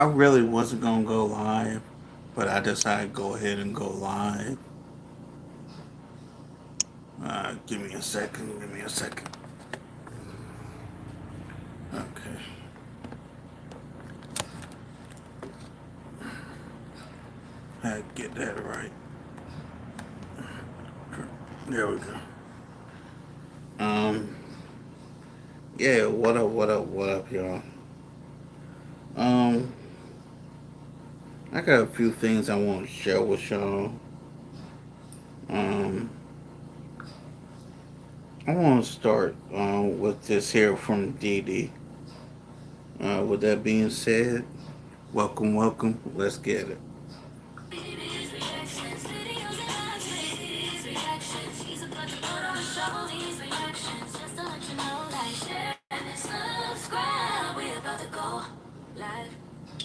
I really wasn't gonna go live, but I decided to go ahead and go live. Give me a second. Give me a second. Okay, I had to get that right. There we go. Um, yeah. What up? What up? What up, y'all? Um, I got a few things I want to share with y'all. Um, I want to start with this here from Dee Dee. With that being said, welcome, welcome. Let's get it.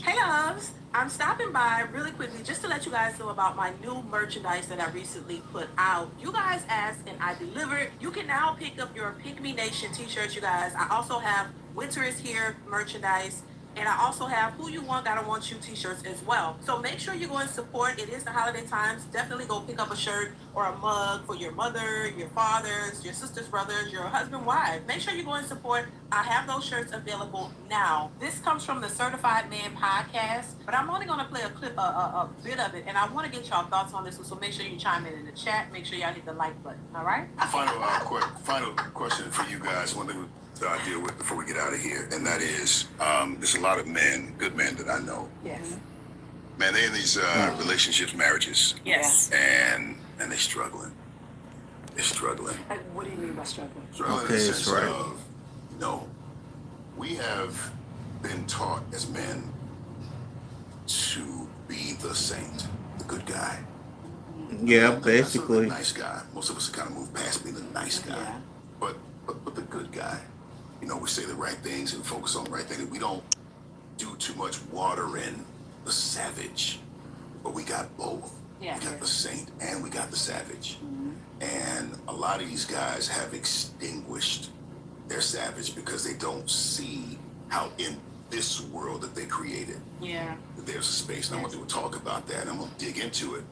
Hey loves, I'm stopping by really quickly just to let you guys know about my new merchandise that I recently put out. You guys asked and I delivered. You can now pick up your Pick Me Nation t-shirts, you guys. I also have Winter is Here merchandise. And I also have Who You Want Gotta Want You t-shirts as well. So make sure you go and support. It is the holiday times. Definitely go pick up a shirt or a mug for your mother, your fathers, your sisters, brothers, your husband, wife. Make sure you go and support. I have those shirts available now. This comes from the Certified Man podcast, but I'm only going to play a clip, a bit of it, and I want to get y'all thoughts on this one. So make sure you chime in the chat. Make sure y'all hit the like button. All right. Final question for you guys. One thing to deal with before we get out of here, and that is, there's a lot of men, good men that I know. Yes. Man, they're in these relationships, marriages, Yes. and they're struggling. They're struggling. What do you mean by struggling? Struggling in Okay, the that's sense right. of, we have been taught as men to be the saint, the good guy. Yeah, Not sort of the basically. nice guy. Most of us kind of move past being the nice guy. Yeah. But the good guy. We say the right things and focus on the right things. We don't do too much water in the savage, but we got both. Yeah. We got the saint and we got the savage. And a lot of these guys have extinguished their savage because they don't see how in this world that they created, Yeah. that there's a space. And I'm going to talk about that. I'm going to dig into it.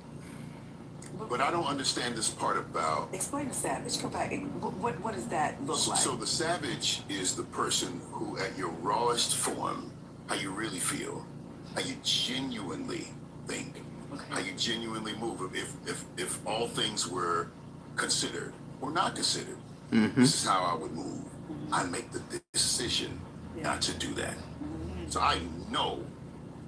But I don't understand this part about. Explain the savage. Come back. What does that look like? So the savage is the person who, at your rawest form, how you really feel, how you genuinely think, how you genuinely move. If all things were considered or not considered, this is how I would move. I make the decision not to do that. So I know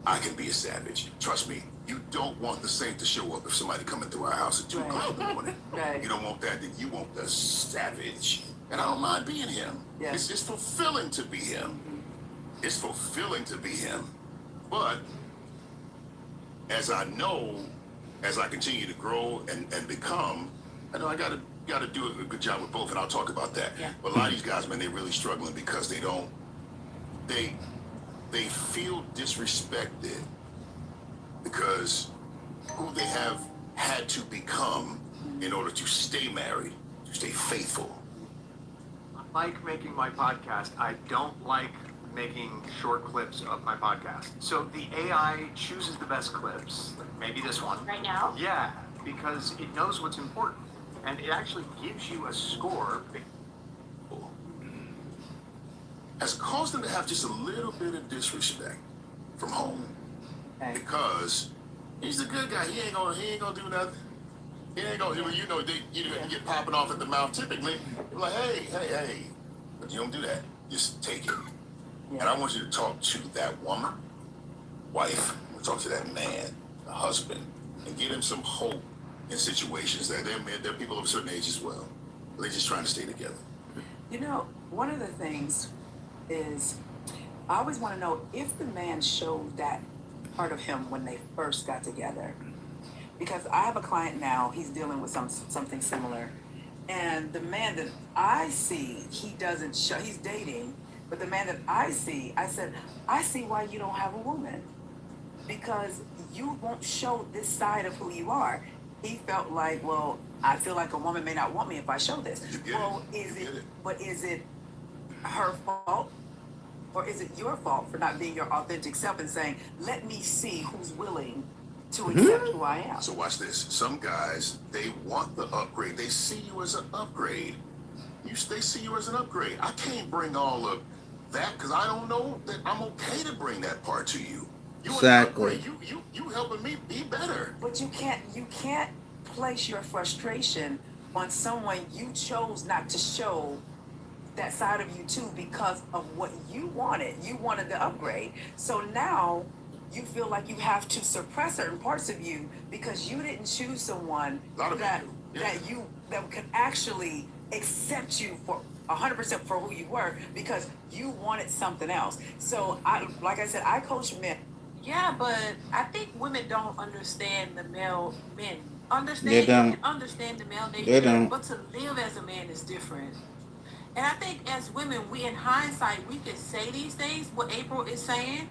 I can be a savage. Trust me. You don't want the saint to show up if somebody coming through our house at 2 o'clock in the morning. Right. You don't want that. You want the savage. And I don't mind being him. Yeah. It's fulfilling to be him. It's fulfilling to be him. But as I know, as I continue to grow and become, I know I gotta do a good job with both, and I'll talk about that. Yeah. But a lot of these guys, man, they're really struggling because they feel disrespected because who they have had to become in order to stay married, to stay faithful. I like making my podcast. I don't like making short clips of my podcast. So the AI chooses the best clips, like maybe this one. Right now? Yeah, because it knows what's important. And it actually gives you a score. Has caused them to have just a little bit of disrespect from home. Okay. Because he's a good guy. He ain't gonna do nothing. He ain't gonna, you get popping off at the mouth typically. You're like, hey, but you don't do that. Just take it. And I want you to talk to that woman, wife, talk to that man, the husband, and give him some hope in situations that they're people of a certain age as well. They're just trying to stay together. One of the things is I always want to know if the man showed that part of him when they first got together. Because I have a client now, he's dealing with something similar. And the man that I see, he doesn't show, he's dating, but the man that I see, I said, I see why you don't have a woman. Because you won't show this side of who you are. He felt like, well, I feel like a woman may not want me if I show this. You get Well, it. is it her fault Or is it your fault for not being your authentic self and saying, let me see who's willing to accept who I am? So watch this. Some guys, they want the upgrade. They see you as an upgrade. They see you as an upgrade. I can't bring all of that because I don't know that I'm okay to bring that part to you. You Exactly. You helping me be better. But you can't place your frustration on someone you chose not to show that side of you too because of what you wanted. You wanted the upgrade. So now you feel like you have to suppress certain parts of you because you didn't choose someone A lot of that people do. Yeah. that could actually accept you for 100% for who you were because you wanted something else. So like I said, I coach men. Yeah, but I think women don't understand the men. They don't. Understand the male They nature, don't. but to live as a man is different. And I think as women, we in hindsight, we can say these things, what April is saying,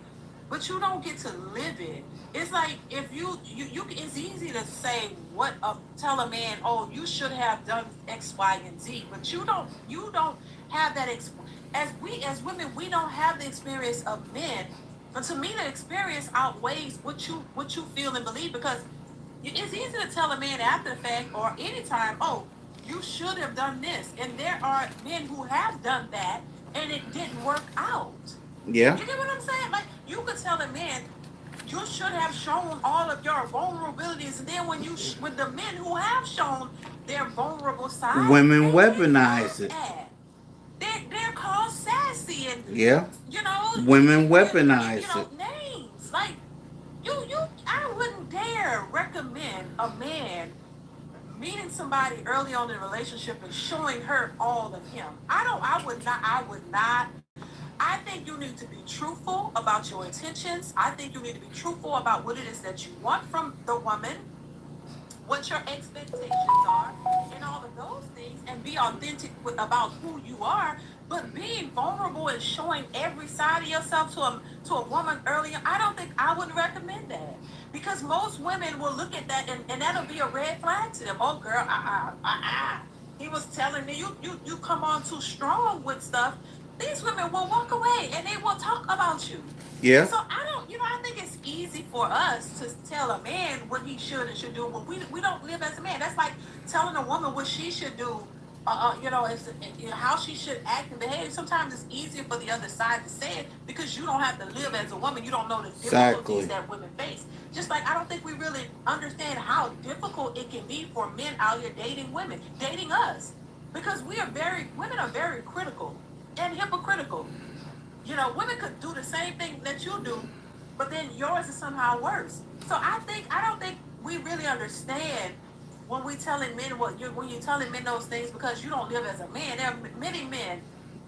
but you don't get to live it. It's like if you it's easy to say tell a man, oh, you should have done X, Y, and Z, but you don't have that as women, we don't have the experience of men. But to me, the experience outweighs what you feel and believe because it's easy to tell a man after the fact or anytime, oh, you should have done this. And there are men who have done that and it didn't work out. Yeah. You get what I'm saying? Like, you could tell a man, you should have shown all of your vulnerabilities. And then when the men who have shown their vulnerable side, Women weaponize it. They're called sassy and, Yeah. you know. Women weaponize it. Names. Like, I wouldn't dare recommend a man meeting somebody early on in a relationship and showing her all of him. I would not. I think you need to be truthful about your intentions. I think you need to be truthful about what it is that you want from the woman, what your expectations are, and all of those things, and be authentic about who you are. But being vulnerable and showing every side of yourself to a woman early, I wouldn't recommend that. Because most women will look at that and that'll be a red flag to them. Oh girl, he was telling me you come on too strong with stuff. These women will walk away and they will talk about you. Yeah. So I think it's easy for us to tell a man what he should and should do, but we don't live as a man. That's like telling a woman what she should do, how she should act and behave. Sometimes it's easier for the other side to say it because you don't have to live as a woman. You don't know the difficulties that women face. Just like I don't think we really understand how difficult it can be for men out here dating women, dating us, because women are very critical and hypocritical. Women could do the same thing that you do, but then yours is somehow worse. So I don't think we really understand when we're telling men when you're telling men those things because you don't live as a man. There are many men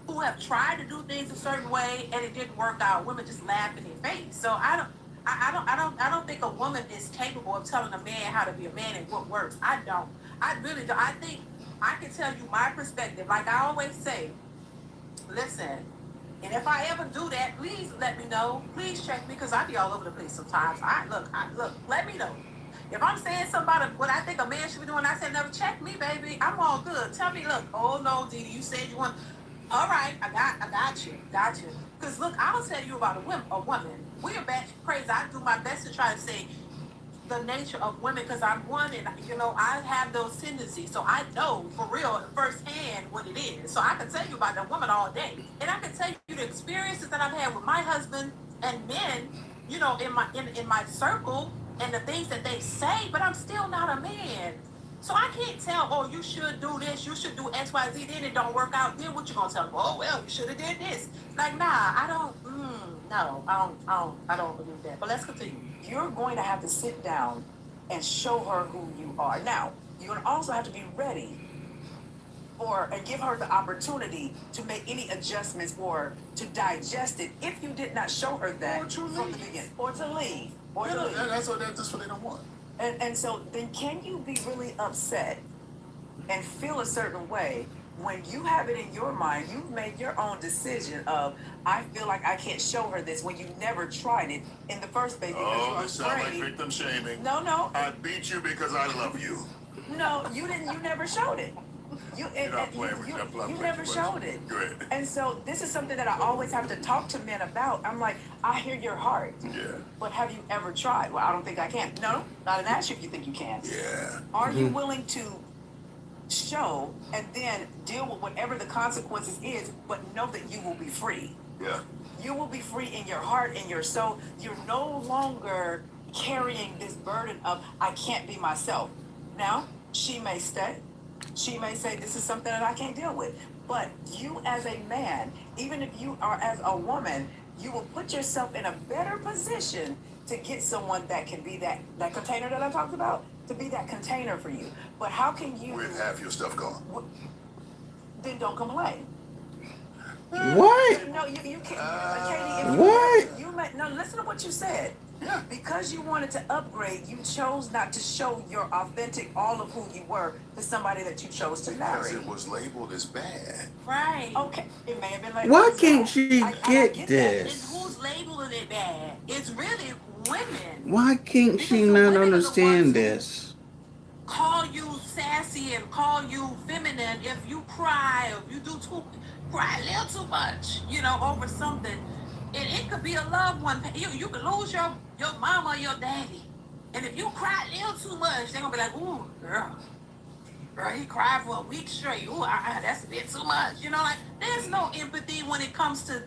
who have tried to do things a certain way and it didn't work out. Women just laugh in their face. So I don't think a woman is capable of telling a man how to be a man and what works. I don't. I really don't. I think I can tell you my perspective. Like I always say, listen, and if I ever do that, please let me know. Please check me because I be all over the place sometimes. Look, let me know. If I'm saying something about what I think a man should be doing, I said, never check me, baby. I'm all good. Tell me, look, oh no, Didi, you said you want. All right, I got you. Because look, I'll tell you about a woman. We're batch crazy. I do my best to try to say the nature of women because I'm one and I have those tendencies. So I know for real firsthand what it is. So I can tell you about that woman all day. And I can tell you the experiences that I've had with my husband and men, in my circle and the things that they say, but I'm still not a man. So I can't tell, oh, you should do this, you should do X, Y, Z, then it don't work out. Then what you gonna tell them? Oh, well, you should have did this. Like, nah, I don't believe that. But let's continue. You're going to have to sit down and show her who you are. Now, you're going to also have to be ready and give her the opportunity to make any adjustments or to digest it if you did not show her that from the beginning. Or to leave. That's what they don't want. And so then can you be really upset and feel a certain way when you have it in your mind, you've made your own decision of, I feel like I can't show her this when you never tried it in the first place because you were this sounds like afraid. victim shaming. No. I beat you because I love you. No, you didn't. You never showed it. You're not playing with you. I'm playing you with never you, showed buddy. it. Go ahead. And so this is something that I always have to talk to men about. I'm like, I hear your heart, Yeah. but have you ever tried? Well, I don't think I can. No, I didn't ask you if you think you can. Yeah. Are you willing to show and then deal with whatever the consequences is, but know that you will be free? Yeah. You will be free in your heart and your soul. You're no longer carrying this burden of, I can't be myself. Now, she may stay. She may say, this is something that I can't deal with. But you as a man, even if you are as a woman, you will put yourself in a better position to get someone that can be that container that I talked about, to be that container for you. But how can you, With half your stuff gone. then don't complain. What? No, you can't. Katie, if What? you may, no, listen to what you said. Yeah. Because you wanted to upgrade, you chose not to show your authentic, all of who you were to somebody that you chose to Because marry. it was labeled as bad. Right. Okay, it may have been like. Why can't she I get that. And this? who's labeling it bad? It's really women. Why can't she Because the not women are the understand ones who this? Call you sassy and call you feminine if you cry or if you cry a little too much, over something. It could be a loved one. You could lose your mama or your daddy. And if you cry a little too much, they're gonna be like, ooh, girl, he cried for a week straight. Ooh, that's a bit too much. There's no empathy when it comes to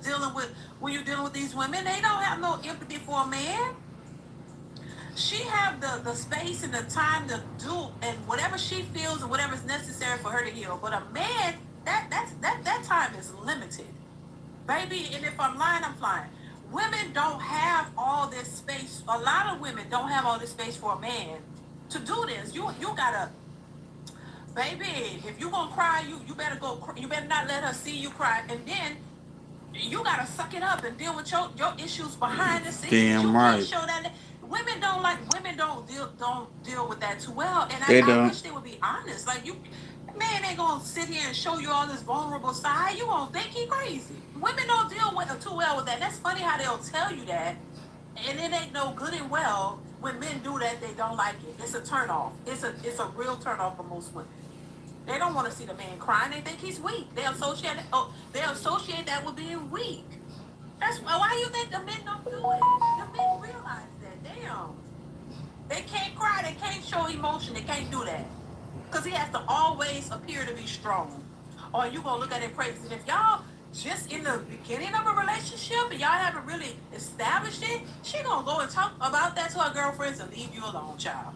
dealing with, when you're dealing with these women. They don't have no empathy for a man. She have the space and the time to do and whatever she feels and whatever's necessary for her to heal. But a man, that time is limited, baby. And if I'm lying, I'm flying. Women don't have all this space. A lot of women don't have all this space for a man to do this. You gotta, baby. If you gonna cry, you better go. You better not let her see you cry, and then you gotta suck it up and deal with your issues behind the scenes. Damn You right. can't show that. Women don't deal with that too well, and They I don't. wish they would be honest. Like man ain't gonna sit here and show you all this vulnerable side. You gonna think he crazy. Women don't deal with it too well with that. That's funny how they'll tell you that, and it ain't no good and well when men do that. They don't like it. It's a turnoff. It's a real turnoff for most women. They don't want to see the man crying. They think he's weak. They associate that with being weak. That's why you think the men don't do it. The men realize that. Damn. They can't cry. They can't show emotion. They can't do that. Because he has to always appear to be strong. Or you going to look at it crazy. And if y'all just in the beginning of a relationship and y'all haven't really established it, she going to go and talk about that to her girlfriends and leave you alone, child.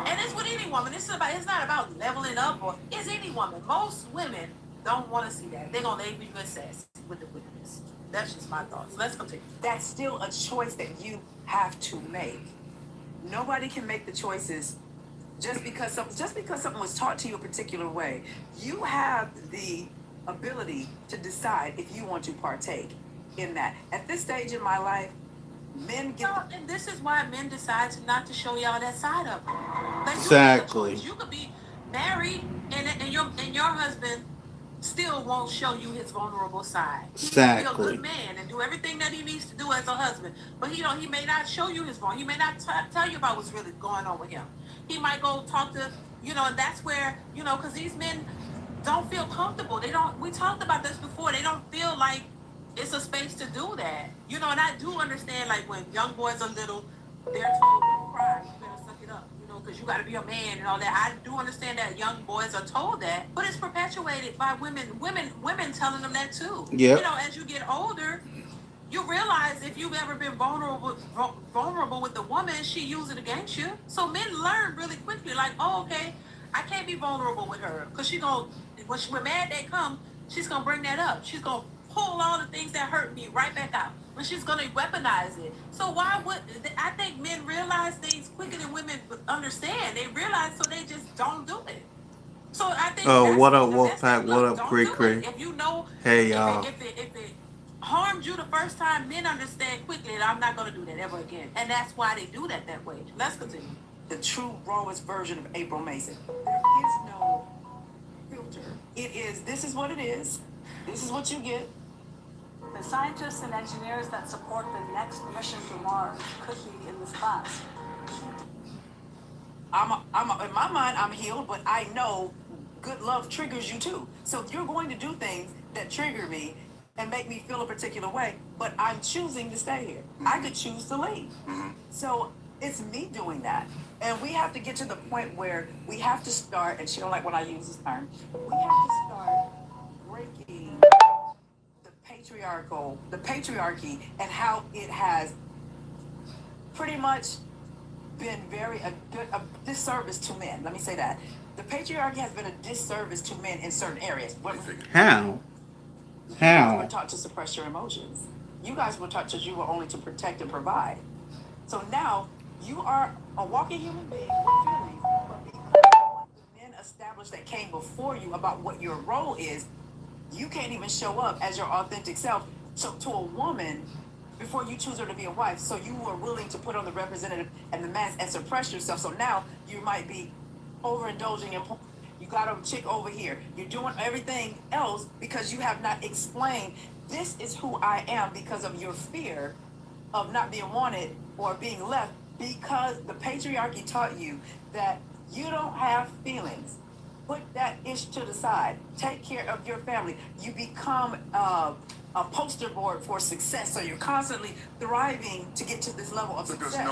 And it's with any woman. It's not about leveling up or it's any woman. Most women don't want to see that. They're going to label you as sassy with the witness. That's just my thoughts. Let's continue. That's still a choice that you have to make. Nobody can make the choices just because something was taught to you a particular way. You have the ability to decide if you want to partake in that. At this stage in my life, men get. And this is why men decide not to show y'all that side of them. Like, Exactly. you could be married and your husband still won't show you his vulnerable side. He can be a Exactly. good man and do everything that he needs to do as a husband, but he may not show you his vulnerable. He may not tell you about what's really going on with him. He might go talk to, and that's where, because these men don't feel comfortable. We talked about this before. They don't feel like it's a space to do that. And I do understand, like, when young boys are little, they're told, don't cry, you better suck it up, because you got to be a man and all that. I do understand that young boys are told that, but it's perpetuated by women telling them that too. Yep. As you get older, you realize if you've ever been vulnerable with a woman, she used it against you. So men learn really quickly, like, oh, okay, I can't be vulnerable with her, because when mad day come, she's gonna bring that up. She's gonna pull all the things that hurt me right back out. But she's gonna weaponize it. So I think men realize things quicker than women understand. They realize, so they just don't do it. So I think. Oh, what up, the best Wolfpack? thing. What Look, up, don't do Cree? it. If you know, Hey, if y'all. it harmed you the first time, men understand quickly that I'm not gonna do that ever again, and that's why they do that way. Let's continue. The true rawest version of April Mason. There is no filter. This is what it is. This is what you get. The scientists and engineers that support the next mission to Mars could be in this class. in my mind, I'm healed, but I know good love triggers you too. So you're going to do things that trigger me and make me feel a particular way, but I'm choosing to stay here. I could choose to leave. So it's me doing that. And we have to get to the point where we have to start, and she don't like when I use this term, we have to start breaking the patriarchy and how it has pretty much been a disservice to men. Let me say that. The patriarchy has been a disservice to men in certain areas. How? You How? were taught to suppress your emotions. You guys were taught that you were only to protect and provide. So now you are a walking human being with feelings, but because the men established that came before you about what your role is, you can't even show up as your authentic self to a woman before you choose her to be a wife. So you were willing to put on the representative and the mask and suppress yourself. So now you might be overindulging in porn. You got a chick over here. You're doing everything else because you have not explained, this is who I am, because of your fear of not being wanted or being left, because the patriarchy taught you that you don't have feelings. Put that ish to the side. Take care of your family. You become a poster board for success. So you're constantly thriving to get to this level of Because success.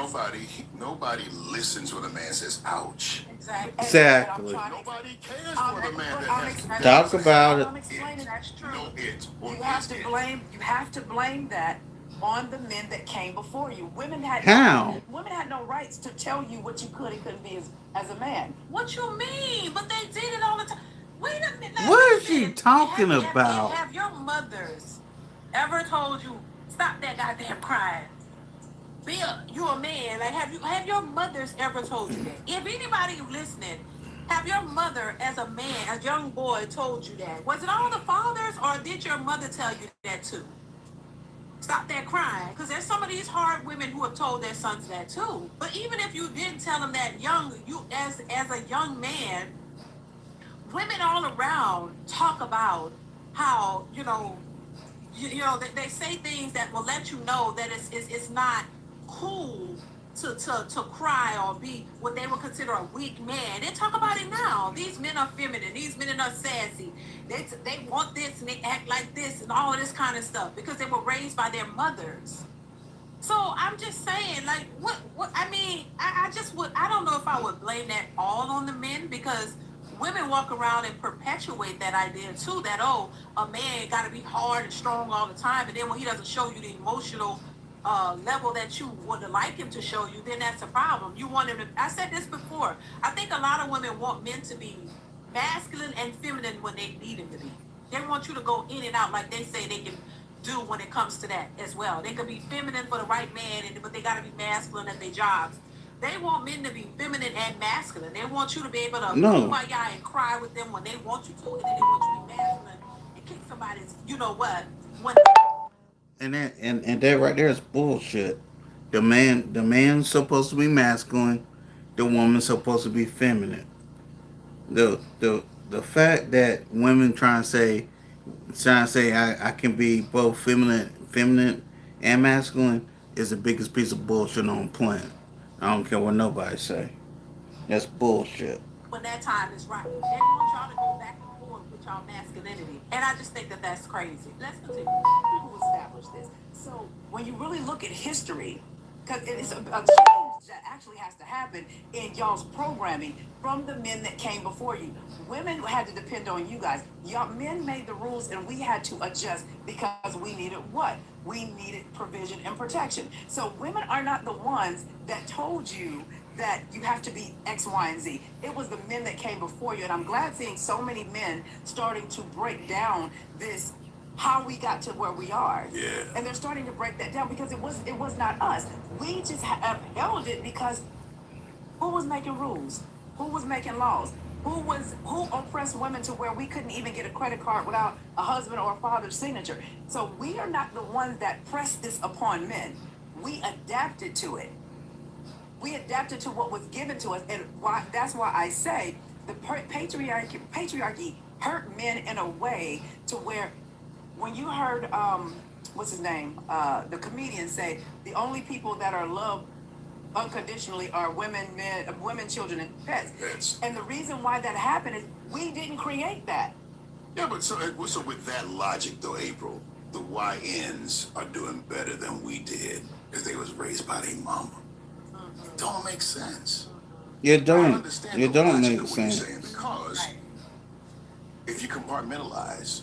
nobody listens when a man says, ouch. Exactly. Exactly. Nobody cares for the man that has Talk about it. I'm explaining That's true. no it or You have is to it. blame. You have to blame that on the men that came before you. Women had How? women had no rights to tell you what you could and couldn't be as a man. What you mean? But they did it all the time. Wait a minute. now, What wait is a she minute. talking Have- about? Have your mothers ever told you, stop that goddamn crying? You're a man. Like, have your mothers ever told you that? If anybody listening, have your mother as a man, as a young boy, told you that? Was it all the fathers, or did your mother tell you that too? Stop that crying, because there's some of these hard women who have told their sons that too. But even if you didn't tell them that, you as a young man, women all around talk about how they say things that will let you know that it's not cool to cry or be what they would consider a weak man. They talk about it now. These men are feminine. These men are sassy. They want this and they act like this and all of this kind of stuff because they were raised by their mothers. So I'm just saying, like, what I mean, I don't know if I would blame that all on the men, because women walk around and perpetuate that idea too, that, oh, a man got to be hard and strong all the time, and then when he doesn't show you the emotional level that you would like him to show you, then that's a problem. You want him to, I said this before, I think a lot of women want men to be masculine and feminine when they need him to be. They want you to go in and out like they say they can do when it comes to that as well. They could be feminine for the right man, but they got to be masculine at their jobs. They want men to be feminine and masculine. They want you to be able to kumbaya and cry with them when they want you to, and then they want you to be masculine and kick somebody's, you know what? When And that right there is bullshit. The man's supposed to be masculine. The woman's supposed to be feminine. The fact that women trying to say I can be both feminine and masculine is the biggest piece of bullshit on the planet. I don't care what nobody say. That's bullshit. when that time is right, they want y'all to go back and forth with y'all masculinity, and I just think that that's crazy. Let's continue. Who established this? So when you really look at history, because it's a change that actually has to happen in y'all's programming from the men that came before you. Women had to depend on you guys. Y'all men made the rules and we had to adjust because we needed what? We needed provision and protection. So women are not the ones that told you that you have to be X, Y, and Z. It was the men that came before you. And I'm glad seeing so many men starting to break down this, how we got to where we are. Yeah. And they're starting to break that down because it was not us. We just upheld it because who was making rules? Who was making laws? Who oppressed women to where we couldn't even get a credit card without a husband or a father's signature? So we are not the ones that pressed this upon men. We adapted to it. We adapted to what was given to us, and that's why I say the patriarchy hurt men in a way to where, when you heard what's his name, the comedian say, the only people that are loved unconditionally are women, children, and pets. Pets. And the reason why that happened is we didn't create that. Yeah, but so with that logic though, April, the YNs are doing better than we did because they was raised by their mama. It don't make sense. You I don't. understand You the don't logic make of what you're sense. saying because if you compartmentalize,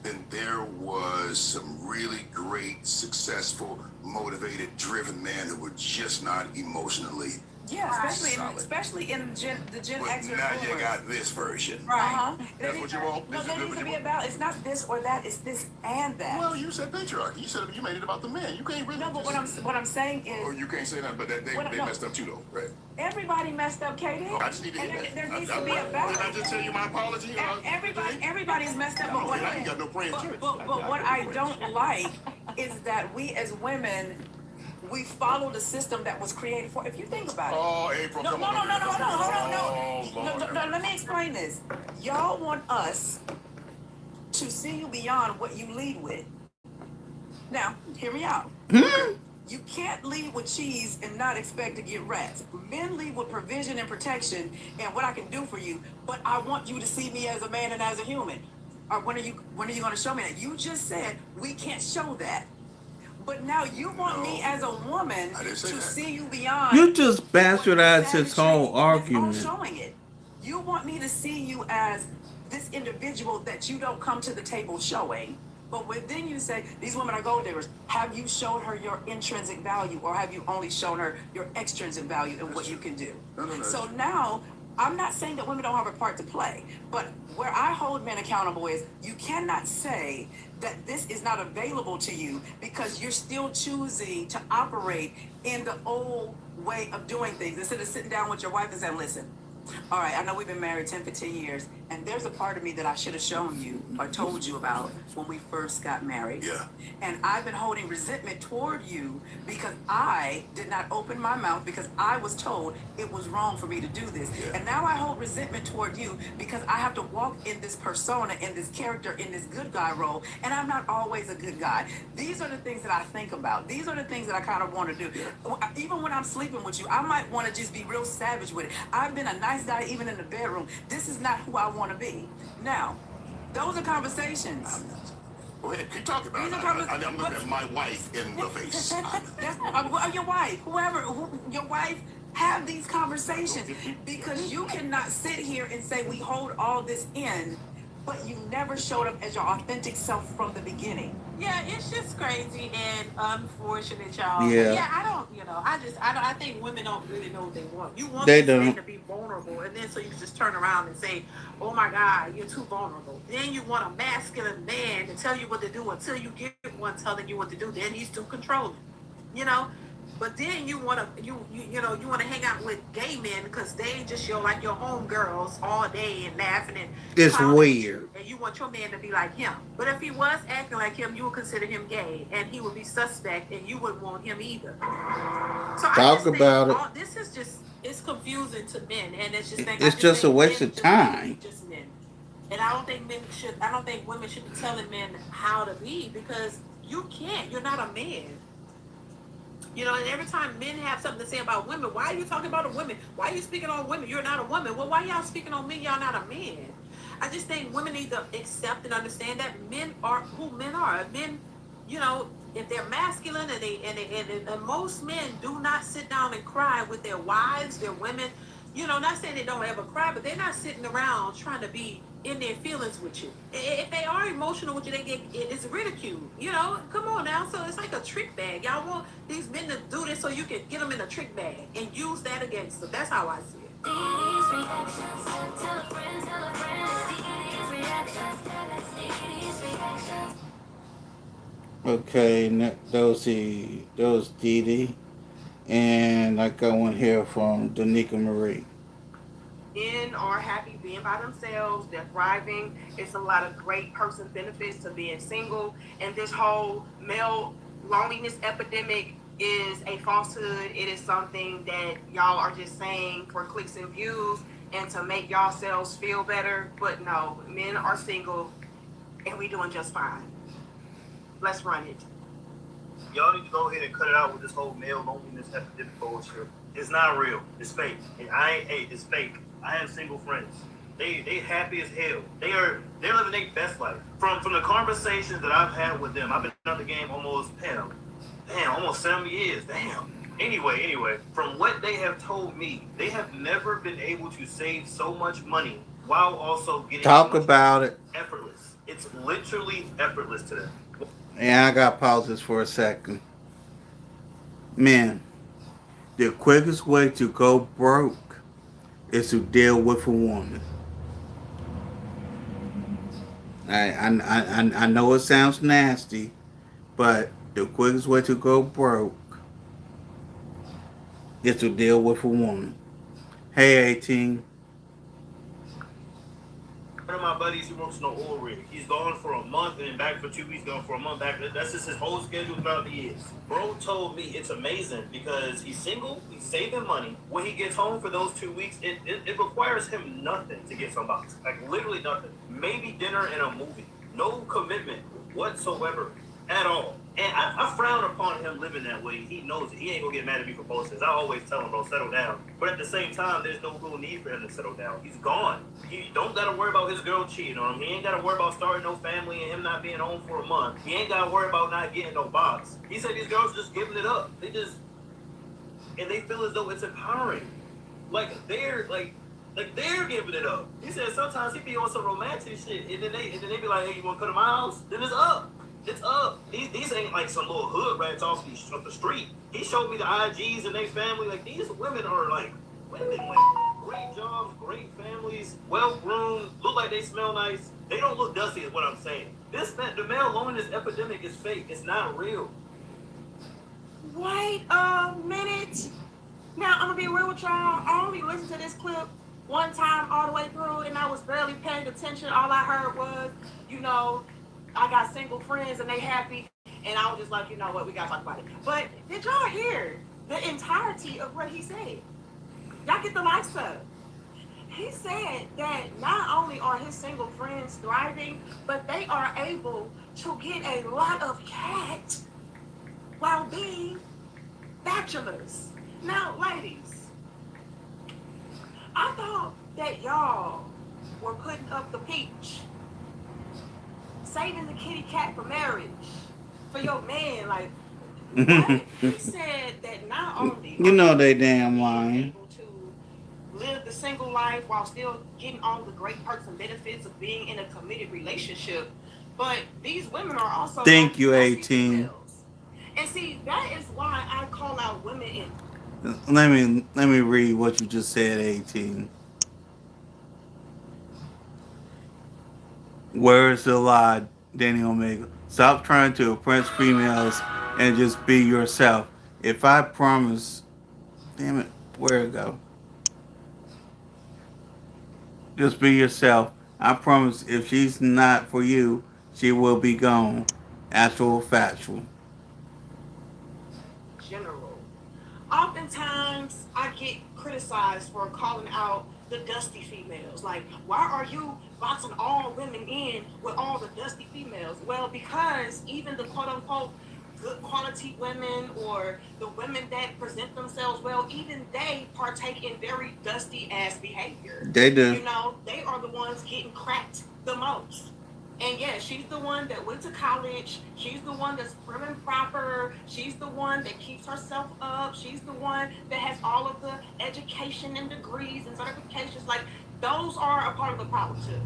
then there was some really great, successful, motivated, driven men who were just not emotionally. Yeah, Solid. especially in the Gen But X or now you boomers. got this version. Uh-huh. That's what you want? No, This is there what needs to you be want? a balance. It's not this or that. It's this and that. Well, you said patriarchy. You said you made it about the men. You can't really. No, but just, what I'm saying is, Or you can't say that, but they no. messed up too, though, right? everybody messed up, Katie. I just need to hear And that. there needs I- to be a balance. Did I just tell you my apology? Everybody's messed up, but what I ain't got no prayer in church. but what I don't like is that we as women, we follow the system that was created for. If you think about it. Oh, April, No, come no, on. no, no, no, hold on, Oh, no. Lord. No, let me explain this. Y'all want us to see you beyond what you lead with. Now, hear me out. You can't lead with cheese and not expect to get rats. Men lead with provision and protection and what I can do for you, but I want you to see me as a man and as a human. Or when are you going to show me that? You just said we can't show that. But now you want me as a woman I didn't say to that. see you beyond. You just bastardized what the his whole savagery argument. that's all showing it. You want me to see you as this individual that you don't come to the table showing. But then you say, these women are gold diggers. Have you shown her your intrinsic value or have you only shown her your extrinsic value and what you can do? No. So now, I'm not saying that women don't have a part to play, but where I hold men accountable is you cannot say that this is not available to you because you're still choosing to operate in the old way of doing things instead of sitting down with your wife and saying, listen, all right, I know we've been married 10, 15 years, and there's a part of me that I should have shown you or told you about when we first got married. Yeah. And I've been holding resentment toward you because I did not open my mouth because I was told it was wrong for me to do this. Yeah. And now I hold resentment toward you because I have to walk in this persona, in this character, in this good guy role, and I'm not always a good guy. These are the things that I think about. These are the things that I kind of want to do. Even when I'm sleeping with you, I might want to just be real savage with it. I've been a nice guy even in the bedroom. This is not who I want to be. Now, those are conversations. Go ahead, keep talking about These it. are I'm looking at my wife in the face. That's your wife, your wife, have these conversations because you cannot sit here and say we hold all this in, but you never showed up as your authentic self from the beginning. Yeah, it's just crazy and unfortunate, y'all. Yeah. Yeah, I think women don't really know what they want. You want They this man don't. to be vulnerable, and then so you just turn around and say, oh my God, you're too vulnerable. Then you want a masculine man to tell you what to do until you get one telling you what to do. Then he's too controlling, you know? But then you want to you want to hang out with gay men because they just show like your homegirls all day and laughing and It's clowning at you, weird. and you want your man to be like him. But if he was acting like him, you would consider him gay, and he would be suspect, and you wouldn't want him either. So I Talk just think about it. this is just it's confusing to men, and it's just It's just a waste of time. Just men, and I don't think women should be telling men how to be because you can't. You're not a man. You know, and every time men have something to say about women, why are you talking about a woman? Why are you speaking on women? You're not a woman. Well, why y'all speaking on men? Y'all not a man. I just think women need to accept and understand that men are who men are. Men, you know, if they're masculine and most men do not sit down and cry with their wives, their women. You know, not saying they don't ever cry, but they're not sitting around trying to be in their feelings with you. If they are emotional with you, it's ridiculed. You know, come on now. So it's like a trick bag. Y'all want these men to do this so you can get them in a trick bag and use that against them. That's how I see it. Okay, those Dee Dee. And I got one here from Danica Marie. Men are happy being by themselves. They're thriving. It's a lot of great person benefits to being single. And this whole male loneliness epidemic is a falsehood. It is something that y'all are just saying for clicks and views and to make yourselves feel better. But no, men are single and we doing just fine. Let's run it. y'all need to go ahead and cut it out with this whole male loneliness epidemic bullshit. It's not real. It's fake. And it's fake. I have single friends. They happy as hell. They're living their best life. From the conversations that I've had with them, I've been out the game almost almost 7 years. Damn. Anyway, from what they have told me, they have never been able to save so much money while also getting Talk about it. effortless. It's literally effortless to them. And I got to pause this for a second. Man, the quickest way to go broke is to deal with a woman. I know it sounds nasty, but the quickest way to go broke is to deal with a woman. Hey, 18. One of my buddies, he works in an oil rig. He's gone for a month and then back for 2 weeks, gone for a month back. That's just his whole schedule throughout the years. Bro told me it's amazing because he's single, he's saving money. When he gets home for those 2 weeks, it requires him nothing to get some box. Like literally nothing. Maybe dinner and a movie. No commitment whatsoever at all. And I frown upon him living that way. He knows it. He ain't gonna get mad at me for posting this. I always tell him, bro, settle down. But at the same time, there's no real need for him to settle down. He's gone. He don't gotta worry about his girl cheating on him. He ain't gotta worry about starting no family and him not being home for a month. He ain't gotta worry about not getting no box. He said these girls are just giving it up. And they feel as though it's empowering. Like they're giving it up. He said sometimes he be on some romantic shit, and then they be like, hey, you wanna come to my house? Then it's up. It's up. These ain't like some little hood rats off the street. He showed me the IGs and their family. Like these women are like women with great jobs, great families, well groomed, look like they smell nice. They don't look dusty, is what I'm saying. The male loneliness epidemic is fake. It's not real. Wait a minute. Now I'm gonna be real with y'all. I only listened to this clip one time all the way through, and I was barely paying attention. All I heard was, I got single friends and they happy, and I was just like, you know what, we gotta talk about it. But did y'all hear the entirety of what he said? Y'all get the lifestyle. He said that not only are his single friends thriving, but they are able to get a lot of cat while being bachelors. Now, ladies, I thought that y'all were putting up the peach, saving the kitty cat for marriage, for your man. Like, what? He said that not only They damn lying. able to live the single life while still getting all the great perks and benefits of being in a committed relationship, but these women are also Thank you, 18. females. And see, that is why I call out women in. Let me read what you just said, 18. Where's the lie, Danny Omega? Stop trying to oppress females and just be yourself. If I promise, damn it, where it go? Just be yourself. I promise if she's not for you, she will be gone. Actual factual. General. Oftentimes, I get criticized for calling out the dusty females. Like, why are you boxing all women in with all the dusty females? Well, because even the quote-unquote good quality women or the women that present themselves well, even they partake in very dusty ass behavior. They do. They are the ones getting cracked the most. And yeah, she's the one that went to college. She's the one that's prim and proper. She's the one that keeps herself up. She's the one that has all of the education and degrees and certifications. Like, those are a part of the problem too.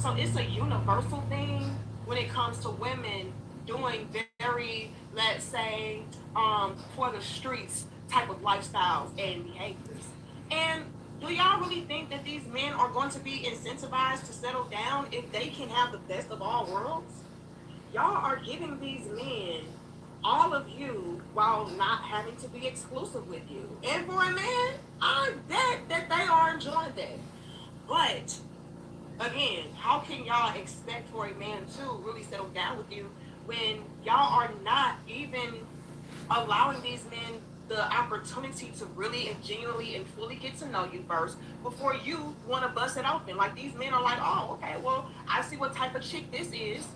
So it's a universal thing when it comes to women doing very, let's say, for the streets type of lifestyles and behaviors. And do y'all really think that these men are going to be incentivized to settle down if they can have the best of all worlds? Y'all are giving these men all of you while not having to be exclusive with you. And for a man, I bet that they are enjoying that. But again, how can y'all expect for a man to really settle down with you when y'all are not even allowing these men the opportunity to really and genuinely and fully get to know you first before you want to bust it open? Like, these men are like, oh, okay, well, I see what type of chick this is.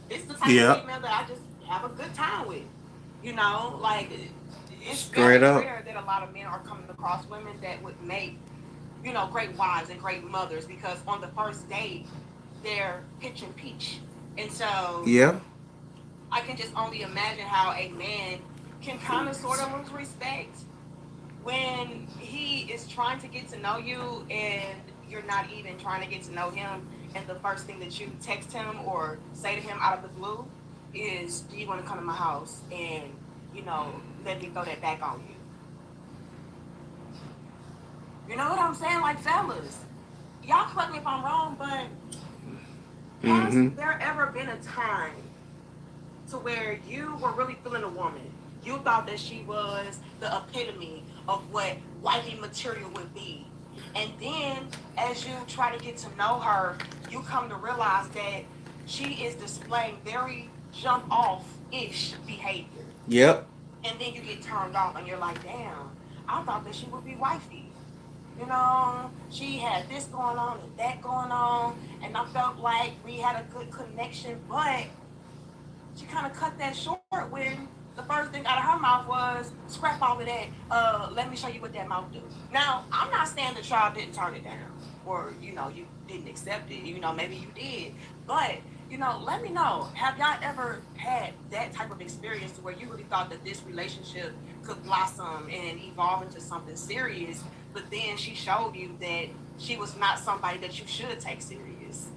This is the type of female that I just have a good time with. You know, like it's Straight very up. rare that a lot of men are coming across women that would make, you know, great wives and great mothers because on the first date they're pitch and peach. And so Yeah. I can just only imagine how a man can kind of sort of lose respect when he is trying to get to know you and you're not even trying to get to know him. And the first thing that you text him or say to him out of the blue is, do you want to come to my house and, you know, let me throw that back on you? You know what I'm saying? Like, fellas, y'all correct me if I'm wrong, but has there ever been a time to where you were really feeling a woman? You thought that she was the epitome of what wifey material would be. And then as you try to get to know her, you come to realize that she is displaying very jump off-ish behavior. Yep. And then you get turned off and you're like, damn, I thought that she would be wifey. You know, she had this going on and that going on, and I felt like we had a good connection, but she kind of cut that short when the first thing out of her mouth was, scrap all of that, let me show you what that mouth do. Now, I'm not saying that y'all didn't turn it down, or, you know, you didn't accept it, you know, maybe you did, but, you know, let me know, have y'all ever had that type of experience to where you really thought that this relationship could blossom and evolve into something serious, but then she showed you that she was not somebody that you should take serious?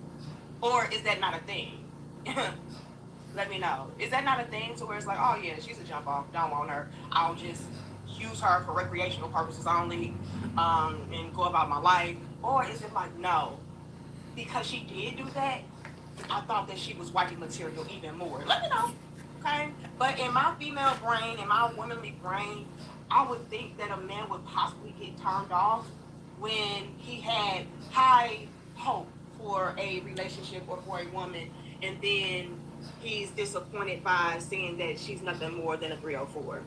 Or is that not a thing? Let me know. Is that not a thing to where it's like, oh yeah, she's a jump off, don't want her, I'll just use her for recreational purposes only, and go about my life? Or is it like, no, because she did do that, I thought that she was wifey material even more? Let me know, okay? But in my female brain, in my womanly brain, I would think that a man would possibly get turned off when he had high hope for a relationship or for a woman, and then he's disappointed by seeing that she's nothing more than a 304.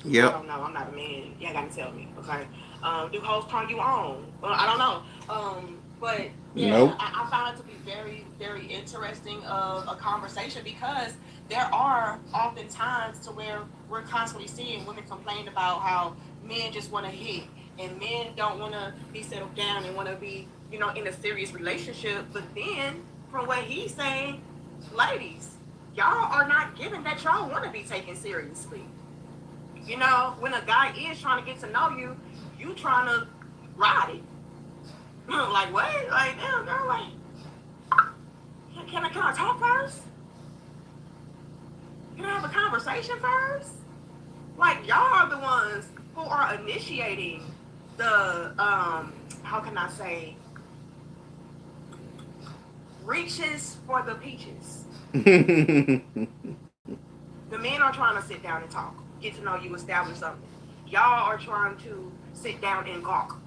I Yep. don't know. I'm not a man. Y'all gotta tell me, okay? Do hoes turn you on? Well, I don't know. But yeah, Nope. I found it to be very, very interesting of a conversation because there are often times to where we're constantly seeing women complain about how men just want to hit and men don't want to be settled down and want to be, you know, in a serious relationship. But then, from what he's saying, ladies, y'all are not giving that y'all want to be taken seriously. You know, when a guy is trying to get to know you, you trying to ride it. Like, what? Like, damn, girl, like, can I talk first? Can I have a conversation first? Like, y'all are the ones who are initiating the, how can I say, reaches for the peaches. The men are trying to sit down and talk, get to know you, establish something. Y'all are trying to sit down and gawk.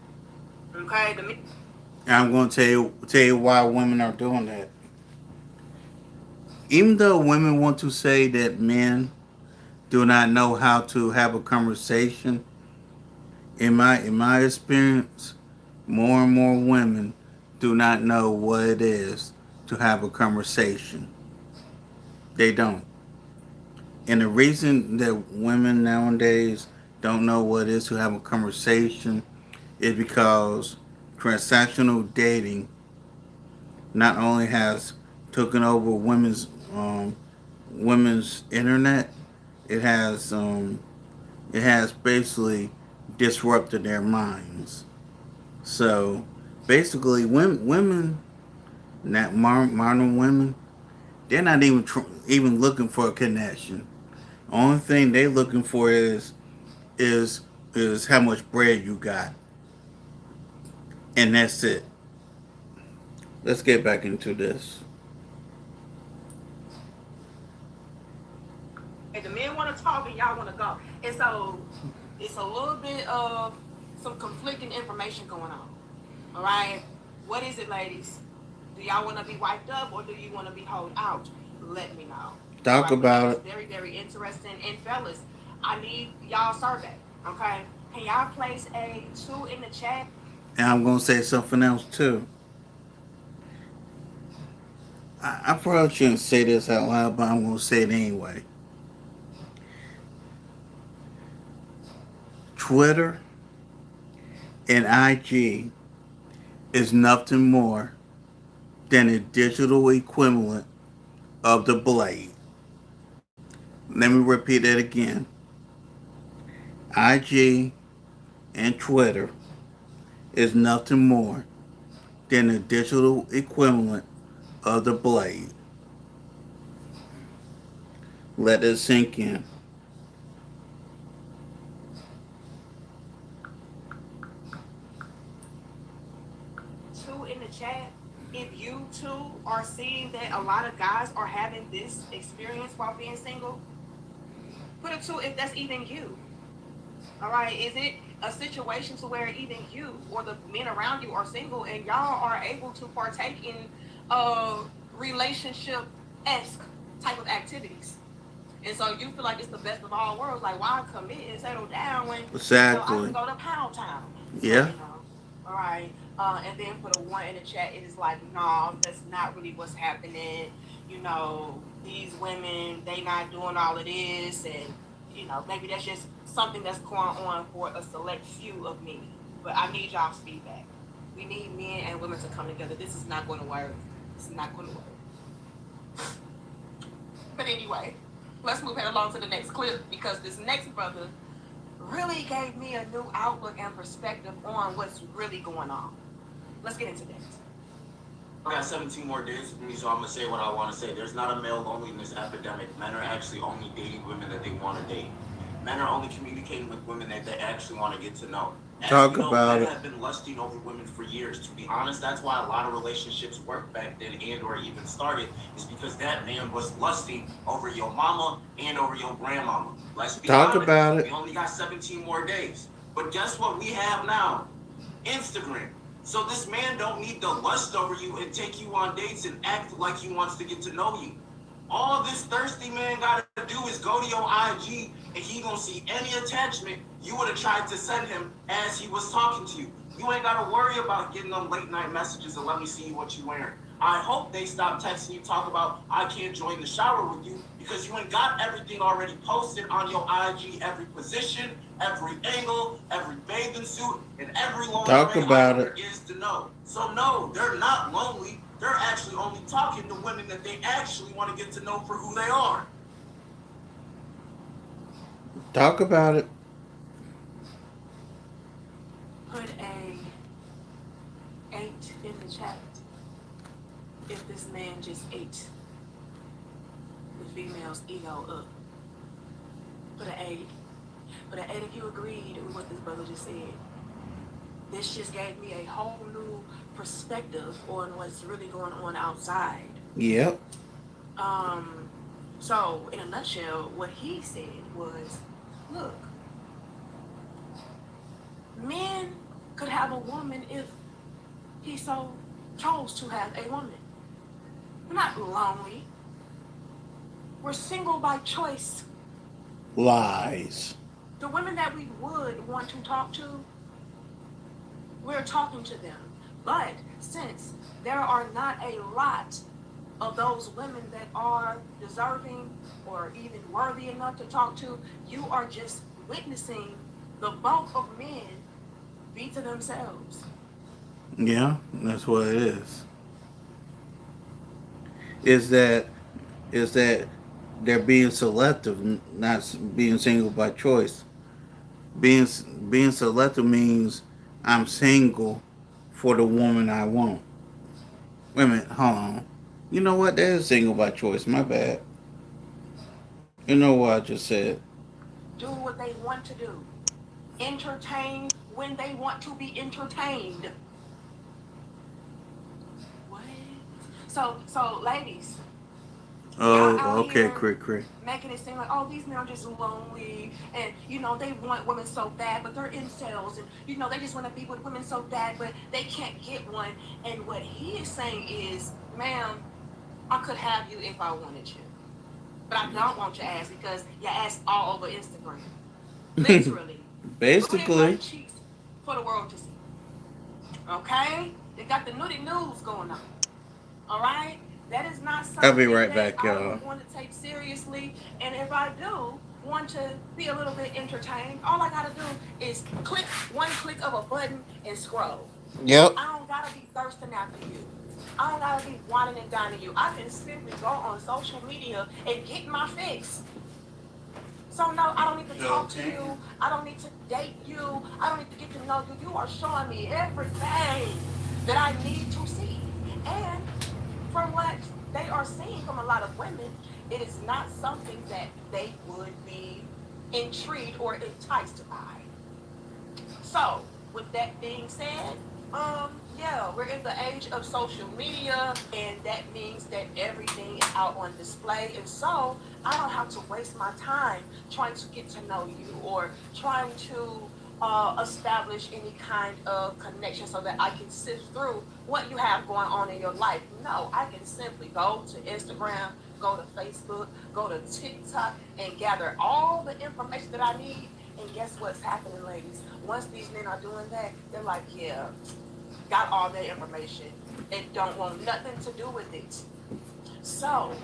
Okay? I'm going to tell you why women are doing that. Even though women want to say that men do not know how to have a conversation, in my experience, more and more women do not know what it is to have a conversation. They don't. And the reason that women nowadays don't know what it is to have a conversation is because transactional dating not only has taken over women's internet, it has basically disrupted their minds. So basically, women, not modern women, they're not even looking for a connection. Only thing they're looking for is how much bread you got, and that's it. Let's get back into this. And the men want to talk and y'all want to go. And so it's a little bit of some conflicting information going on. All right? What is it, ladies? Do y'all want to be wiped up or do you want to be held out? Let me know. Talk about it. Very, very interesting. And fellas, I need y'all survey. Okay? Can y'all place a 2 in the chat? And I'm gonna say something else too. I probably shouldn't say this out loud, but I'm gonna say it anyway. Twitter and IG is nothing more than a digital equivalent of the blade. Let me repeat that again. IG and Twitter is nothing more than a digital equivalent of the blade. Let it sink in. Two in the chat, if you two are seeing that a lot of guys are having this experience while being single, put a two if that's even you. All right, is it a situation to where even you or the men around you are single and y'all are able to partake in relationship-esque type of activities? And so you feel like it's the best of all worlds. Like, why commit and settle down when Exactly. I can go to Pound Town? Yeah. You know? All right. And then put a one in the chat. It is like, no, that's not really what's happening. You know, these women, they not doing all of this, and you know, maybe that's just something that's going on for a select few of me. But I need y'all's feedback. We need men and women to come together. This is not going to work. It's not going to work. But anyway, let's move head along to the next clip, because this next brother really gave me a new outlook and perspective on what's really going on. Let's get into this. I got 17 more days with me, so I'm gonna say what I want to say. There's not a male loneliness epidemic. Men are actually only dating women that they want to date. Men are only communicating with women that they actually want to get to know. Talk about men it. have been lusting over women for years. To be honest, that's why a lot of relationships worked back then and or even started, is because that man was lusting over your mama and over your grandmama. Let's be Talk honest. about it. We only got 17 more days. But guess what we have now? Instagram. So this man don't need to lust over you and take you on dates and act like he wants to get to know you. All this thirsty man gotta do is go to your IG and he gonna see any attachment you would have tried to send him as he was talking to you. You ain't gotta worry about getting them late night messages and let me see what you wearing. I hope they stop texting you, talk about I can't join the shower with you, because you ain't got everything already posted on your IG, every position, every angle, every bathing suit, and every long Talk about there it. is to know. So no, they're not lonely. They're actually only talking to women that they actually want to get to know for who they are. Talk about it. Put a 8 in the chat if this man just ate the female's ego up. Put an 8. Put an 8 if you agreed with what this brother just said. This just gave me a whole new perspective on what's really going on outside. Yep. So in a nutshell, what he said was, look, men could have a woman if he so chose to have a woman. We're not lonely. We're single by choice. Lies. The women that we would want to talk to, we're talking to them. But since there are not a lot of those women that are deserving or even worthy enough to talk to, you are just witnessing the bulk of men be to themselves. Yeah, that's what it is. Is that they're being selective, not being single by choice. Being selective means I'm single for the woman I want. Wait a minute, hold on. You know what? That is single by choice. My bad. You know what I just said. Do what they want to do. Entertain when they want to be entertained. What? So ladies, y'all out Oh, okay, here Crick. making it seem like, oh, these men are just lonely, and you know they want women so bad, but they're incels, and you know they just want to be with women so bad, but they can't get one. And what he is saying is, ma'am, I could have you if I wanted you, but I don't want your ass because your ass all over Instagram, literally. Basically. Cheeks for the world to see. Okay, they got the nutty news going on. All right. That is not something I'll be right that back, I y'all. would want to take seriously. And if I do want to be a little bit entertained, all I gotta do is click one click of a button and scroll. Yep. I don't gotta be thirsting after you. I don't gotta be wanting and dining you. I can simply go on social media and get my fix. So no, I don't need to talk to you. I don't need to date you. I don't need to get to know you. You are showing me everything that I need to see. And from what they are seeing from a lot of women, it is not something that they would be intrigued or enticed by. So, with that being said, yeah, we're in the age of social media, and that means that everything is out on display. And so, I don't have to waste my time trying to get to know you or trying to establish any kind of connection so that I can sift through what you have going on in your life. No, I can simply go to Instagram, go to Facebook, go to TikTok, and gather all the information that I need. And guess what's happening, ladies? Once these men are doing that, they're like, yeah, got all that information and don't want nothing to do with it. So,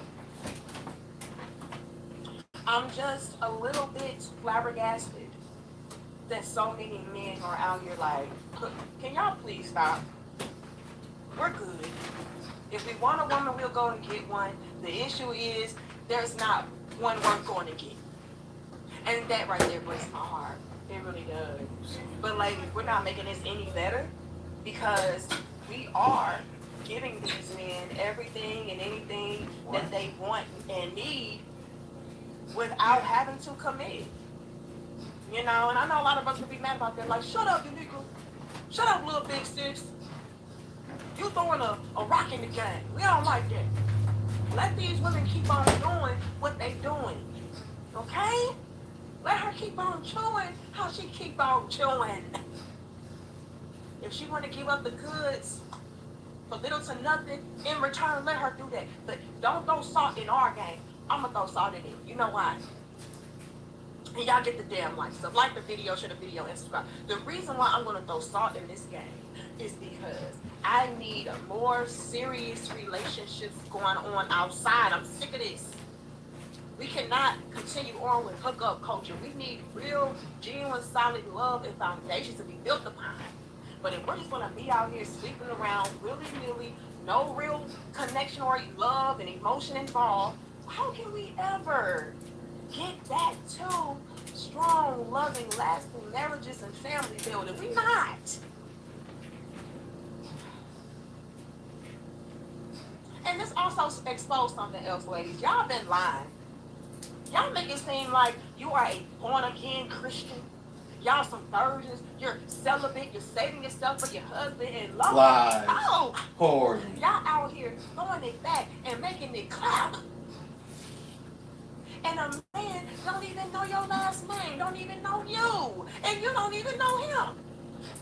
I'm just a little bit flabbergasted that so many men are out here like, can y'all please stop? We're good. If we want a woman, we'll go and get one. The issue is there's not one worth going to get. And that right there breaks my heart. It really does. But ladies, we're not making this any better because we are giving these men everything and anything that they want and need without having to commit. You know, and I know a lot of us would be mad about that. Like, shut up, you nigga. Shut up, little big sis. You throwing a rock in the game. We don't like that. Let these women keep on doing what they doing. Okay? Let her keep on chewing how she keep on chewing. If she want to give up the goods for little to nothing in return, let her do that. But don't throw salt in our game. I'm going to throw salt in it. You know why? And y'all get the damn like stuff. Like the video, share the video, and subscribe. The reason why I'm going to throw salt in this game is because I need more serious relationships going on outside. I'm sick of this. We cannot continue on with hookup culture. We need real, genuine, solid love and foundations to be built upon. But if we're just going to be out here sleeping around willy-nilly, no real connection or love and emotion involved, how can we ever get back to strong, loving, lasting marriages and family building? We not. And this also exposed something else, ladies. Y'all been lying. Y'all make it seem like you are a born-again Christian. Y'all some virgins. You're celibate. You're saving yourself for your husband and love. Lies. Oh, Whores. y'all out here throwing it back and making it clap. And a man don't even know your last name, don't even know you, and you don't even know him.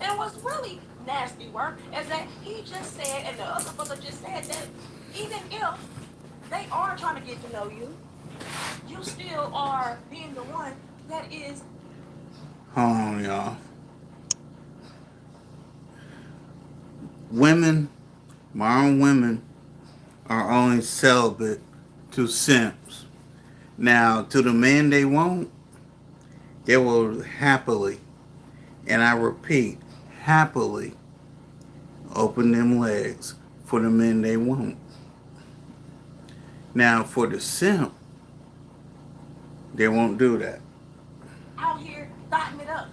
And what's really nasty work is that he just said, and the other brother just said that even if they are trying to get to know you, you still are being the one that is. Hold on, y'all. Women, modern women, are only celibate to simps. Now, to the men they want, they will happily, and I repeat, happily open them legs for the men they want. Now, for the simp, they won't do that. Out here dotting it up.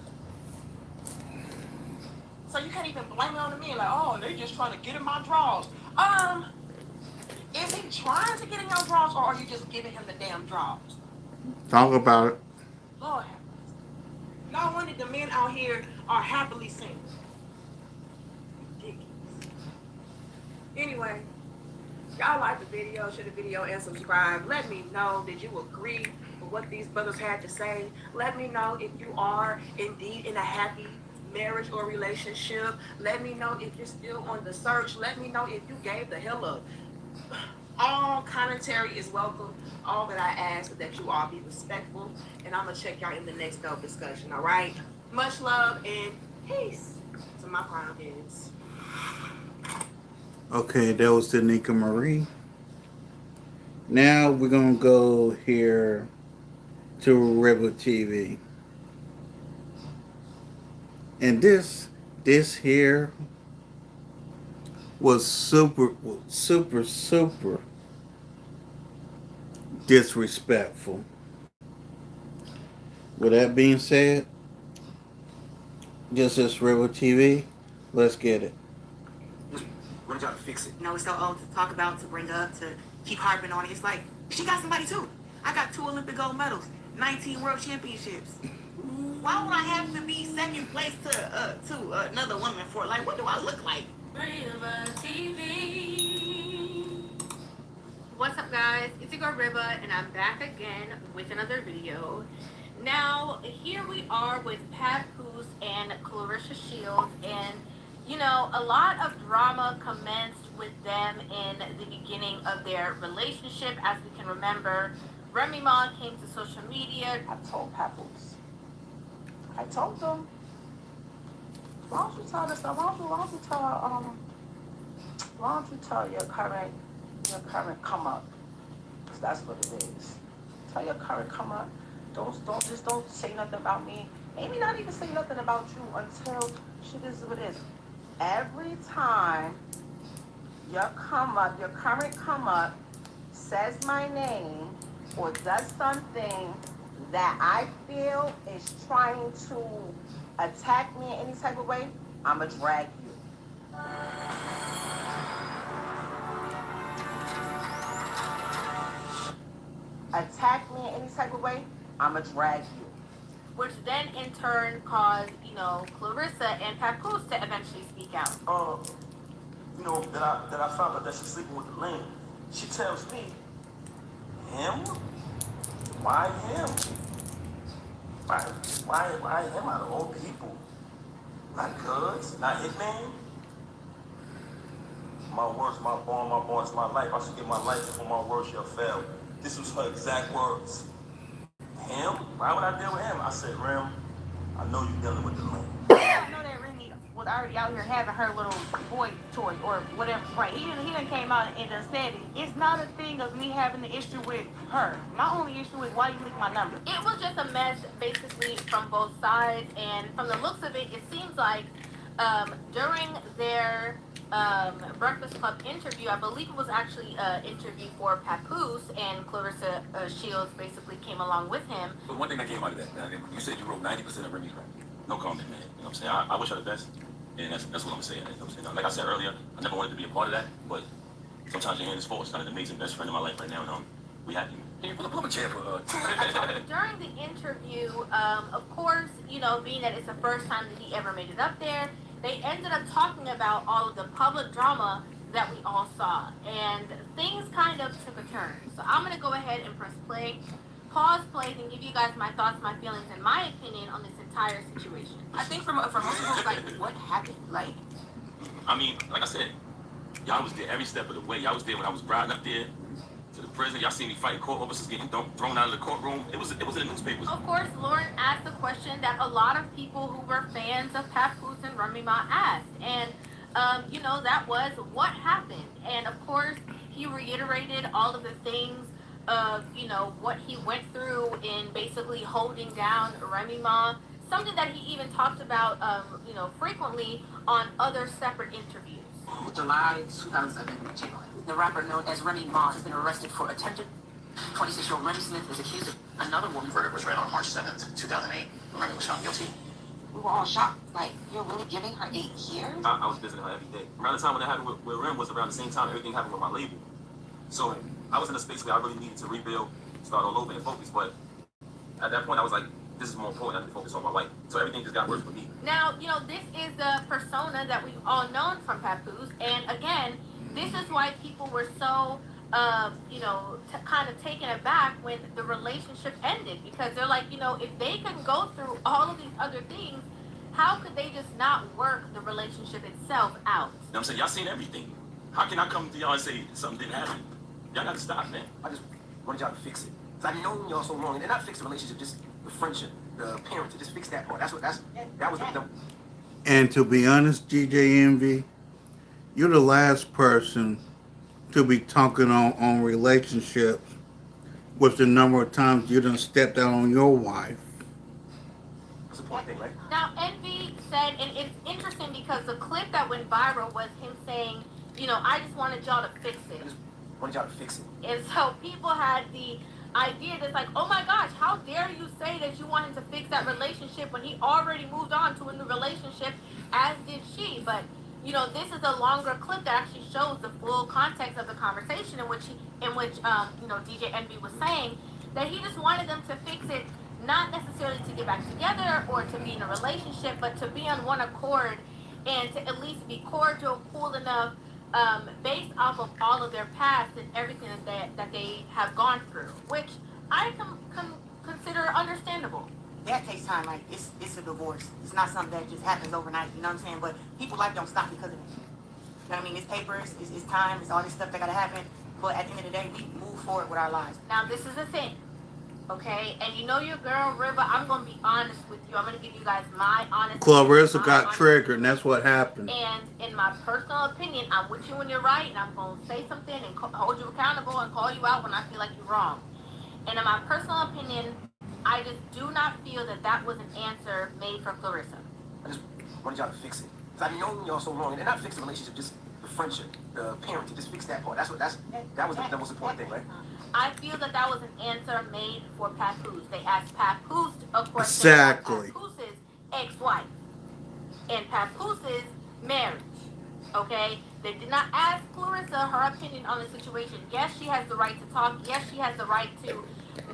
So you can't even blame it on the men, like, oh, they just trying to get in my drawers. Is he trying to get in your drawers, or are you just giving him the damn drawers? Talk about it. Lord have mercy. No wonder the men out here are happily single. Ridiculous. Anyway, y'all like the video, share the video, and subscribe. Let me know, did you agree with what these brothers had to say? Let me know if you are indeed in a happy marriage or relationship. Let me know if you're still on the search. Let me know if you gave the hell up. All commentary is welcome. All that I ask is that you all be respectful. And I'm going to check y'all in the next dope discussion, all right? Much love and peace to my crown heads. Okay, that was Danica Marie. Now we're going to go here to Rebel TV. And this here was super disrespectful. With that being said, this is River TV. Let's get it. What did y'all fix it? You know, it's so old to talk about, to bring up, to keep harping on it. It's like, she got somebody too. I got 2 Olympic gold medals, 19 world championships. Why would I have to be second place to another woman for? Like, what do I look like? River TV. What's up, guys? It's your girl Riva, and I'm back again with another video. Now, here we are with Papoose and Claressa Shields, and you know, a lot of drama commenced with them in the beginning of their relationship. As we can remember, Remy Ma came to social media. I told Papoose. I told them. Why don't you tell this? Why don't you tell your current come up? 'Cause that's what it is. Tell your current come up. Don't say nothing about me. Maybe not even say nothing about you until shit is what it is. Every time your current come up says my name or does something that I feel is trying to attack me in any type of way, I'ma drag you. Attack me in any type of way, I'ma drag you. Which then in turn caused, you know, Claressa and Papoose to eventually speak out. You know, that I found out that she's sleeping with the lane. She tells me, him? Why him? Why him out of all people? Not Cuz, not Hitman. My words, my bond is my life. I should give my life before my words shall fail. This was her exact words. Him? Why would I deal with him? I said, Rim, I know you're dealing with the lane. I know that Remy was already out here having her little boy toy or whatever. Right? He didn't came out and just said it. It's not a thing of me having the issue with her. My only issue is why you leaked my number. It was just a mess, basically, from both sides. And from the looks of it, it seems like during their Breakfast Club interview, I believe it was actually an interview for Papoose, and Claressa Shields basically came along with him. But one thing that came out of that, you said you wrote 90% of Remy's rap. No comment, man. You know what I'm saying? I wish her the best, and that's what I'm saying. You know what I'm saying? Like I said earlier, I never wanted to be a part of that, but sometimes your hand is full. It's got an amazing best friend in my life right now, and we happy. Can you pull up a chair for During the interview, of course, you know, being that it's the first time that he ever made it up there, they ended up talking about all of the public drama that we all saw, and things kind of took a turn. So I'm going to go ahead and press play, pause play, and give you guys my thoughts, my feelings, and my opinion on this entire situation. I think for most people, like, what happened? Like, I mean, like I said, y'all was there every step of the way. Y'all was there when I was riding up there to the prison. Y'all seen me fighting court officers getting thrown out of the courtroom. It was in the newspapers. Of course, Lauren asked the question that a lot of people who were fans of Papoose and Remy Ma asked. And, you know, that was what happened. And, of course, he reiterated all of the things of, you know, what he went through in basically holding down Remy Ma. Something that he even talked about, you know, frequently on other separate interviews. July 2007, the rapper known as Remy Ma has been arrested for attempted. 26-year-old Remy Smith is accused of another woman. The verdict was read on March 7th, 2008. Remy was found guilty. We were all shocked. Like, you're really giving her 8 years? I was visiting her every day. Around the time when that happened with Rim was around the same time everything happened with my label. So I was in a space where I really needed to rebuild, start all over and focus. But at that point, I was like, this is more important. I need to focus on my wife. So everything just got worse for me. Now, you know, this is the persona that we've all known from Papoose. And again, this is why people were so, you know, kind of taken aback when the relationship ended. Because they're like, you know, if they can go through all of these other things, how could they just not work the relationship itself out? You know what I'm saying? Y'all seen everything. How can I come to y'all and say something didn't happen? Y'all got to stop, man. I just wanted y'all to fix it. 'Cause I've known y'all so long, and not fix the relationship, just the friendship, the parenting, just fix that part. That was the. And to be honest, GJ Envy, you're the last person to be talking on relationships with the number of times you done stepped out on your wife. That's the point thing, right? Now, Envy said, and it's interesting because the clip that went viral was him saying, you know, I just wanted y'all to fix it. I just wanted y'all to fix it. And so people had the idea that's like, oh my gosh, how dare you say that you want him to fix that relationship when he already moved on to a new relationship, as did she. But you know, this is a longer clip that actually shows the full context of the conversation in which you know, DJ Envy was saying that he just wanted them to fix it, not necessarily to get back together or to be in a relationship, but to be on one accord and to at least be cordial, cool enough, based off of all of their past and everything that they have gone through, which I can consider understandable. That takes time. Like it's a divorce. It's not something that just happens overnight. You know what I'm saying? But people's life don't stop because of it. You know what I mean? It's papers. It's time. It's all this stuff that gotta happen. But at the end of the day, we move forward with our lives. Now this is the thing, okay? And you know your girl River. I'm gonna be honest with you. I'm gonna give you guys my honest. Clarissa got triggered, and that's what happened. And in my personal opinion, I'm with you when you're right, and I'm gonna say something and hold you accountable and call you out when I feel like you're wrong. And in my personal opinion, I just do not feel that that was an answer made for Clarissa. I just wanted y'all to fix it. Because I've known y'all so long, and not fix the relationship, just the friendship, the parenting, just fix that part. That was the most important thing, right? I feel that that was an answer made for Papoose. They asked Papoose, of course, Exactly. Papooses ex-wife and Papooses marriage. Okay? They did not ask Clarissa her opinion on the situation. Yes, she has the right to talk. Yes, she has the right to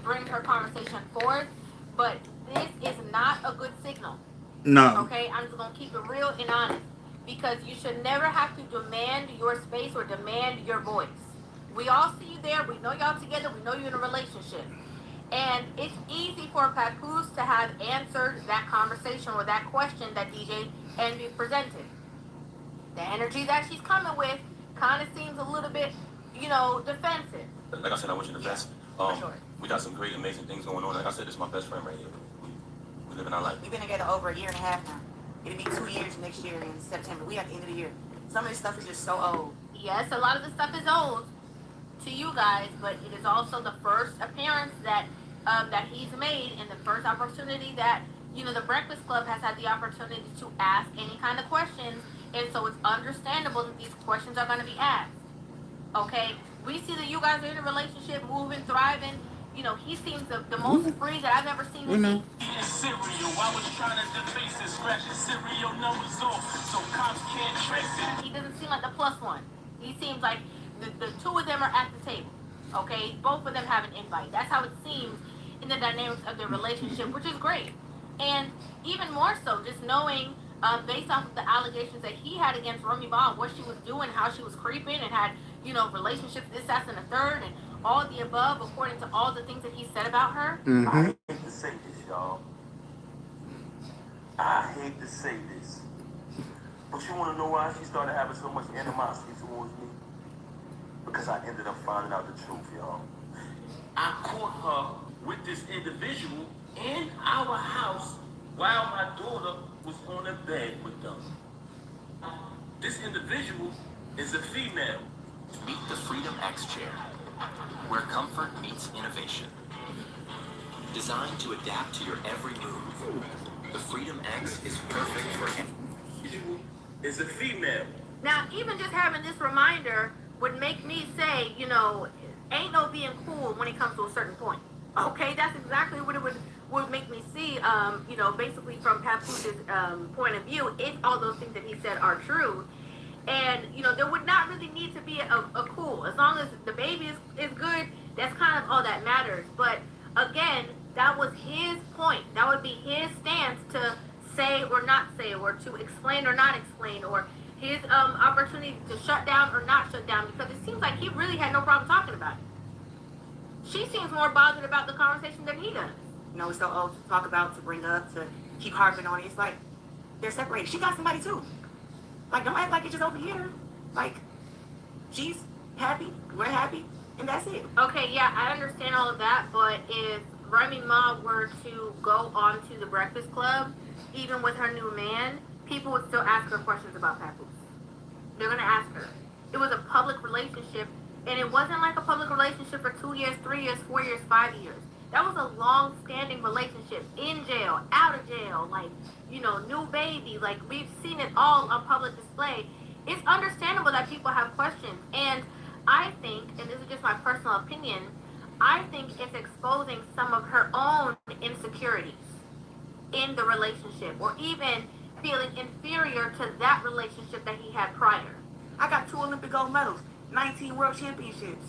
bring her conversation forward. But this is not a good signal. No. Okay? I'm just going to keep it real and honest. Because you should never have to demand your space or demand your voice. We all see you there. We know y'all together. We know you're in a relationship. And it's easy for Papoose to have answered that conversation or that question that DJ Envy presented. The energy that she's coming with kind of seems a little bit, you know, defensive. Like I said, I wish you the best. Sure. We got some great, amazing things going on. Like I said, this is my best friend right here. We living our life. We've been together over 1.5 years now. It'll be 2 years next year in September. We at the end of the year. Some of this stuff is just so old. Yes, a lot of the stuff is old to you guys, but it is also the first appearance that he's made and the first opportunity that, you know, the Breakfast Club has had the opportunity to ask any kind of questions, and so it's understandable that these questions are going to be asked. Okay? We see that you guys are in a relationship, moving, thriving. You know, he seems the most free that I've ever seen him be. Cereal, I was trying to deface it, scratching cereal numbers off, so cops can't trace it. He doesn't seem like the plus one. He seems like the two of them are at the table. Okay? Both of them have an invite. That's how it seems in the dynamics of their relationship, which is great. And even more so, just knowing, based off of the allegations that he had against Remy Ma, what she was doing, how she was creeping and had, you know, relationships, this, that, and the third, and all of the above, according to all the things that he said about her. I hate to say this, y'all. I hate to say this. But you want to know why she started having so much animosity towards me? Because I ended up finding out the truth, y'all. I caught her with this individual in our house while my daughter was on the bed with them. This individual is a female. Meet the Freedom X chair, where comfort meets innovation. Designed to adapt to your every move, the Freedom X is perfect for him. Is a female. Now, even just having this reminder would make me say, you know, ain't no being cool when it comes to a certain point. Okay, that's exactly what it would make me see, you know, basically from Papooses' point of view, if all those things that he said are true. And, you know, there would not really need to be a cool. As long as the baby is good, that's kind of all that matters. But, again, that was his point. That would be his stance to say or not say, or to explain or not explain, or his opportunity to shut down or not shut down, because it seems like he really had no problem talking about it. She seems more bothered about the conversation than he does. You know, it's so old to talk about, to bring up, to keep harping on it. It's like they're separated. She got somebody too. Like, don't act like it's just over here. Like, she's happy, we're happy, and that's it. Okay, yeah, I understand all of that, but if Remy Ma were to go on to the Breakfast Club, even with her new man, people would still ask her questions about Papoose. They're going to ask her. It was a public relationship, and it wasn't like a public relationship for 2 years, 3 years, 4 years, 5 years. That was a long-standing relationship, in jail, out of jail, like, you know, new baby. Like, we've seen it all on public display. It's understandable that people have questions. And I think, and this is just my personal opinion, I think it's exposing some of her own insecurities in the relationship, or even feeling inferior to that relationship that he had prior. I got 2 Olympic gold medals, 19 world championships.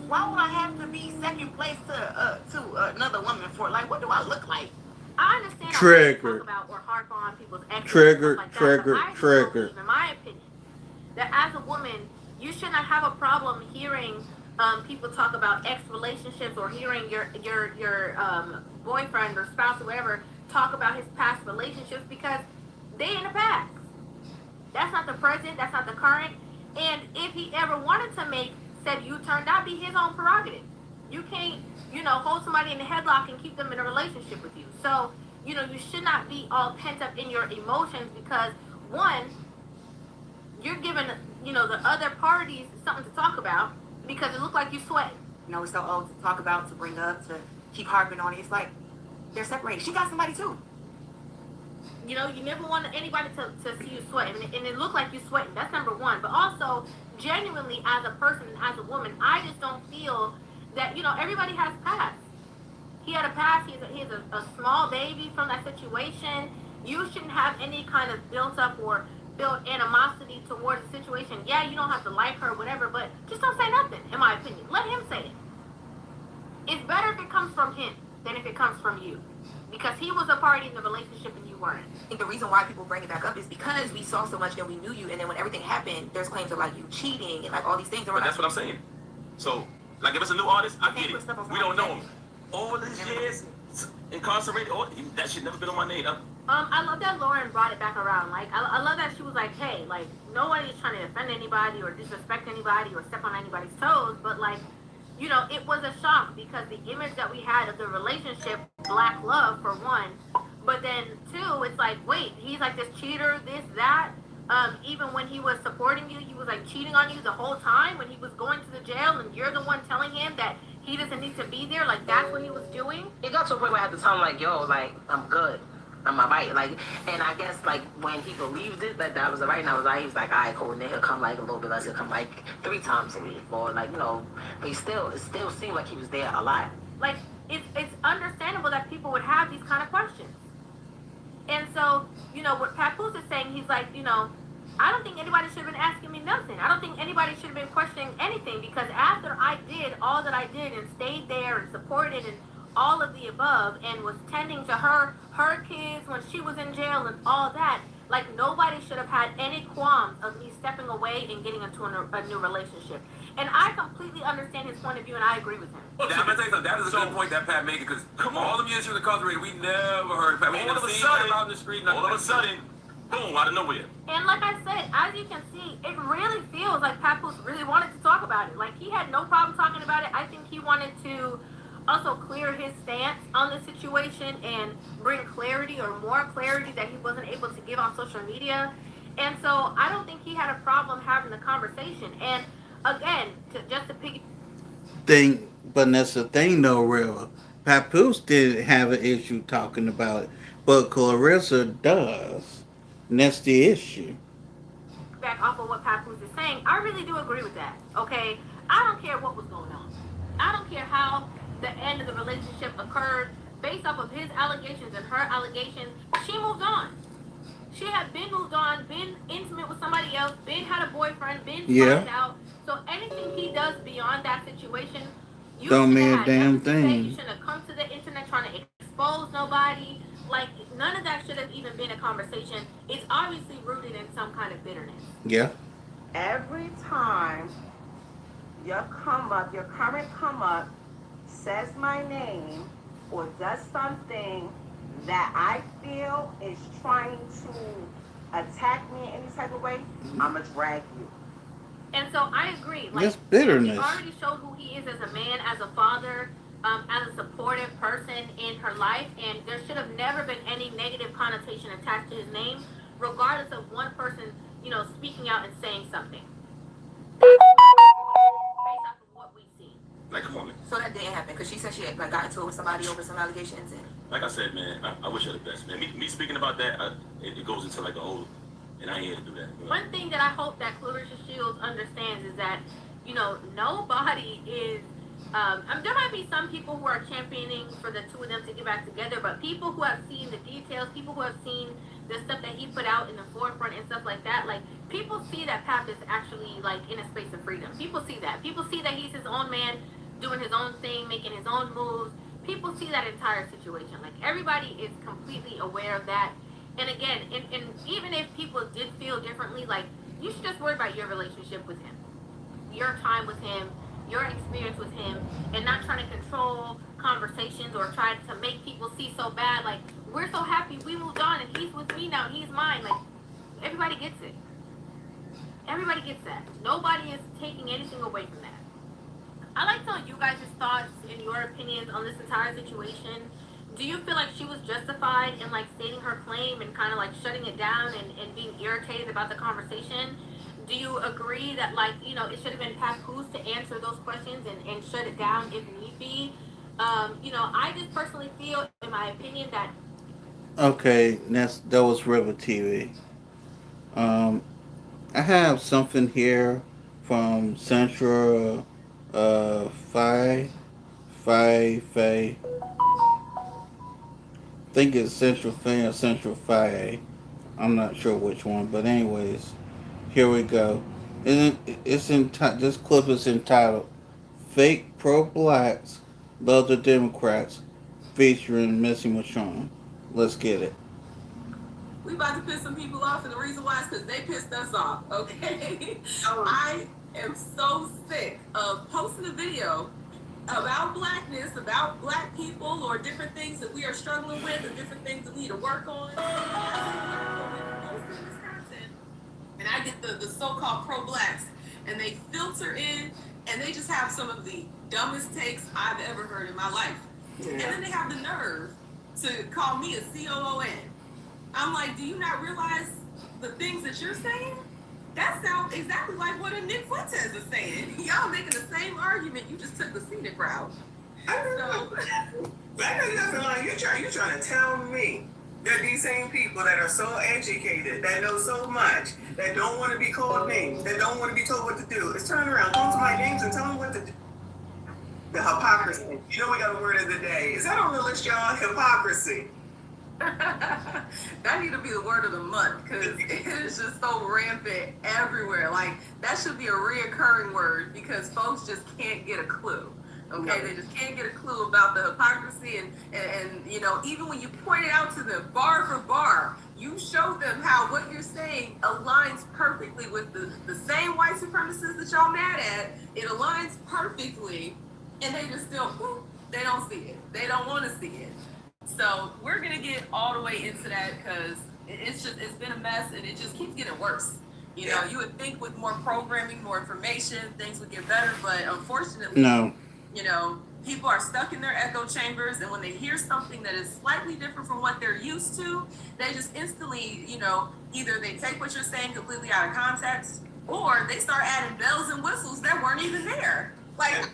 Why would I have to be second place to another woman for? Like, what do I look like? I understand Trigger. talk about or harp on people's exes Trigger, and stuff like that, but I trigger. believe, in my opinion, that as a woman, you should not have a problem hearing people talk about ex relationships, or hearing your boyfriend or spouse or whatever talk about his past relationships, because they in the past. That's not the present. That's not the current. And if he ever wanted to make said U-turn, that'd be his own prerogative. You can't, you know, hold somebody in a headlock and keep them in a relationship with you. So, you know, you should not be all pent up in your emotions, because one, you're giving, you know, the other parties something to talk about, because it looked like you sweat. You know, it's so old to talk about, to bring up, to keep harping on it. It's like, they're separated. She got somebody too. You know, you never want anybody to see you sweating, and it looked like you sweating. That's number one. But also, genuinely, as a person, as a woman, I just don't feel that, you know, everybody has past. He had a past. He has a small baby from that situation. You shouldn't have any kind of built up or built animosity towards the situation. Yeah, you don't have to like her or whatever, but just don't say nothing, in my opinion. Let him say it. It's better if it comes from him than if it comes from you, because he was a party in the relationship and you weren't. I think the reason why people bring it back up is because we saw so much and we knew you, and then when everything happened, there's claims of like you cheating and like all these things. But that's what I'm saying. So, like, if it's a new artist, I get it. We don't know him. All these years incarcerated, that shit never been on my name. I love that Lauren brought it back around. Like, I love that she was like, hey, like, nobody's trying to offend anybody or disrespect anybody or step on anybody's toes, but like, you know, it was a shock, because the image that we had of the relationship, black love for one, but then two, it's like, wait, he's like this cheater, this, that. Even when he was supporting you, he was like cheating on you the whole time when he was going to the jail, and you're the one telling him that he doesn't need to be there. Like, that's what he was doing. It got to a point where I had to tell him, like, yo, like, I'm good. I'm all right. Like, and I guess, like, when he believed it, that was right, and I was like, he was like, all right, cool. And then he'll come, like, a little bit less. He'll come, like, 3 times a week. Or, like, you know, but it still seemed like he was there a lot. Like, it's understandable that people would have these kind of questions. And so, you know, what Papoose is saying, he's like, you know, I don't think anybody should have been asking me nothing. I don't think anybody should have been questioning anything, because after I did all that I did and stayed there and supported and all of the above and was tending to her kids when she was in jail and all that, like, nobody should have had any qualms of me stepping away and getting into a new relationship. And I completely understand his point of view, and I agree with him. I'm gonna tell you something. That is a good point that Pat made, because all the years she was incarcerated, we never heard Pat. All of a sudden, out in the street, all of a sudden, boom, out of nowhere. And like I said, as you can see, it really feels like Papoose really wanted to talk about it. Like, he had no problem talking about it. I think he wanted to also clear his stance on the situation and bring clarity, or more clarity, that he wasn't able to give on social media. And so I don't think he had a problem having the conversation. And again, just to pick thing, but that's the thing though, River. Papoose didn't have an issue talking about it, but Clarissa does. And that's the issue. Back off of what Papoose is saying, I really do agree with that. Okay? I don't care what was going on. I don't care how the end of the relationship occurred. Based off of his allegations and her allegations, she moved on. She had been moved on, been intimate with somebody else, been had a boyfriend, been found out. So anything he does beyond that situation, you don't mean have a damn nothing to say. thing. You shouldn't have come to the internet trying to expose nobody. Like, none of that should have even been a conversation. It's obviously rooted in some kind of bitterness. Yeah. Every time your current come up says my name or does something that I feel is trying to attack me in any type of way, I'ma drag you. And so I agree. Like, That's bitterness. he already showed who he is as a man, as a father, as a supportive person in her life, and there should have never been any negative connotation attached to his name, regardless of one person, you know, speaking out and saying something. Based off of what we've seen. Like, come on, So that didn't happen because she said she had like got into it with somebody over some allegations. And Like I said, man, I wish her the best, man. Me speaking about that, it goes into like a whole, and I ain't here to do that. You know? One thing that I hope that Clarissa Shields understands is that, you know, nobody is, there might be some people who are championing for the two of them to get back together, but people who have seen the details, people who have seen the stuff that he put out in the forefront and stuff like that, like, people see that Pap is actually, like, in a space of freedom. People see that. People see that he's his own man, doing his own thing, making his own moves. People see that entire situation. Like, everybody is completely aware of that. And again, and even if people did feel differently, like, you should just worry about your relationship with him, your time with him, your experience with him, and not trying to control conversations or try to make people see so bad. Like, we're so happy we moved on and he's with me now, he's mine. Like, everybody gets it. Everybody gets that. Nobody is taking anything away from that. I'd like to know you guys' thoughts and your opinions on this entire situation. Do you feel like she was justified in, like, stating her claim and kind of, like, shutting it down and being irritated about the conversation? Do you agree that, like, you know, it should have been Papoose to answer those questions and shut it down if need be? You know, I just personally feel, in my opinion, that... Okay, that was River TV. I have something here from Central Fi. I think it's Central Fi or Central Fi. I'm not sure which one, but anyways, here we go. This clip is entitled "Fake Pro-Blacks Love the Democrats," featuring Missy Michonne. Let's get it. We about to piss some people off, and the reason why is because they pissed us off, okay? I am so sick of posting a video about blackness, about black people, or different things that we are struggling with, or different things that we need to work on. And I get the so-called pro-blacks, and they filter in, and they just have some of the dumbest takes I've ever heard in my life. Yeah. And then they have the nerve to call me a COON. I'm like, do you not realize the things that you're saying? That sounds exactly like what a Nick Fuentes is saying. Y'all making the same argument, you just took the scenic route. I know nothing like you're trying to tell me that these same people that are so educated, that know so much, that don't want to be called names, that don't want to be told what to do, is turn around, call to my names and tell them what to do. The hypocrisy. You know we got a word of the day. Is that on the list, y'all? Hypocrisy. That need to be the word of the month because it is just so rampant everywhere. Like, that should be a reoccurring word because folks just can't get a clue. Okay, they just can't get a clue about the hypocrisy and you know, even when you point it out to them bar for bar, you show them how what you're saying aligns perfectly with the same white supremacists that y'all mad at. It aligns perfectly, and they just still, they don't see it. They don't want to see it. So we're gonna get all the way into that because it's been a mess and it just keeps getting worse. You know, you would think with more programming, more information, things would get better, but unfortunately, No. you know, people are stuck in their echo chambers, and when they hear something that is slightly different from what they're used to, they just instantly, you know, either they take what you're saying completely out of context, or they start adding bells and whistles that weren't even there. Like,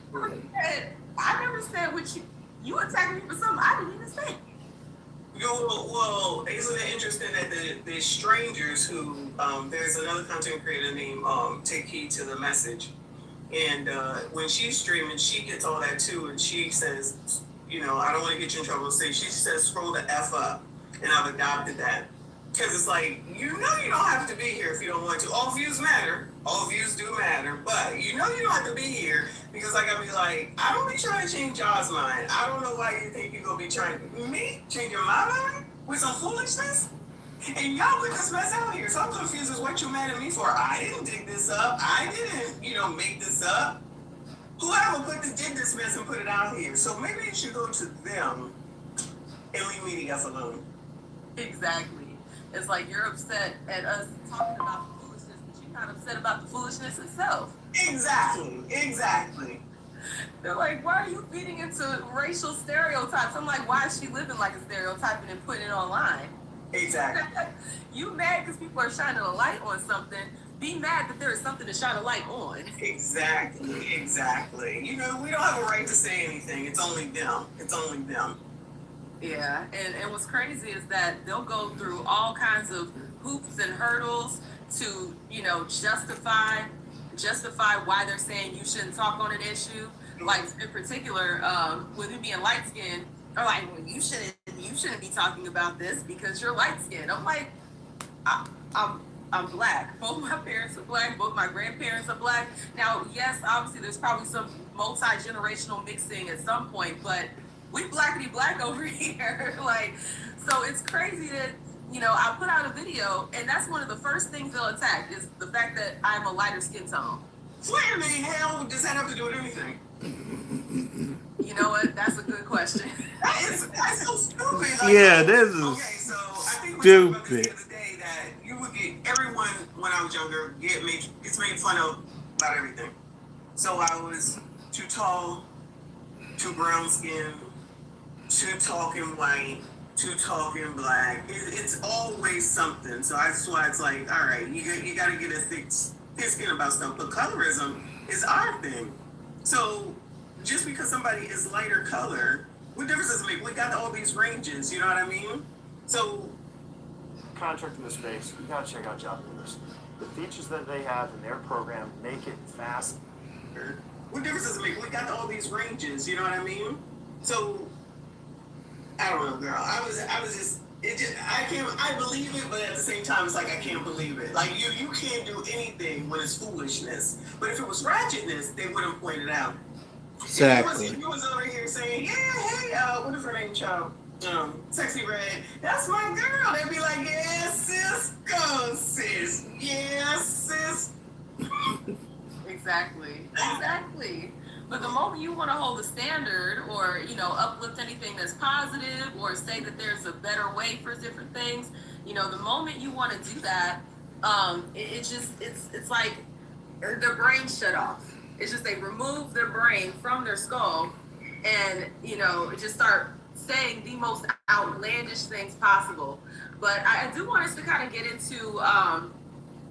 I never said what you attacked me for something I didn't even say. Well, isn't it interesting that the strangers who, there's another content creator named Take Heed to the Message. And when she's streaming, she gets all that too. And she says, you know, I don't want to get you in trouble. She says, scroll the F up. And I've adopted that. Because it's like, you know you don't have to be here if you don't want to. All views matter. All views do matter. But you know you don't have to be here. Because like, I'll be like, I don't be trying to change y'all's mind. I don't know why you think you're going to be trying to, me, changing my mind with some foolishness? And y'all put this mess out here. So I'm confused as what you mad at me for. I didn't dig this up. I didn't, you know, make this up. Whoever did this mess and put it out here. So maybe you should go to them and leave me the F alone. Exactly. It's like you're upset at us talking about the foolishness, but you're not upset about the foolishness itself. Exactly. They're like, why are you feeding into racial stereotypes? I'm like, why is she living like a stereotype and then putting it online? Exactly. You mad because people are shining a light on something be mad that there is something to shine a light on. Exactly. You know, we don't have a right to say anything. It's only them. Yeah, and what's crazy is that they'll go through all kinds of hoops and hurdles to, you know, justify why they're saying you shouldn't talk on an issue. Like in particular, with you being light skinned, or like, well, you shouldn't be talking about this because you're light skinned. I'm like, I'm black. Both my parents are black. Both my grandparents are black. Now, yes, obviously there's probably some multi-generational mixing at some point, but we blackity black over here. Like, so it's crazy that, you know, I put out a video and that's one of the first things they'll attack is the fact that I'm a lighter skin tone. What in the hell does that have to do with anything? You know what? That's a good question. That's so stupid. Yeah, this is okay, so I think stupid. About this the other day that you would get everyone when I was younger gets made fun of about everything. So I was too tall, too brown skinned, too talking white, too talking black. It's always something. So that's why it's like, all right, you got to get a thick skin about stuff. But colorism is our thing. So just because somebody is lighter color, what difference does it make? We got all these ranges, you know what I mean? So Contract in the space, you gotta check out Job University. The features that they have in their program make it fast. what difference does it make? We got all these ranges, you know what I mean? So I don't know, girl. I believe it, but at the same time, it's like I can't believe it. Like you can't do anything when it's foolishness. But if it was ratchetness, they wouldn't point it out. Exactly. If you was over here saying, yeah, hey, what is her name, child? Sexy Red. That's my girl. They'd be like, yeah, sis, go, sis. Yeah, sis. Exactly. But the moment you want to hold a standard or, you know, uplift anything that's positive or say that there's a better way for different things, you know, the moment you want to do that, it's like their brain shut off. It's just they remove their brain from their skull and, you know, just start saying the most outlandish things possible. But I do want us to kind of get into,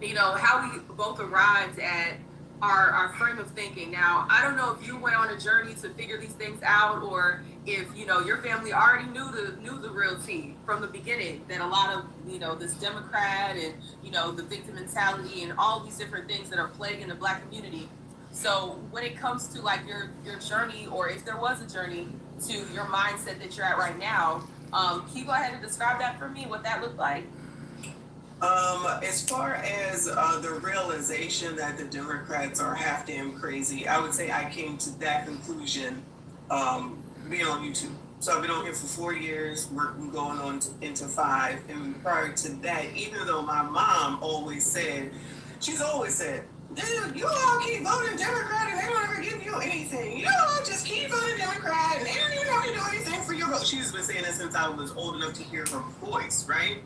you know, how we both arrived at our frame of thinking. Now, I don't know if you went on a journey to figure these things out or if, you know, your family already knew the real tea from the beginning, that a lot of, you know, this Democrat and, you know, the victim mentality and all these different things that are plaguing the Black community. So when it comes to like your journey, or if there was a journey to your mindset that you're at right now, can you go ahead and describe that for me, what that looked like? As far as the realization that the Democrats are half damn crazy, I would say I came to that conclusion being on YouTube. So I've been on here for 4 years, working going on into 5. And prior to that, even though my mom she's always said, dude, you all keep voting Democrat and they don't ever give you anything. You know, just keep voting Democrat and they don't even have to do anything for your vote. She's been saying that since I was old enough to hear her voice, right?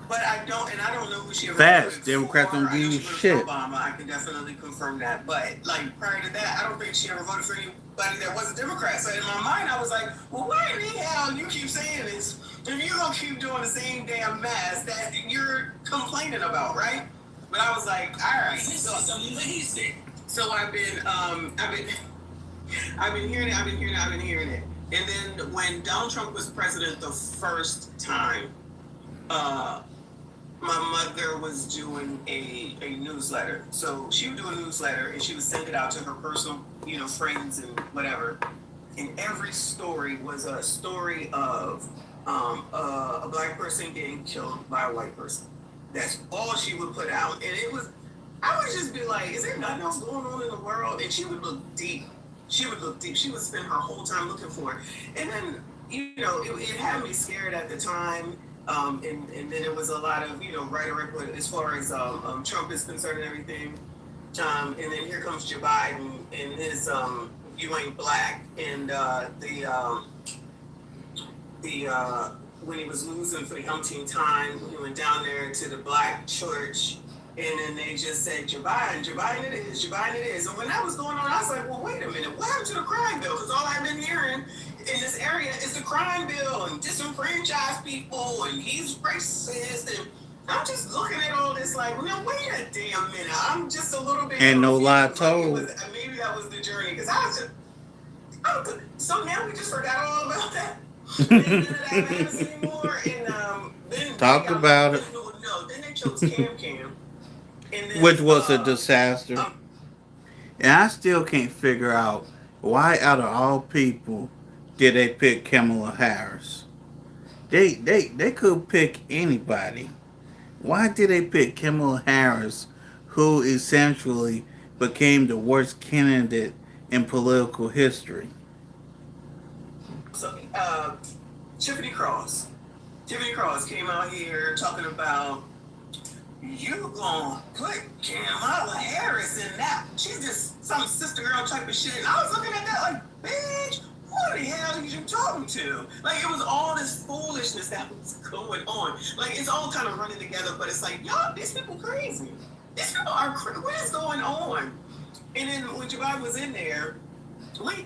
But I don't know who she ever Fast. Democrats don't do shit. Obama, I can definitely confirm that. But like prior to that, I don't think she ever voted for anybody that wasn't Democrat. So in my mind, I was like, well, why in the hell you keep saying this if you're gonna keep doing the same damn mess that you're complaining about, right? But I was like, all right. So I've been hearing it. And then when Donald Trump was president the first time, my mother was doing a newsletter. So she would do a newsletter and she would send it out to her personal, you know, friends and whatever. And every story was a story of a Black person getting killed by a white person. That's all she would put out. And I would just be like, is there nothing else going on in the world? And she would look deep. She would spend her whole time looking for it. And then, you know, it had me scared at the time. And then it was a lot of, you know, rhetoric as far as Trump is concerned and everything. And then here comes Joe Biden and his "You Ain't Black" and when he was losing for the umpteenth time, he went down there to the Black church, and then they just said, Joe Biden it is. And when that was going on, I was like, well, wait a minute, what happened to the crime bill? Because all I've been hearing in this area is the crime bill and disenfranchise people, and he's racist. And I'm just looking at all this like, no, wait a damn minute. I'm just a little bit. And no lie confused. told. Like maybe that was the journey because I was just. So now we just forgot all about that. None of that matters anymore. And then Talk about it. No, then they chose Cam. And then, Which was a disaster. And I still can't figure out why, out of all people, did they pick Kamala Harris? They could pick anybody. Why did they pick Kamala Harris, who essentially became the worst candidate in political history? So, Tiffany Cross came out here talking about you gonna put Kamala Harris in that. She's just some sister girl type of shit. And I was looking at that like, bitch, who the hell are you talking to? Like, it was all this foolishness that was going on. Like, it's all kind of running together, but it's like, y'all, these people crazy. These people are crazy. What is going on? And then when Javon was in there, Javon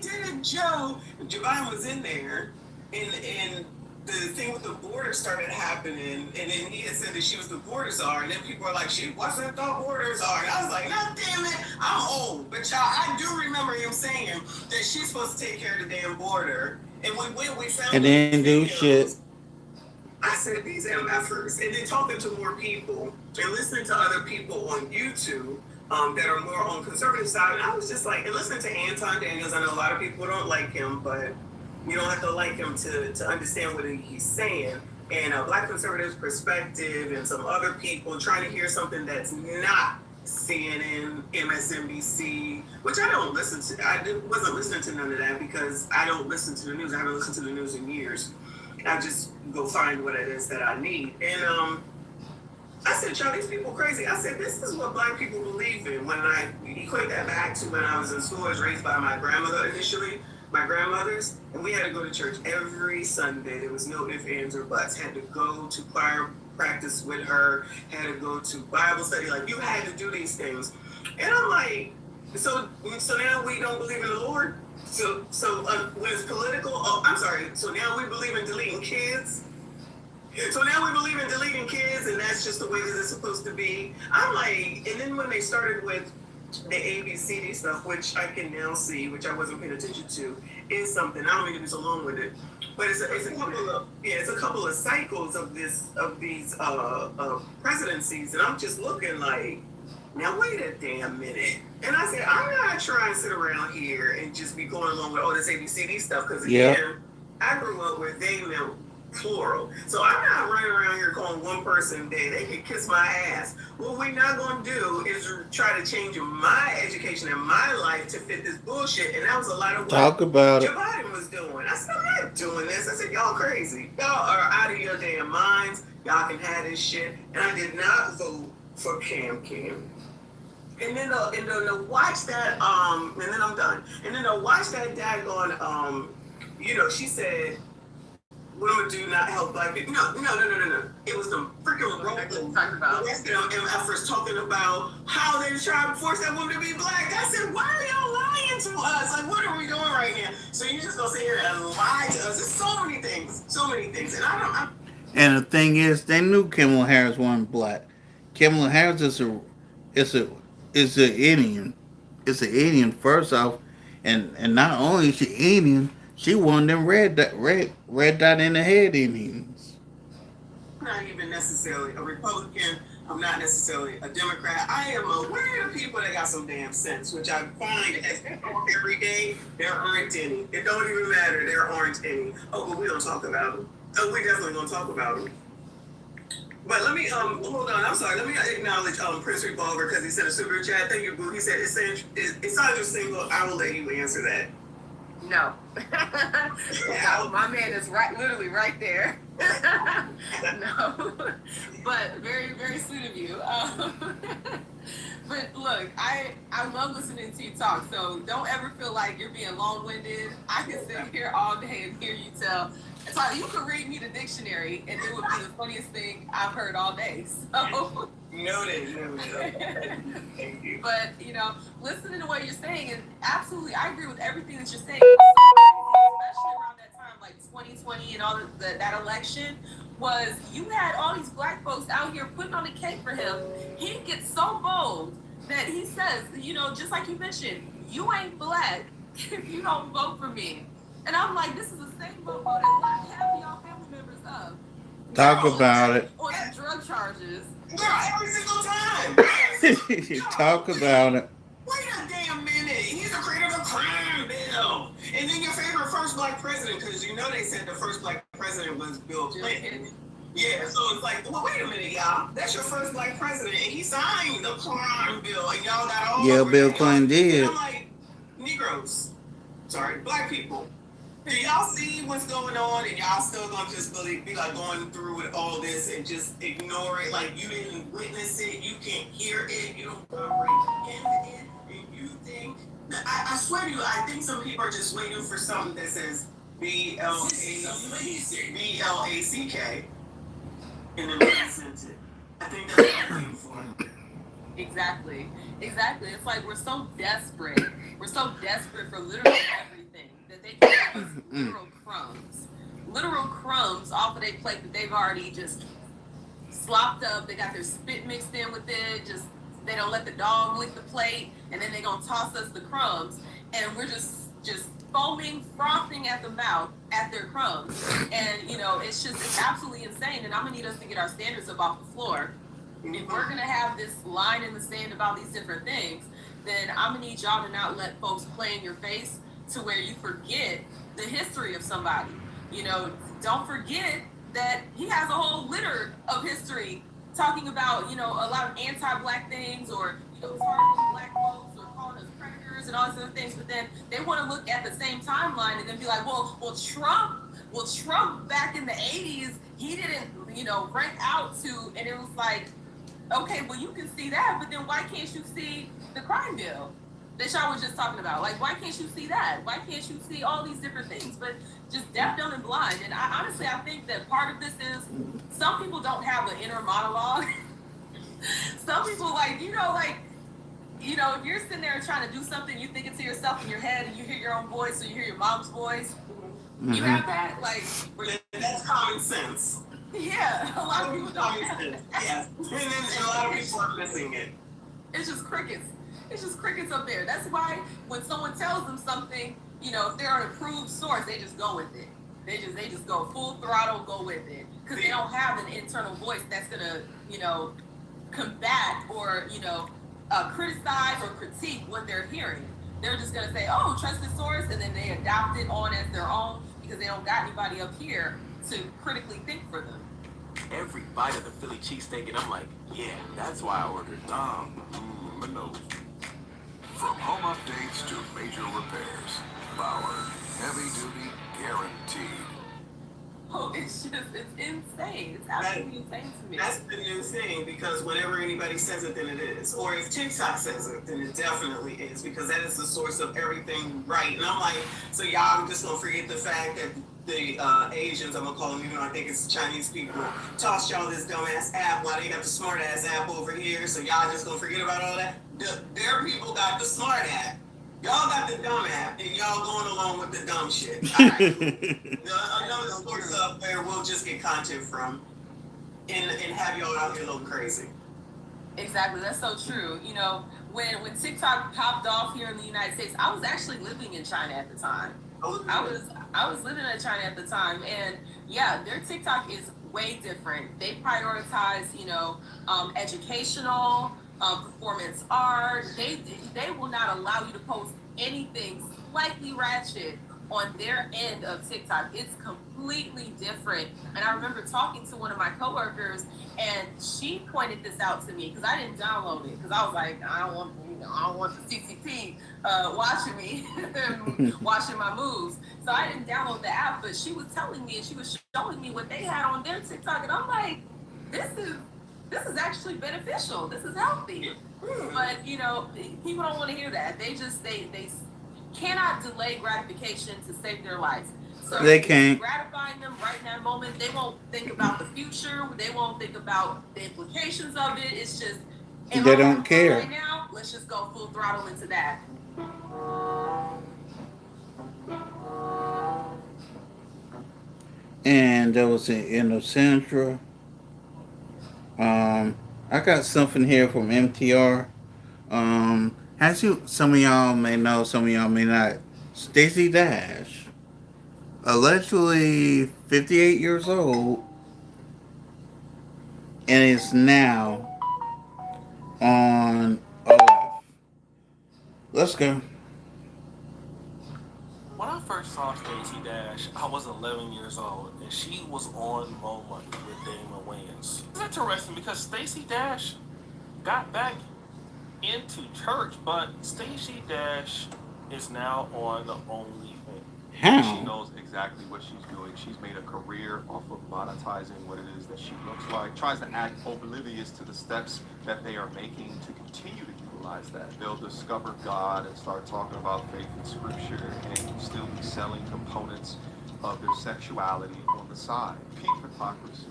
was in there, and the thing with the border started happening, and then he had said that she was the border czar, and then people were like, she wasn't the border czar. And I was like, God damn it, I'm old. But y'all, I do remember him saying that she's supposed to take care of the damn border. And when we found And they didn't do shit. I said, these MFers, and then talking to more people and listening to other people on YouTube that are more on conservative side, and I was just like, and listening to Anton Daniels, I know a lot of people don't like him, but you don't have to like him to understand what he's saying. And a Black conservative's perspective and some other people trying to hear something that's not CNN, MSNBC, which I don't listen to. I wasn't listening to none of that because I don't listen to the news. I haven't listened to the news in years. I just go find what it is that I need. And I said, y'all, these people crazy. I said, this is what Black people believe in. When I equate that back to when I was in school, I was raised by my grandmother initially. My grandmothers, and we had to go to church every Sunday. There was no ifs, ands, or buts. Had to go to choir practice with her, had to go to Bible study. Like, you had to do these things. And I'm like, so now we don't believe in the Lord? So when it's political, so now we believe in deleting kids? So now we believe in deleting kids, and that's just the way that it's supposed to be? I'm like, and then when they started with the ABCD stuff, which I can now see, which I wasn't paying attention to, is something. I don't mean to be so long with it, but it's a couple of cycles of these presidencies, and I'm just looking like, now wait a damn minute. And I said, I'm not trying to sit around here and just be going along with all this ABCD stuff, because again, I grew up where they meant plural. So I'm not running around here calling one person they can kiss my ass. What we're not going to do is try to change my education and my life to fit this bullshit. And that was a lot of what Talk about Joe it. Biden was doing. I said, I'm not doing this. I said, y'all crazy. Y'all are out of your damn minds. Y'all can have this shit. And I did not vote for Cam. And then to watch that, and then I'm done. And then to watch that daggone, she said, what I'm gonna do not help Black people. No. It was the freaking MFers talking about how they trying to force that woman to be Black. I said, why are y'all lying to us? Like, what are we doing right now? So you just gonna sit here and lie to us? There's so many things. And And the thing is, they knew Kamala Harris wasn't Black. Kamala Harris is an Indian. It's an Indian first off, and not only is she Indian, she one of them red dot in the head Indians. I'm not even necessarily a Republican. I'm not necessarily a Democrat. I am aware of people that got some damn sense, which I find as every day, there aren't any. It don't even matter. There aren't any. Oh, but we don't talk about them. Oh, we definitely gonna talk about them. But let me hold on. I'm sorry. Let me acknowledge Prince Revolver because he sent a super chat. Thank you, Boo. He said it's not just single. I will let you answer that. No. My man is literally right there. No. But very, very sweet of you. But look, I love listening to you talk, so don't ever feel like you're being long-winded. I can sit here all day and hear you tell. It's like you could read me the dictionary, and it would be the funniest thing I've heard all day. So. Noted. Thank you. But, listening to what you're saying, and absolutely, I agree with everything that you're saying. Especially around that time, like 2020 and all that election, was you had all these black folks out here putting on a cape for him. He gets so bold that he says, you know, just like you mentioned, you ain't black if you don't vote for me. And I'm like, this is the same vote that like half of y'all family members of. Talk about it. On some drug charges. Girl, every single time. Talk about it. Wait a damn minute. He's the creator of the crime bill. And then your favorite first black president, because you know they said the first black president was Bill Clinton. Yeah, so it's like, well, wait a minute, y'all. That's your first black president, and he signed the crime bill, and y'all got all Yeah, over Bill it. Clinton did. And I'm like, Negroes, sorry, black people. Do y'all see what's going on, and y'all still gonna just be like going through with all this and just ignore it? Like you didn't witness it, you can't hear it, you don't comprehend it, and you think. I swear to you, I think some people are just waiting for something that says BLACK, and then they sent it. I think that's what I'm waiting for. Exactly. It's like we're so desperate. We're so desperate for literally everything that they can give us literal crumbs off of their plate that they've already just slopped up. They got their spit mixed in with it. Just they don't let the dog lick the plate, and then they're gonna toss us the crumbs, and we're just foaming, frothing at the mouth at their crumbs. And you know, it's absolutely insane. And I'm gonna need us to get our standards up off the floor. If we're gonna have this line in the sand about these different things, then I'm gonna need y'all to not let folks play in your face to where you forget the history of somebody. You know, don't forget that he has a whole litter of history talking about, you know, a lot of anti-black things, or, you know, targeting black folks, or calling us predators and all these other things. But then they want to look at the same timeline and then be like, well, Trump back in the 80s, he didn't, you know, rank out to, and it was like, okay, well, you can see that, but then why can't you see the crime bill that y'all was just talking about? Like, why can't you see that? Why can't you see all these different things? But just deaf, dumb, and blind. And I honestly think that part of this is some people don't have an inner monologue. Some people, like, if you're sitting there trying to do something, you think it to yourself in your head, and you hear your own voice, or you hear your mom's voice. Mm-hmm. You have that, like, that's common sense. Yeah, a lot of people don't have that. Yeah, and a lot of people are missing it. It's just crickets. It's just crickets up there. That's why when someone tells them something, you know, if they're an approved source, they just go with it. They just go full throttle, go with it, because they don't have an internal voice that's gonna, you know, combat or, you know, criticize or critique what they're hearing. They're just gonna say, "Oh, trusted source," and then they adopt it on as their own because they don't got anybody up here to critically think for them. Every bite of the Philly cheesesteak, and I'm like, yeah, that's why I ordered my nose. From home updates to major repairs, Bauer, heavy duty guaranteed. Oh, it's insane. It's absolutely insane to me. That's the new thing, because whenever anybody says it, then it is. Or if TikTok says it, then it definitely is, because that is the source of everything right. And I'm like, so y'all, I'm just gonna forget the fact that the Asians, I'm gonna call them, even though I think it's Chinese people, tossed y'all this dumbass app while they got the smart ass app over here. So y'all just gonna forget about all that? Their people got the smart app. Y'all got the dumb app, and y'all going along with the dumb shit. All right. Another source of where we'll just get content from and have y'all out here looking crazy. Exactly, that's so true. You know, when TikTok popped off here in the United States, I was actually living in China at the time. I was living in China at the time, and yeah, their TikTok is way different. They prioritize, you know, educational, performance art. They will not allow you to post anything slightly ratchet on their end of TikTok. It's completely different. And I remember talking to one of my coworkers, and she pointed this out to me because I didn't download it because I was like, I don't want the CCP watching me, watching my moves. So I didn't download the app, but she was telling me, and she was showing me what they had on their TikTok, and I'm like, this is actually beneficial. This is healthy. But you know, people don't want to hear that. They cannot delay gratification to save their lives. So they can't. Gratifying them right in that moment, they won't think about the future. They won't think about the implications of it. It's just they don't care. Right now, let's just go full throttle into that. and there was an Innocentra. I got something here from MTR. As you, some of y'all may know, some of y'all may not. Stacey Dash, allegedly 58 years old, and is now on OF. Let's go. When I first saw Stacey Dash, I was 11 years old, and she was on Mo Money with Damon Wayans. It's interesting because Stacey Dash got back into church, but Stacey Dash is now on the OnlyFans. How? She knows exactly what she's doing. She's made a career off of monetizing what it is that she looks like. Tries to act oblivious to the steps that they are making to continue to utilize that. They'll discover God and start talking about faith and scripture and still be selling components of their sexuality on the side. Peak hypocrisy.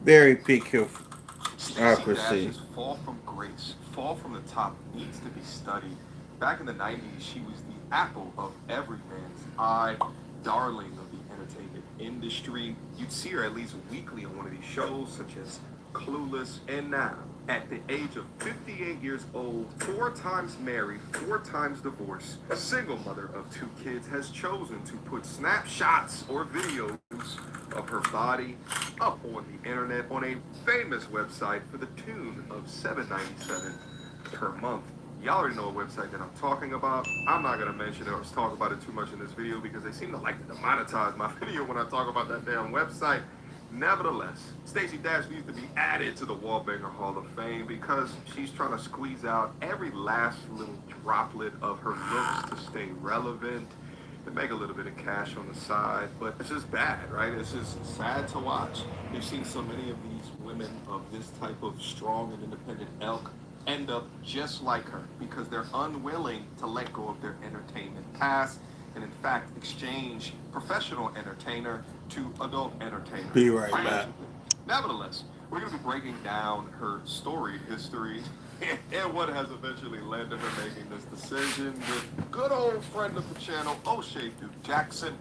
Very peak Stacey hypocrisy. Dash's fall from grace, fall from the top needs to be studied. Back in the 90s, she was the apple of every man's eye, darling of the entertainment industry. You'd see her at least weekly on one of these shows, such as Clueless. And now, at the age of 58 years old, 4 times married, 4 times divorced, a single mother of 2 kids has chosen to put snapshots or videos of her body up on the internet on a famous website for the tune of $7.97 per month. Y'all already know a website that I'm talking about. I'm not going to mention it or talk about it too much in this video because they seem to like to demonetize my video when I talk about that damn website. Nevertheless, Stacey Dash needs to be added to the Wallbanger Hall of Fame because she's trying to squeeze out every last little droplet of her looks to stay relevant, to make a little bit of cash on the side. But it's just bad, right? It's just sad to watch. We've seen so many of these women of this type of strong and independent ilk end up just like her because they're unwilling to let go of their entertainment past and in fact exchange professional entertainer to adult entertainer. Be right back. Nevertheless, we're going to be breaking down her storied history and what has eventually led to her making this decision with good old friend of the channel, O'Shea Duke Jackson.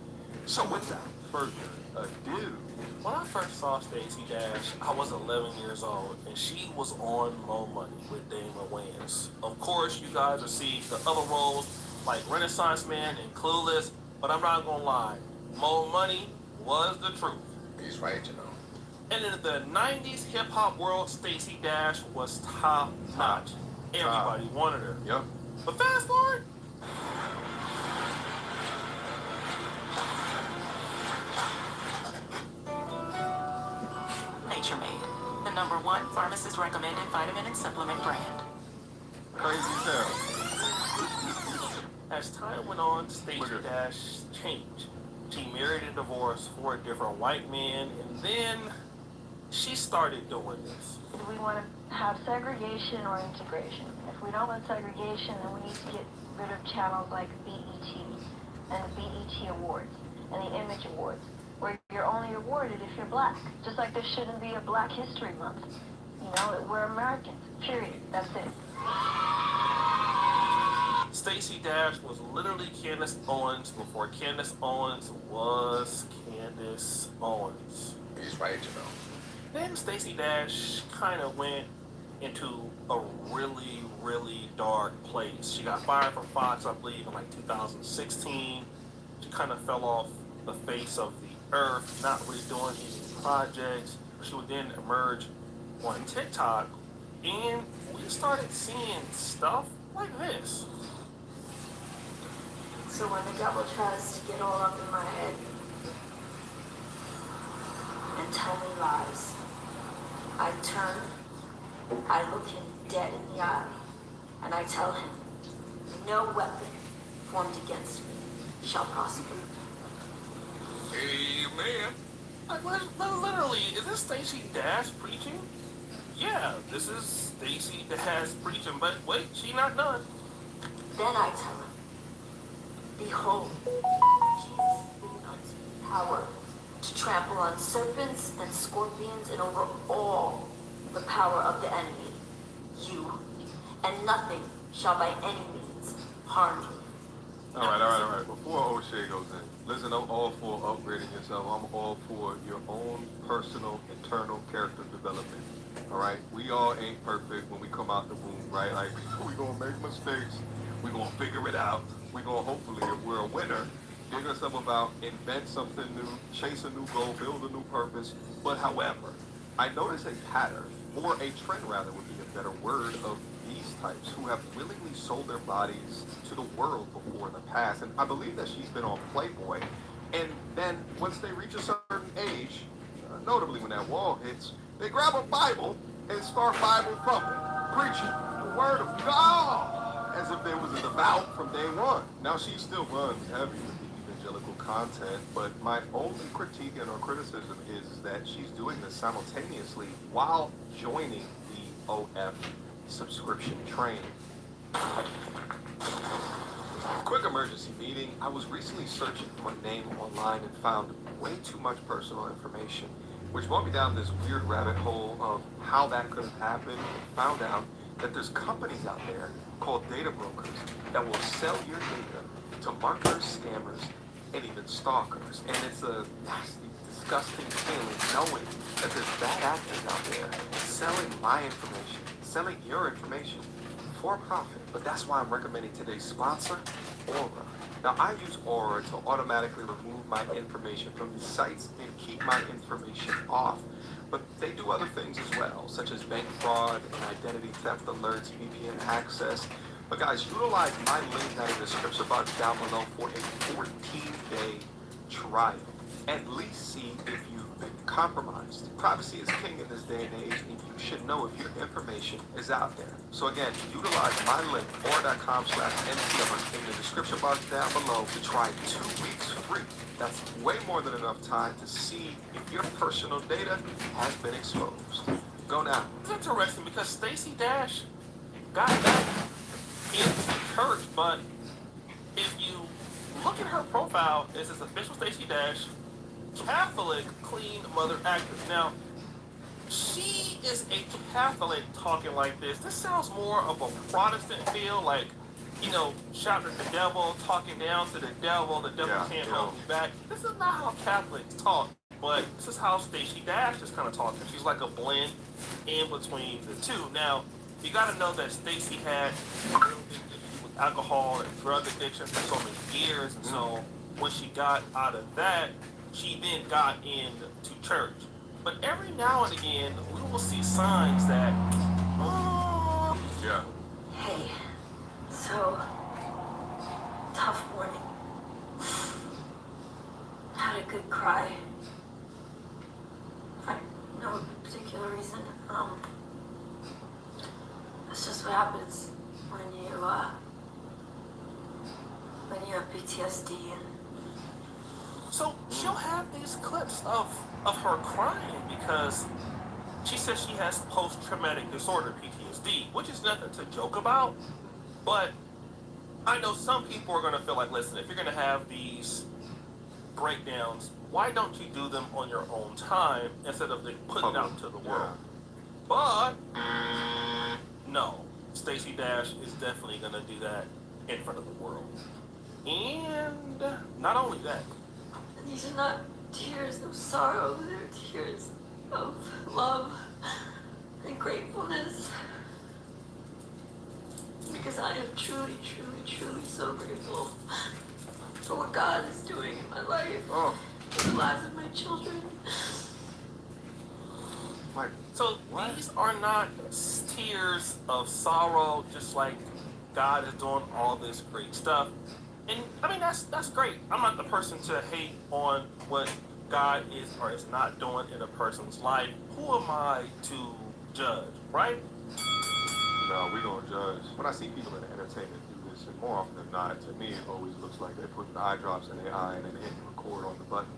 So without further ado, when I first saw Stacey Dash, I was 11 years old, and she was on Mo Money with Damon Wayans. Of course, you guys will see the other roles like Renaissance Man and Clueless, but I'm not gonna lie, Mo Money was the truth. He's right, you know. And in the 90s hip-hop world, Stacey Dash was top-notch. Everybody wanted her. Yep. But fast forward, Nature Made, the #1 pharmacist recommended vitamin and supplement brand. Crazy as hell. as time went on, Stacey Dash changed. She married and divorced for a different white man, and then she started doing this. Do we want to have segregation or integration? If we don't want segregation, then we need to get rid of channels like BET and the BET Awards and the Image Awards, where you're only awarded if you're black. Just like there shouldn't be a Black History Month. You know, we're Americans, period. That's it. Stacey Dash was literally Candace Owens before Candace Owens was Candace Owens. He's right, you know. Then Stacey Dash kind of went into a really, really dark place. She got fired from Fox, I believe, in like 2016. She kind of fell off the face of the earth, not really doing any projects. She would then emerge on TikTok, and we started seeing stuff like this. So when the devil tries to get all up in my head and tell me lies, I turn, I look him dead in the eye, and I tell him, no weapon formed against me shall prosper. Amen. Like, literally, is this Stacey Dash preaching? Yeah, this is Stacey Dash preaching, but wait, she's not done. Then I tell him, behold, Jesus given unto me power to trample on serpents and scorpions and over all the power of the enemy, you, and nothing shall by any means harm you. All right. Before O'Shea goes in, listen, I'm all for upgrading yourself. I'm all for your own personal, internal character development. All right? We all ain't perfect when we come out the womb, right? Like, we gonna make mistakes. We gonna figure it out. We gonna, hopefully, if we're a winner, figure ourselves about, invent something new, chase a new goal, build a new purpose. But however, I notice a pattern, or a trend rather would be a better word, of these types who have willingly sold their bodies to the world before in the past. And I believe that she's been on Playboy. And then once they reach a certain age, notably when that wall hits, they grab a Bible and start Bible thumping, preaching the word of God as if they was a devout from day one. Now she still runs heavy with the evangelical content, but my only critique and or criticism is that she's doing this simultaneously while joining the OF subscription train. Quick emergency meeting. I was recently searching for my name online and found way too much personal information, which brought me down this weird rabbit hole of how that could have happened, and found out that there's companies out there called data brokers that will sell your data to marketers, scammers, and even stalkers. And it's a nasty, disgusting feeling knowing that there's bad actors out there selling my information, selling your information for profit. But that's why I'm recommending today's sponsor, Aura. Now, I use Aura to automatically remove my information from these sites and keep my information off. But they do other things as well, such as bank fraud and identity theft alerts, VPN access. But guys, utilize my link down in the description box down below for a 14-day trial. At least see if you've been compromised. Privacy is king in this day and age, and you should know if your information is out there. So again, utilize my link, aura.com/NTR in the description box down below to try 2 weeks free. That's way more than enough time to see if your personal data has been exposed. Go now. It's interesting because Stacey Dash got back into church, but if you look at her profile, it says official Stacey Dash, Catholic clean mother actress. Now, she is a Catholic talking like this. This sounds more of a Protestant feel, like, you know, shouting at the devil, talking down to the devil can't hold you back. This is not how Catholics talk, but this is how Stacey Dash is kind of talking. She's like a blend in between the two. Now, you got to know that Stacey had a real big issue with alcohol and drug addiction for so many years, and so when she got out of that, she then got into church. But every now and again, we will see signs that, Hey, so, tough morning. Had a good cry. For no particular reason. That's just what happens when you have PTSD and so she'll have these clips of her crying because she says she has post-traumatic disorder, PTSD, which is nothing to joke about. But I know some people are going to feel like, listen, if you're going to have these breakdowns, why don't you do them on your own time instead of putting it out into the world? But no, Stacey Dash is definitely going to do that in front of the world. And not only that, these are not tears of sorrow, they're tears of love and gratefulness. Because I am truly, truly, truly so grateful for what God is doing in my life, in the lives of my children. So these are not tears of sorrow, just like God is doing all this great stuff. And I mean, that's great. I'm not the person to hate on what God is or is not doing in a person's life. Who am I to judge, right? No, we don't judge. When I see people in the entertainment do this, and more often than not, to me, it always looks like they're putting eye drops in their eye and then hitting record on the button.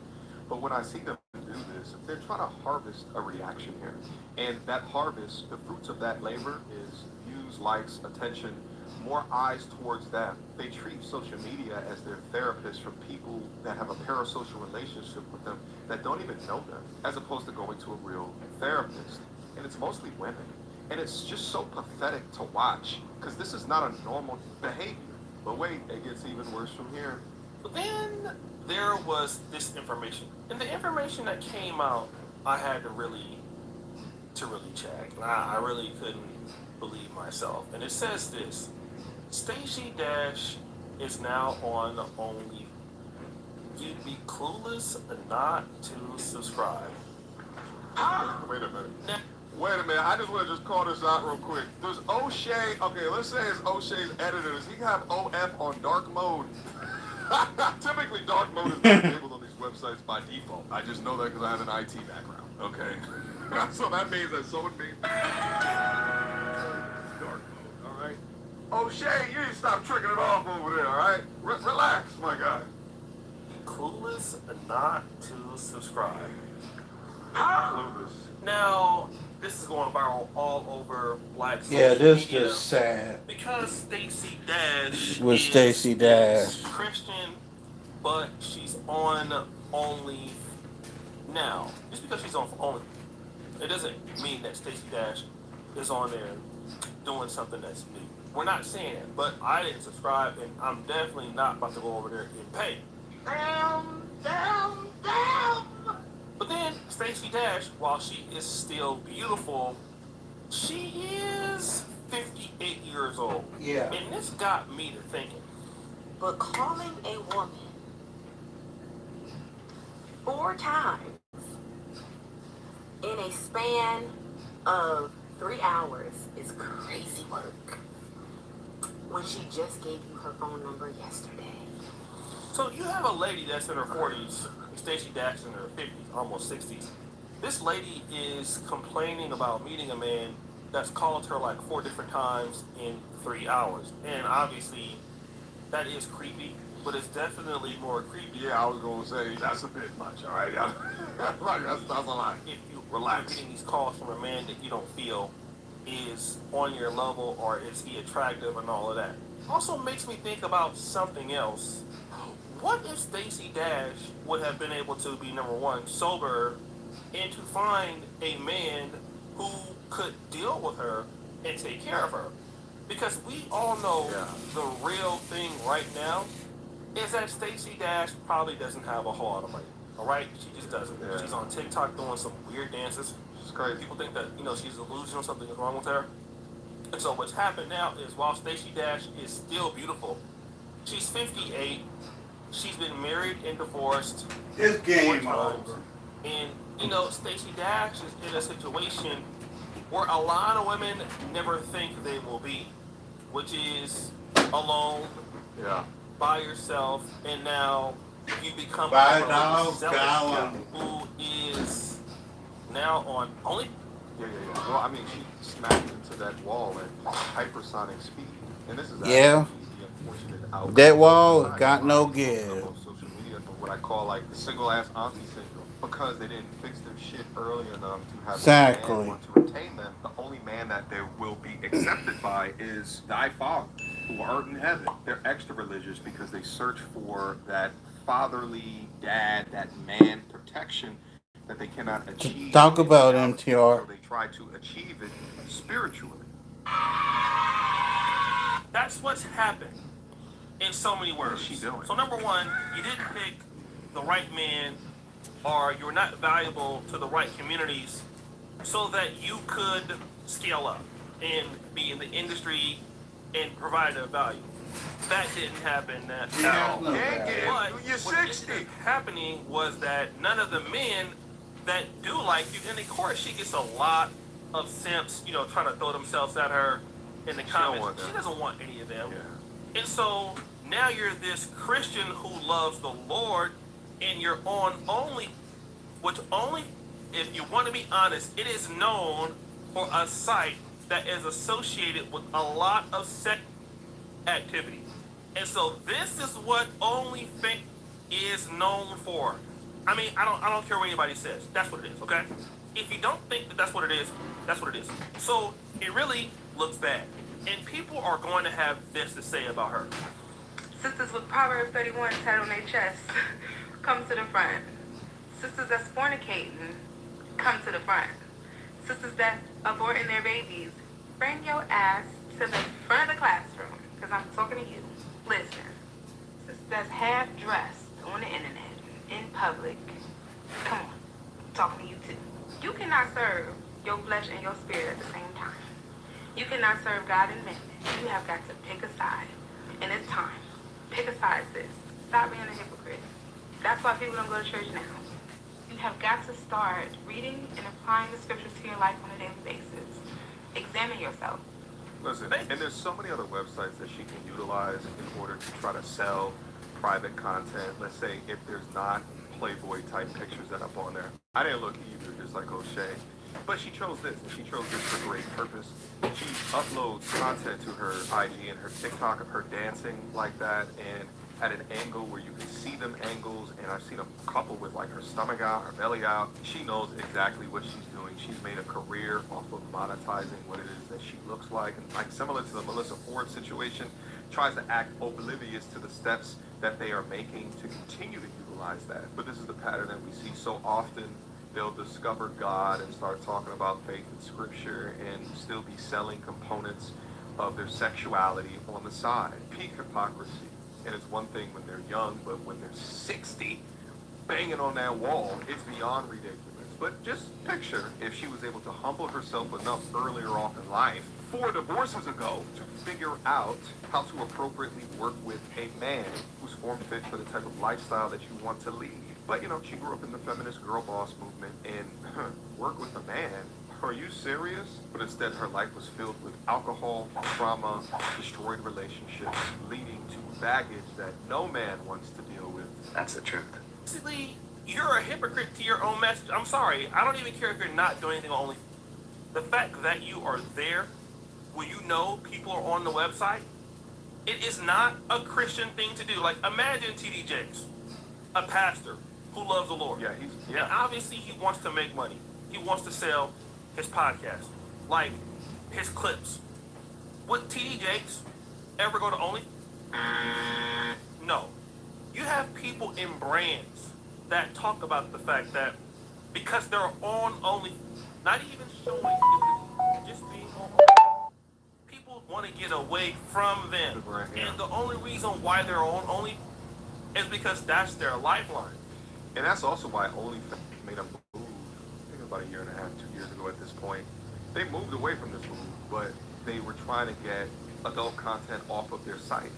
But when I see them do this, they're trying to harvest a reaction here. And that harvest, the fruits of that labor is views, likes, attention, more eyes towards them. They treat social media as their therapist for people that have a parasocial relationship with them that don't even know them, as opposed to going to a real therapist. And it's mostly women. And it's just so pathetic to watch, because this is not a normal behavior. But wait, it gets even worse from here. But then there was this information, and the information that came out, I had to really check. I really couldn't believe myself. And it says this: Stacey Dash is now on Only. You'd be clueless not to subscribe. Wait a minute. I just want to just call this out real quick. Does O'Shea, okay, let's say it's O'Shea's editor. Does he have OF on dark mode? Typically, dark mode is not enabled on these websites by default. I just know that because I have an IT background. Okay. So that means that someone made dark mode, all right? O'Shea, you need to stop tricking it off over there, all right? Relax, my guy. Clueless not to subscribe. Clueless. Now, this is going viral all over Black social Yeah, this media just sad. because Stacey Dash With is Stacey Dash. Christian, but she's on Only now. Just because she's on Only, it doesn't mean that Stacey Dash is on there doing something that's new. We're not saying that, but I didn't subscribe, and I'm definitely not about to go over there and pay. Down. But then Stacey Dash, while she is still beautiful, she is 58 years old. Yeah. And this got me to thinking. But calling a woman 4 times in a span of 3 hours is crazy work when she just gave you her phone number yesterday. So you have a lady that's in her 40s, Stacey Dash in her 50s, almost 60s. This lady is complaining about meeting a man that's called her like 4 different times in 3 hours. And obviously, that is creepy, but it's definitely more creepy. Yeah, I was going to say, that's a bit much, all right? That's a lot. If you Relax. are getting these calls from a man that you don't feel is on your level or is he attractive and all of that. Also makes me think about something else. What if Stacey Dash would have been able to be, number one, sober, and to find a man who could deal with her and take care of her? Because we all know the real thing right now is that Stacey Dash probably doesn't have a whole lot of money. All right? She just doesn't. Yeah. She's on TikTok doing some weird dances. It's crazy. People think that, she's delusional, something is wrong with her. And so what's happened now is while Stacey Dash is still beautiful, she's 58. She's been married and divorced. It's game 4 times. over. And, Stacey Dash is in a situation where a lot of women never think they will be, which is alone, by yourself, and now you become $5 who is now on Only. Yeah. Well, I mean, she smacked into that wall at hypersonic speed. And this is Yeah. the unfortunate outcome. That wall got no give. Of social media, for what I call like the single ass auntie syndrome. Because they didn't fix their shit early enough to have Exactly. a man want to retain them. The only man that they will be accepted by is thy father, who art in heaven. They're extra religious because they search for that fatherly dad, that man protection that they cannot achieve. Talk about MTR. So they try to achieve it spiritually. That's what's happened in so many words. What's she doing? So number one, you didn't pick the right man, or you're not valuable to the right communities so that you could scale up and be in the industry and provide a value. That didn't happen at all. But what ended up happening was that none of the men that do like you, and of course she gets a lot of simps, trying to throw themselves at her in the comments. She doesn't want any of them. And so now you're this Christian who loves the Lord, and you're on Only, which Only, if you want to be honest, it is known for a site that is associated with a lot of sex activity. And so this is what OnlyFans is known for. I mean, I don't care what anybody says. That's what it is, okay? If you don't think that that's what it is, that's what it is. So it really looks bad. And people are going to have this to say about her. Sisters with Proverbs 31 tat on their chest, come to the front. Sisters that's fornicating, come to the front. Sisters that aborting their babies, bring your ass to the front of the classroom, because I'm talking to you. Listen, that's half dressed on the internet, in public. Come on, I'm talking to you too. You cannot serve your flesh and your spirit at the same time. You cannot serve God and mammon. You have got to pick a side. And it's time. Pick a side, sis. Stop being a hypocrite. That's why people don't go to church now. You have got to start reading and applying the scriptures to your life on a daily basis. Examine yourself. Listen, and there's so many other websites that she can utilize in order to try to sell private content. Let's say if there's not Playboy type pictures that up on there. I didn't look either, just like O'Shea. But she chose this, and she chose this for great purpose. She uploads content to her IG and her TikTok of her dancing like that, and at an angle where you can see them angles, and I've seen a couple with like her stomach out, her belly out. She knows exactly what she's doing. She's made a career off of monetizing what it is that she looks like. And like similar to the Melissa Ford situation, tries to act oblivious to the steps that they are making to continue to utilize that. But this is the pattern that we see so often. They'll discover God and start talking about faith and scripture and still be selling components of their sexuality on the side. Peak hypocrisy. And it's one thing when they're young, but when they're 60, banging on that wall, it's beyond ridiculous. But just picture if she was able to humble herself enough earlier on in life, 4 divorces ago, to figure out how to appropriately work with a man who's form fit for the type of lifestyle that you want to lead. But, you know, she grew up in the feminist girl boss movement and work with a man. Are you serious? But instead, her life was filled with alcohol, trauma, destroyed relationships, leading to baggage that no man wants to deal with. That's the truth. Basically, you're a hypocrite to your own message. I'm sorry. I don't even care if you're not doing anything on OnlyFans. The fact that you are there when you know people are on the website, it is not a Christian thing to do. Like, imagine T.D. Jakes, a pastor who loves the Lord. And obviously he wants to make money. He wants to sell his podcast, like his clips. Would T.D. Jakes ever go to OnlyFans? No. You have people in brands that talk about the fact that because they're on OnlyFans, not even showing just being on OnlyFans, people want to get away from them. And the only reason why they're on OnlyFans is because that's their lifeline. And that's also why OnlyFans made a move, I think about 1.5 years, 2 years ago at this point. They moved away from this move, but they were trying to get adult content off of their site.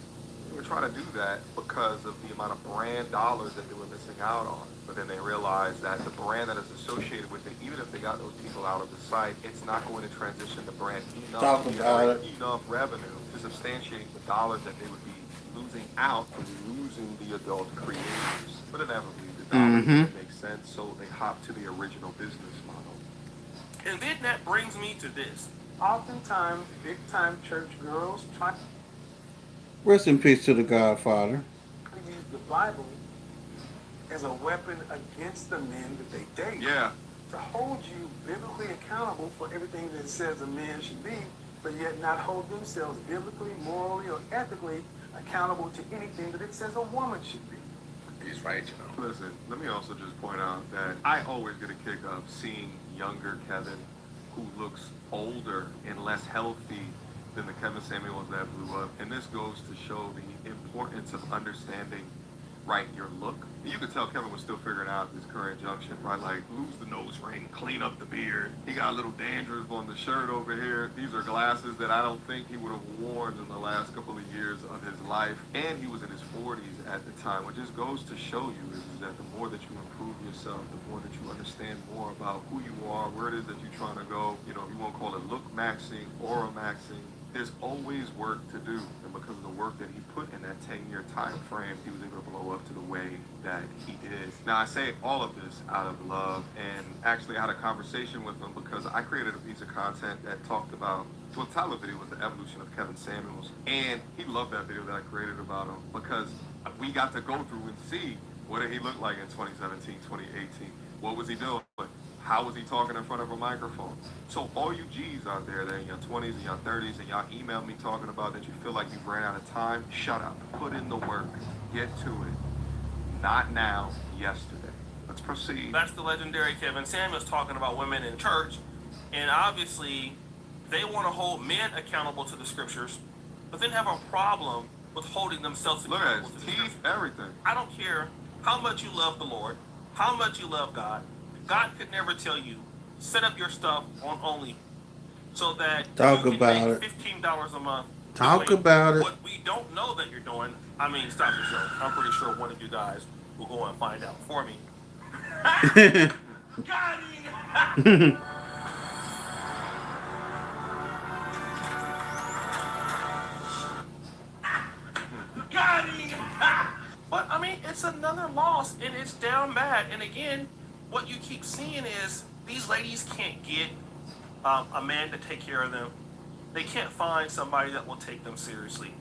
They were trying to do that because of the amount of brand dollars that they were missing out on. But then they realized that the brand that is associated with it, even if they got those people out of the site, it's not going to transition the brand enough to generate enough revenue to substantiate the dollars that they would be losing out from losing the adult creators. But inevitably, didn't make sense, so they hop to the original business model. And then that brings me to this. Oftentimes, big-time church girls try to Rest in peace to the Godfather. use the Bible as a weapon against the men that they date. Yeah. To hold you biblically accountable for everything that it says a man should be, but yet not hold themselves biblically, morally, or ethically accountable to anything that it says a woman should be. He's right, you know. Listen, let me also just point out that I always get a kick of seeing younger Kevin who looks older and less healthy than the Kevin Samuels that blew up. And this goes to show the importance of understanding, right, your look. You could tell Kevin was still figuring out this current junction, right? Like, lose the nose ring, clean up the beard. He got a little dandruff on the shirt over here. These are glasses that I don't think he would have worn in the last couple of years of his life. And he was in his 40s at the time, which just goes to show you is that the more that you improve yourself, the more that you understand more about who you are, where it is that you're trying to go. You know, you won't call it look maxing, aura maxing. There's always work to do, and because of the work that he put in that 10-year time frame, he was able to blow up to the way that he did. Now, I say all of this out of love, and actually I had a conversation with him because I created a piece of content that talked about, well, the title of the video was The Evolution of Kevin Samuels, and he loved that video that I created about him because we got to go through and see what did he look like in 2017, 2018. What was he doing? How was he talking in front of a microphone? So all you G's out there that are in your 20s and your 30s and y'all email me talking about that you feel like you've ran out of time, shut up. Put in the work. Get to it. Not now, yesterday. Let's proceed. That's the legendary Kevin Samuels talking about women in church. And obviously, they want to hold men accountable to the scriptures, but then have a problem withholding themselves. Look at his teeth, everything. I don't care how much you love the Lord, how much you love God. God could never tell you, set up your stuff on Only so that Talk you can about make it. $15 a month. Talk doing about it. What we don't know that you're doing. I mean, stop the show. I'm pretty sure one of you guys will go and find out for me. Got him! Got him! But I mean, it's another loss, and it's down bad. And again, what you keep seeing is these ladies can't get a man to take care of them. They can't find somebody that will take them seriously.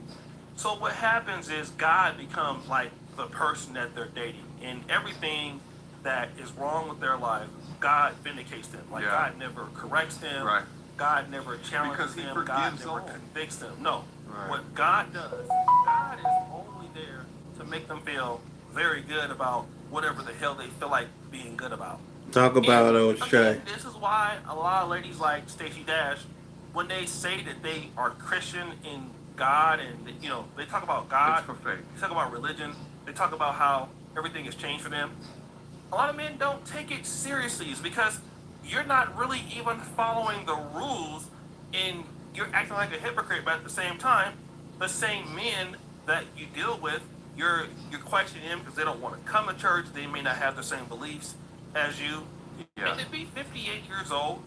So what happens is God becomes like the person that they're dating, and everything that is wrong with their life, God vindicates them. Like God never corrects them. Right. God never challenges Because he them. God forgives never all. convicts them. No. Right. What God does, God is only there to make them feel very good about whatever the hell they feel like being good about. Talk about And, old Shay. again, this is why a lot of ladies like Stacey Dash, when they say that they are Christian in God, and you know, they talk about God, It's for faith. they talk about religion, they talk about how everything has changed for them. A lot of men don't take it seriously. It's because you're not really even following the rules, and you're acting like a hypocrite. But at the same time, the same men that you deal with, you're questioning them because they don't want to come to church. They may not have the same beliefs as you. Yeah. And to be 58 years old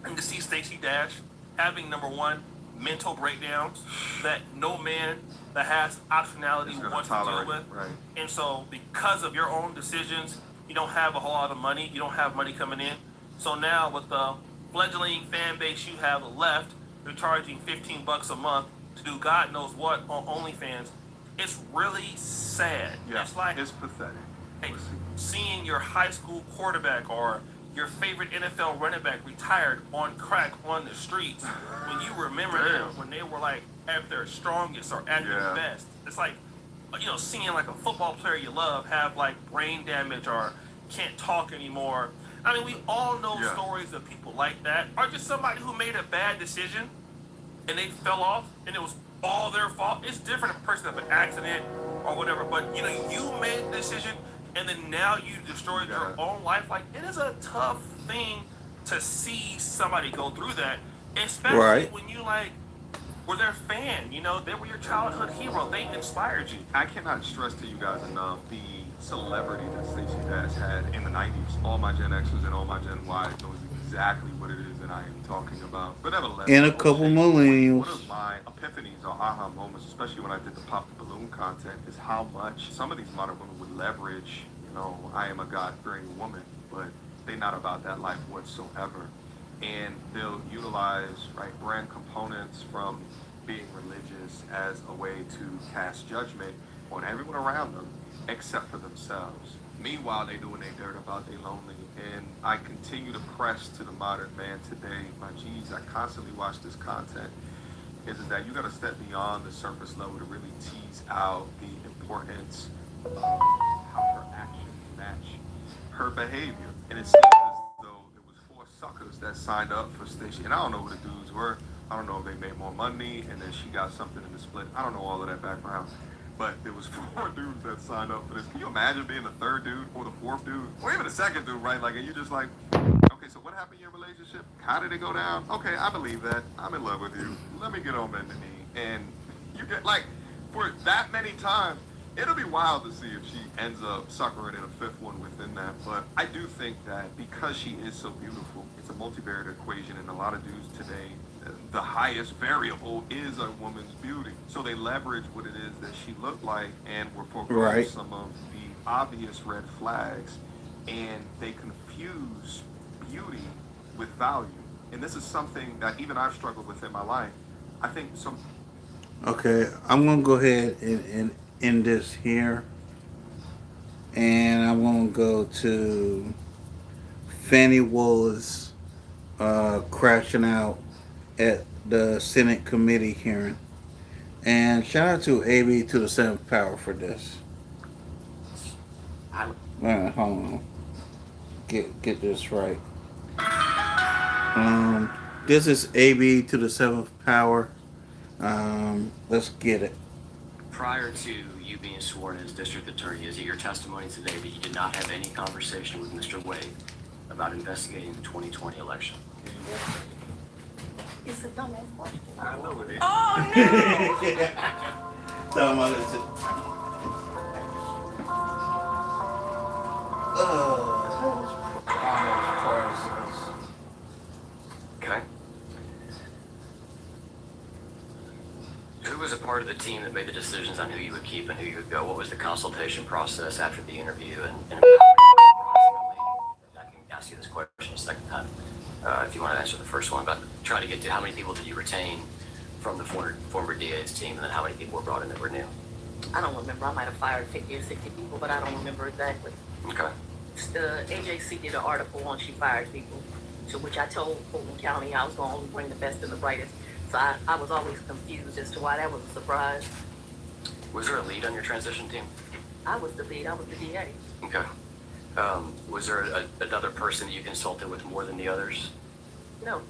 and to see Stacey Dash having, number one, mental breakdowns that no man that has optionality It's gonna wants to deal tolerate with. it, right. And so because of your own decisions, you don't have a whole lot of money. You don't have money coming in. So now with the fledgling fan base you have left, you're charging $15 a month to do God knows what on OnlyFans. It's really sad. Yeah, It's like it's pathetic. hey, seeing your high school quarterback or your favorite NFL running back retired on crack on the streets when you remember them when they were like at their strongest or at their best. It's like, you know, seeing like a football player you love have like brain damage or can't talk anymore. I mean, we all know stories of people like that, or just somebody who made a bad decision and they fell off and it was all their fault. It's different if a person has an accident or whatever, but you know, you made the decision and then now you destroyed your own life. Like, it is a tough thing to see somebody go through that, especially when you like were their fan. You know, they were your childhood hero. They inspired you. I cannot stress to you guys enough the celebrity that Stacey Dash had in the 90s. All my Gen Xers and all my Gen Ys knows exactly what it is that I am talking about. But nevertheless, And a couple millennials. one of my epiphanies or aha moments, especially when I did the Pop the Balloon content, is how much some of these modern women would leverage, you know, I am a God-fearing woman, but they're not about that life whatsoever. And they'll utilize, right, brand components from being religious as a way to cast judgment on everyone around them except for themselves. Meanwhile, they doing their dirt about they lonely. And I continue to press to the modern man today, my G's, I constantly watch this content, is that you gotta step beyond the surface level to really tease out the importance of how her actions match her behavior. And it seems as though it was 4 suckers that signed up for Stacey. And I don't know who the dudes were. I don't know if they made more money and then she got something in the split. I don't know all of that background. But there was 4 dudes that signed up for this. Can you imagine being the 3rd dude or the 4th dude? Or even the 2nd dude, right? Like, and you're just like, okay, so what happened in your relationship? How did it go down? Okay, I believe that. I'm in love with you. Let me get on bended knee. And you get, like, for that many times, it'll be wild to see if she ends up suckering in a 5th one within that. But I do think that because she is so beautiful, it's a multivariate equation, and a lot of dudes today, the highest variable is a woman's beauty. So they leverage what it is that she looked like and were foregoing some of the obvious red flags, and they confuse beauty with value. And this is something that even I've struggled with in my life. I think some... Okay, I'm going to go ahead and end this here. And I'm going to go to Fannie Willis crashing out at the Senate committee hearing. And shout out to AB to the 7th power for this. Hold on. Get this right. This is AB to the 7th power. Let's get it. prior to you being sworn as district attorney, is it your testimony today that you did not have any conversation with Mr. Wade about investigating the 2020 election? It's a dumbass question. I know it is. Oh Tell him I listen. Okay. Who was a part of the team that made the decisions on who you would keep and who you would go? What was the consultation process after the interview? And I can ask you this question a second time if you want to answer the first one. But trying to get to how many people did you retain from the former DA's team, and then how many people were brought in that were new? I don't remember. I might have fired 50 or 60 people, but I don't remember exactly. Okay. The AJC did an article on she fired people, to which I told Fulton County I was going to only bring the best and the brightest. So I was always confused as to why that was a surprise. Was there a lead on your transition team? I was the lead. I was the DA. Okay. Was there another person you consulted with more than the others? No.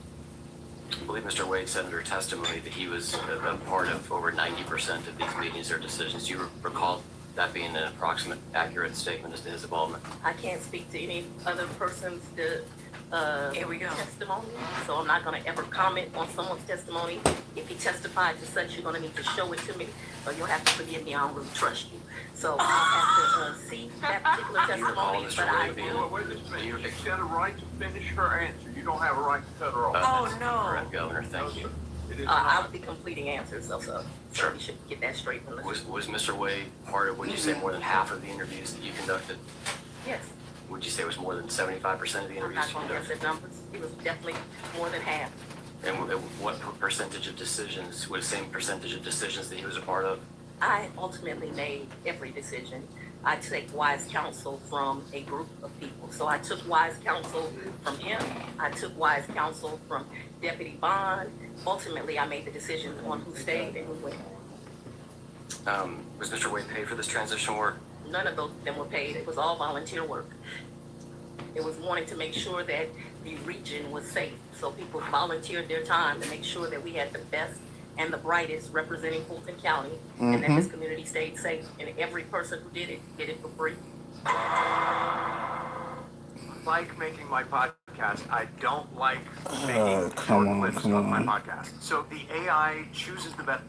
I believe Mr. Wade said under testimony that he was a part of over 90% of these meetings or decisions. Do you recall that being an approximate accurate statement as to his involvement? I can't speak to any other person's Here we go. testimony, so I'm not going to ever comment on someone's testimony. If he testified to such, you're going to need to show it to me, or you'll have to forgive me. I don't really trust you. So I'll have to see that particular testimony, but I will. Wait a minute. She had a right to finish her answer. You don't have a right to cut her off. Oh, no. Correct, Governor. Thank you. It is I not. would be completing answers, so Sure. we should get that straight from the. Was Mr. Wade part of, would you say, more than half of the interviews that you conducted? Yes. Would you say it was more than 75% of the I'm interviews not you going to guess conducted? the numbers. It was definitely more than half. And what percentage of decisions, what same percentage of decisions that he was a part of? I ultimately made every decision. I take wise counsel from a group of people. So I took wise counsel from him. I took wise counsel from Deputy Bond. Ultimately, I made the decision on who stayed and who went. Was Mr. Wade paid for this transition work? None of those of them were paid. It was all volunteer work. It was wanting to make sure that the region was safe. So people volunteered their time to make sure that we had the best and the brightest representing Fulton County, and that this community stayed safe. And every person who did it for free. I like making my podcast. I don't like making come short on, clips come of my on. podcast. So the AI chooses the best.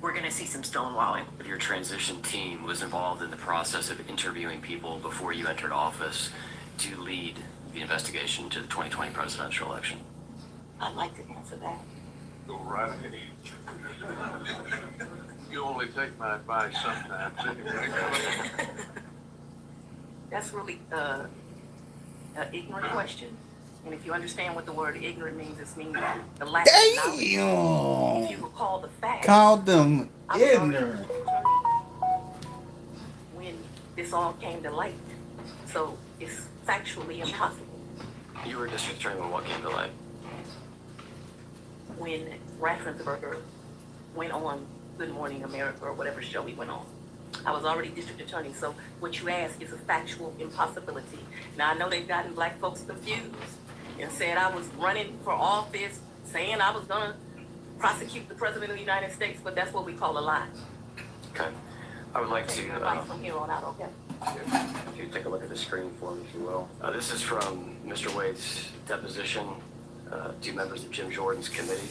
We're gonna see some stonewalling. Your transition team was involved in the process of interviewing people before you entered office to lead the investigation to the 2020 presidential election. I'd like to answer that. Go right ahead. You only take my advice sometimes anyway. That's really an ignorant question. And if you understand what the word ignorant means, it means the lack of knowledge. Damn. If you recall the facts, Called them I was already ignorant. when this all came to light. So it's factually impossible. You were district attorney when what came to light? When Raffensperger went on Good Morning America or whatever show he went on. I was already district attorney, so what you ask is a factual impossibility. Now, I know they've gotten black folks confused and said I was running for office, saying I was going to prosecute the President of the United States, but that's what we call a lie. Okay. I would like Take to, your advice from here on out, okay? if you take a look at the screen for me, if you will. This is from Mr. Wade's deposition to members of Jim Jordan's committee.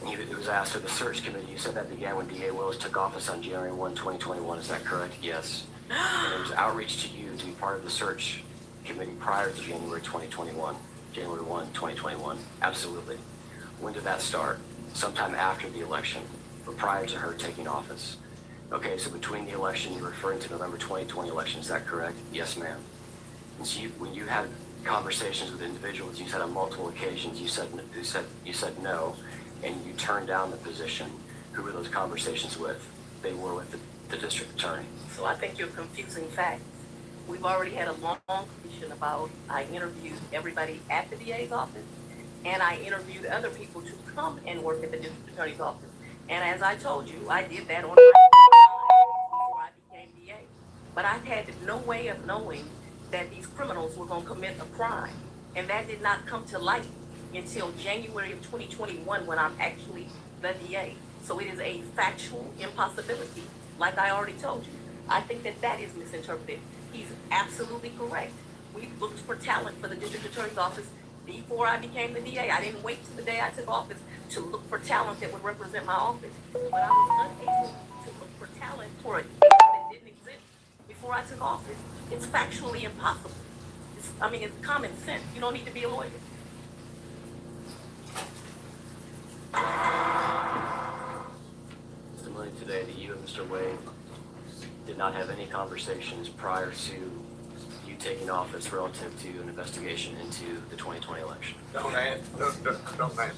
It was asked of the search committee. You said that began when D.A. Willis took office on January 1, 2021. Is that correct? Yes. And there was outreach to you to be part of the search committee prior to January 2021. January 1, 2021. Absolutely. When did that start? Sometime after the election, but prior to her taking office. Okay, so between the election, you're referring to November 2020 election. Is that correct? Yes, ma'am. And so when you had conversations with individuals, you said on multiple occasions, you said no, and you turned down the position. Who were those conversations with? They were with the district attorney. So I think you're confusing facts. We've already had a long conversation about I interviewed everybody at the DA's office, and I interviewed other people to come and work at the district attorney's office. And as I told you, I did that on my before I became DA. But I had no way of knowing that these criminals were going to commit a crime. And that did not come to light until January of 2021 when I'm actually the DA. So it is a factual impossibility, like I already told you. I think that that is misinterpreted. He's absolutely correct. We looked for talent for the district attorney's office before I became the DA. I didn't wait till the day I took office to look for talent that would represent my office. But I was unable to look for talent for a case that didn't exist before I took office. It's factually impossible. It's common sense. You don't need to be a lawyer. Testimony today that you and Mr. Wade did not have any conversations prior to you taking office relative to an investigation into the 2020 election. Don't answer that.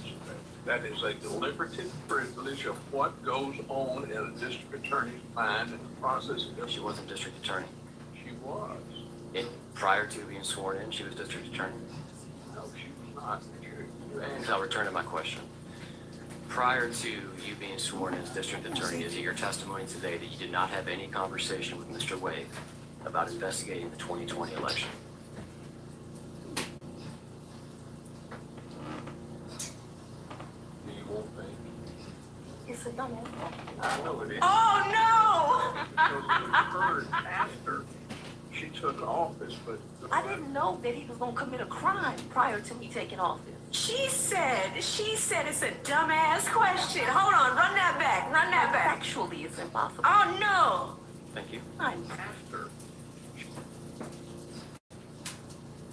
That is a deliberative privilege of what goes on in a district attorney's mind in the process of. She wasn't district attorney. She was. Prior to being sworn in, she was district attorney. No, she was not. I'll return to my question. Prior to you being sworn in as district attorney, is it your testimony today that you did not have any conversation with Mr. Wade about investigating the 2020 election? Do you want me? It's a dumb I know it is. Oh, no! Because it occurred after she took office, but. I didn't know that he was going to commit a crime prior to me taking office. She said it's a dumbass question. Hold on, run that back. Actually, it's impossible. Oh, no. Thank you. After. Do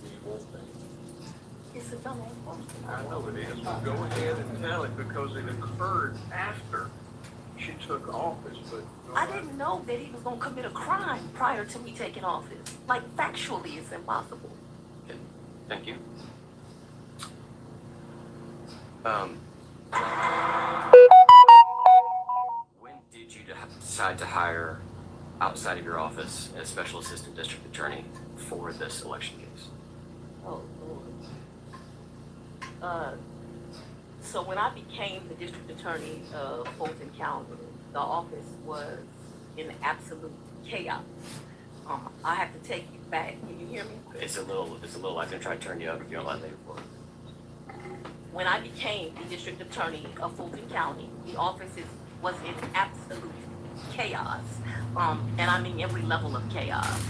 you want me? It's a dumb question. I know it is, but go ahead and tell it because it occurred after she took office, but. I didn't know that he was going to commit a crime prior to me taking office. Factually, it's impossible. Okay. Thank you. When did you decide to hire outside of your office a special assistant district attorney for this election case? Oh, Lord. So when I became the district attorney of Fulton County, the office was in absolute chaos. I have to take you back. Can you hear me? It's a little, I can try to turn you up if you don't like later for it. When I became the district attorney of Fulton County, the office was in absolute chaos. And I mean every level of chaos.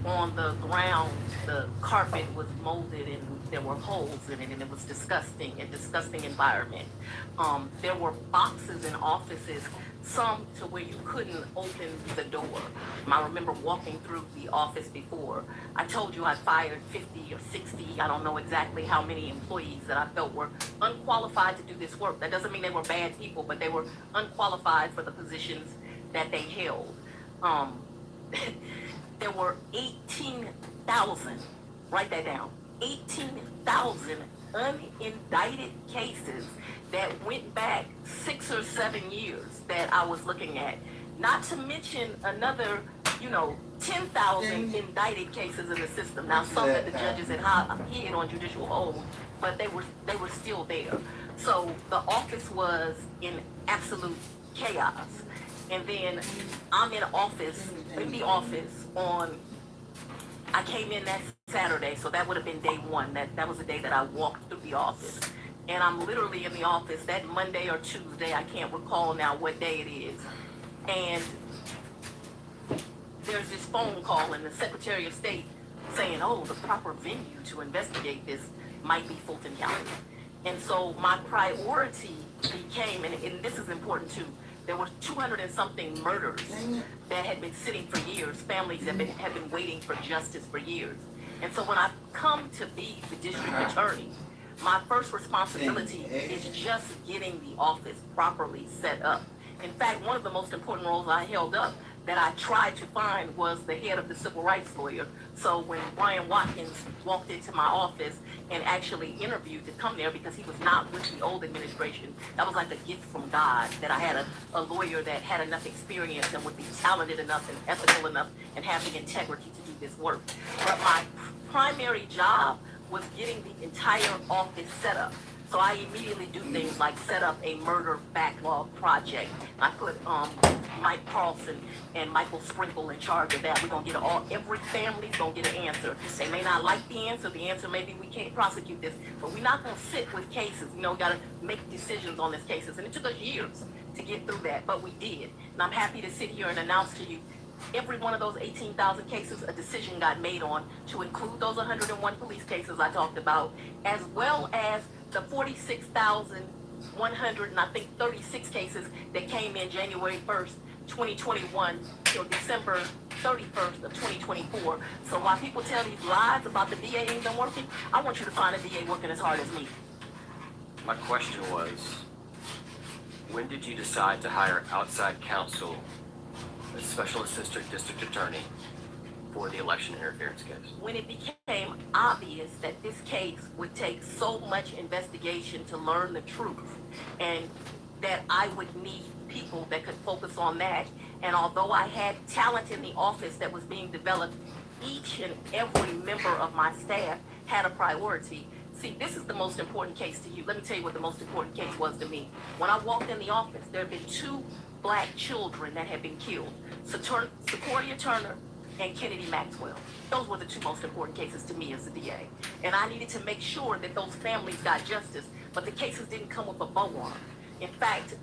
On the ground, the carpet was molded and there were holes in it and it was disgusting, a disgusting environment. There were boxes in offices, some to where you couldn't open the door. I remember walking through the office before. I told you I fired 50 or 60, I don't know exactly how many employees that I felt were unqualified to do this work. That doesn't mean they were bad people, but they were unqualified for the positions that they held. There were 18,000, write that down, 18,000 unindicted cases that went back 6 or 7 years that I was looking at. Not to mention another, 10,000 indicted cases in the system. Now, some that the judges had hid on judicial hold, but they were still there. So the office was in absolute chaos. And then I'm in the office on, I came in that Saturday, so that would have been day one. That was the day that I walked through the office. And I'm literally in the office that Monday or Tuesday, I can't recall now what day it is. And there's this phone call and the Secretary of State saying, the proper venue to investigate this might be Fulton County. And so my priority became, and this is important too, there were 200 and something murders that had been sitting for years. Families have been waiting for justice for years. And so when I come to be the district attorney, my first responsibility is just getting the office properly set up. In fact, one of the most important roles I held up that I tried to find was the head of the civil rights lawyer. So when Brian Watkins walked into my office and actually interviewed to come there because he was not with the old administration, that was like a gift from God that I had a lawyer that had enough experience and would be talented enough and ethical enough and have the integrity to do this work. But my primary job was getting the entire office set up. So I immediately do things like set up a murder backlog project. I put Mike Carlson and Michael Sprinkle in charge of that. We're gonna get every family's gonna get an answer. They may not like the answer may be we can't prosecute this, but we're not gonna sit with cases. We gotta make decisions on these cases. And it took us years to get through that, but we did. And I'm happy to sit here and announce to you, every one of those 18,000 cases, a decision got made on to include those 101 police cases I talked about, as well as the 46,100 and I think 36 cases that came in January 1st, 2021 till December 31st of 2024. So while people tell these lies about the DA ain't been working, I want you to find a DA working as hard as me. My question was, when did you decide to hire outside counsel, a special assistant district attorney, for the election interference case? When it became obvious that this case would take so much investigation to learn the truth, and that I would need people that could focus on that, and although I had talent in the office that was being developed, each and every member of my staff had a priority. See, this is the most important case to you. Let me tell you what the most important case was to me. When I walked in the office, there had been 2 black children that had been killed. Sequoia Turner and Kennedy Maxwell. Those were the 2 most important cases to me as a DA. And I needed to make sure that those families got justice, but the cases didn't come with a bow on them. In fact,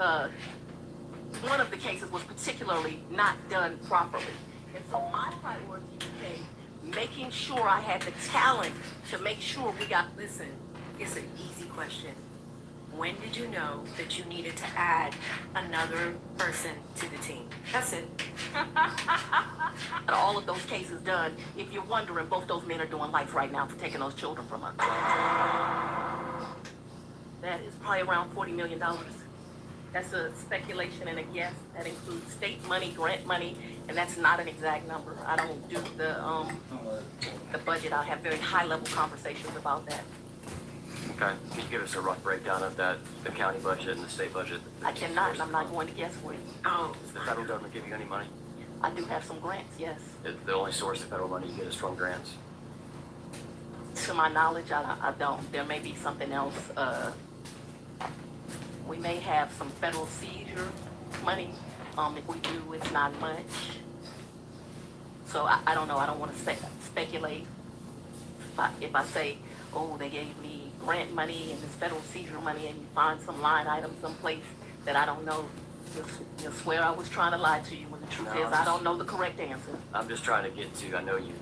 one of the cases was particularly not done properly. And so my priority became making sure I had the talent to make sure we got, Listen, it's an easy question. When did you know that you needed to add another person to the team? That's it. all of those cases done. If you're wondering, both those men are doing life right now for taking those children from us. That is probably around $40 million. That's a speculation and a guess. That includes state money, grant money, and that's not an exact number. I don't do the budget. I have very high-level conversations about that. Okay, can you give us a rough breakdown of that, the county budget and the state budget? I cannot, and I'm not going to guess for you. Oh, does the federal government give you any money? I do have some grants, yes. The only source of federal money you get is from grants? To my knowledge, I don't. There may be something else. We may have some federal seizure money. If we do, it's not much. So I don't know. I don't want to speculate. If I say, oh, they gave me grant money and this federal seizure money, and you find some line item someplace that I don't know, you'll swear I was trying to lie to you when the truth is I don't know the correct answer. I'm just trying to get to, I know you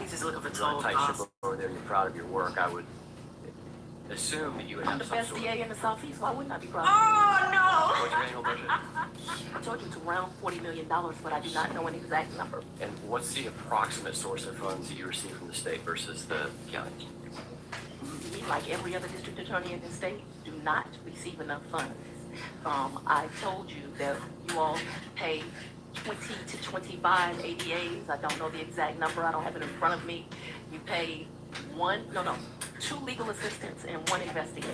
He's just looking for run total tight costs. ship over there, you're proud of your work. I would assume that you would I'm have the some best sort DA in the Southeast. Why wouldn't I be proud? Oh, What's your annual budget? I told you it's around $40 million, but I do not know an exact number. And what's the approximate source of funds that you receive from the state versus the county? Like every other district attorney in the state, do not receive enough funds. I told you that you all pay 20 to 25 ADAs. I don't know the exact number. I don't have it in front of me. You pay 2 legal assistants and 1 investigator.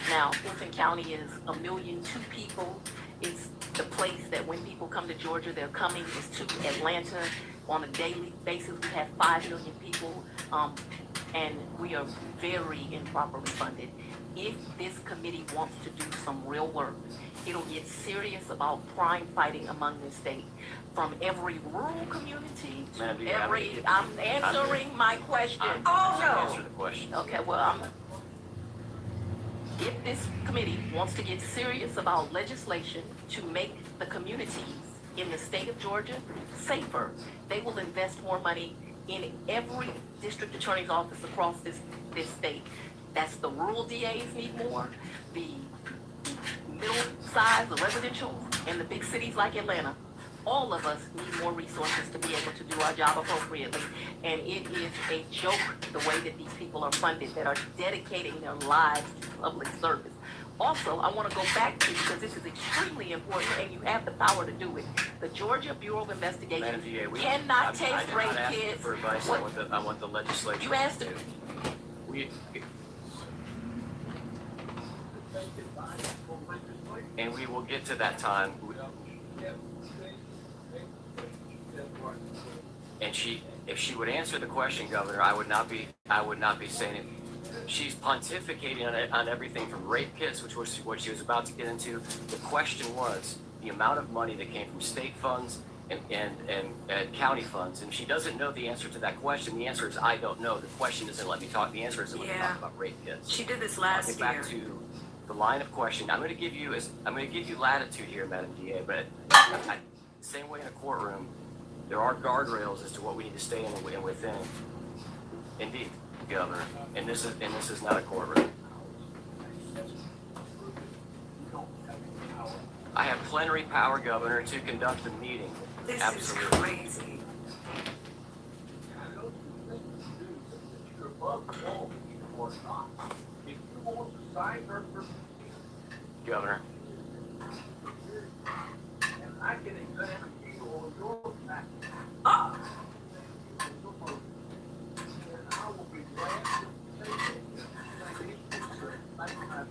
Now, Fulton County is 1.2 million people. It's the place that when people come to Georgia, they're coming. It's to Atlanta on a daily basis. We have 5 million people. And we are very improperly funded. If this committee wants to do some real work, it'll get serious about crime fighting among this state. From every rural community to I'm answering my question. Answer the question. Okay, well, if this committee wants to get serious about legislation to make the communities in the state of Georgia safer, they will invest more money in every district attorney's office across this state. That's the rural DAs need more, the middle size, the residential, and the big cities like Atlanta. All of us need more resources to be able to do our job appropriately. And it is a joke the way that these people are funded that are dedicating their lives to public service. Also, I want to go back to, because this is extremely important and you have the power to do it. The Georgia Bureau of Investigation cannot take rape kids. For advice. I want the legislature. You asked to. And we will get to that time. And if she would answer the question, Governor, I would not be saying it. She's pontificating on everything from rape kits, which was what she was about to get into. The question was the amount of money that came from state funds and county funds. And she doesn't know the answer to that question. The answer is, I don't know. The question isn't let me talk. The answer is, let me talk about rape kits. She did this last Back year. to the line of questioning, I'm going to give you latitude here, Madam DA, but same way in a courtroom, there are guardrails as to what we need to stay in and within. Indeed, Governor, and this is not a courtroom. I have plenary power, Governor, to conduct the meeting. This Absolutely. is crazy. Governor. And I can examine you on your back. And I will be glad to take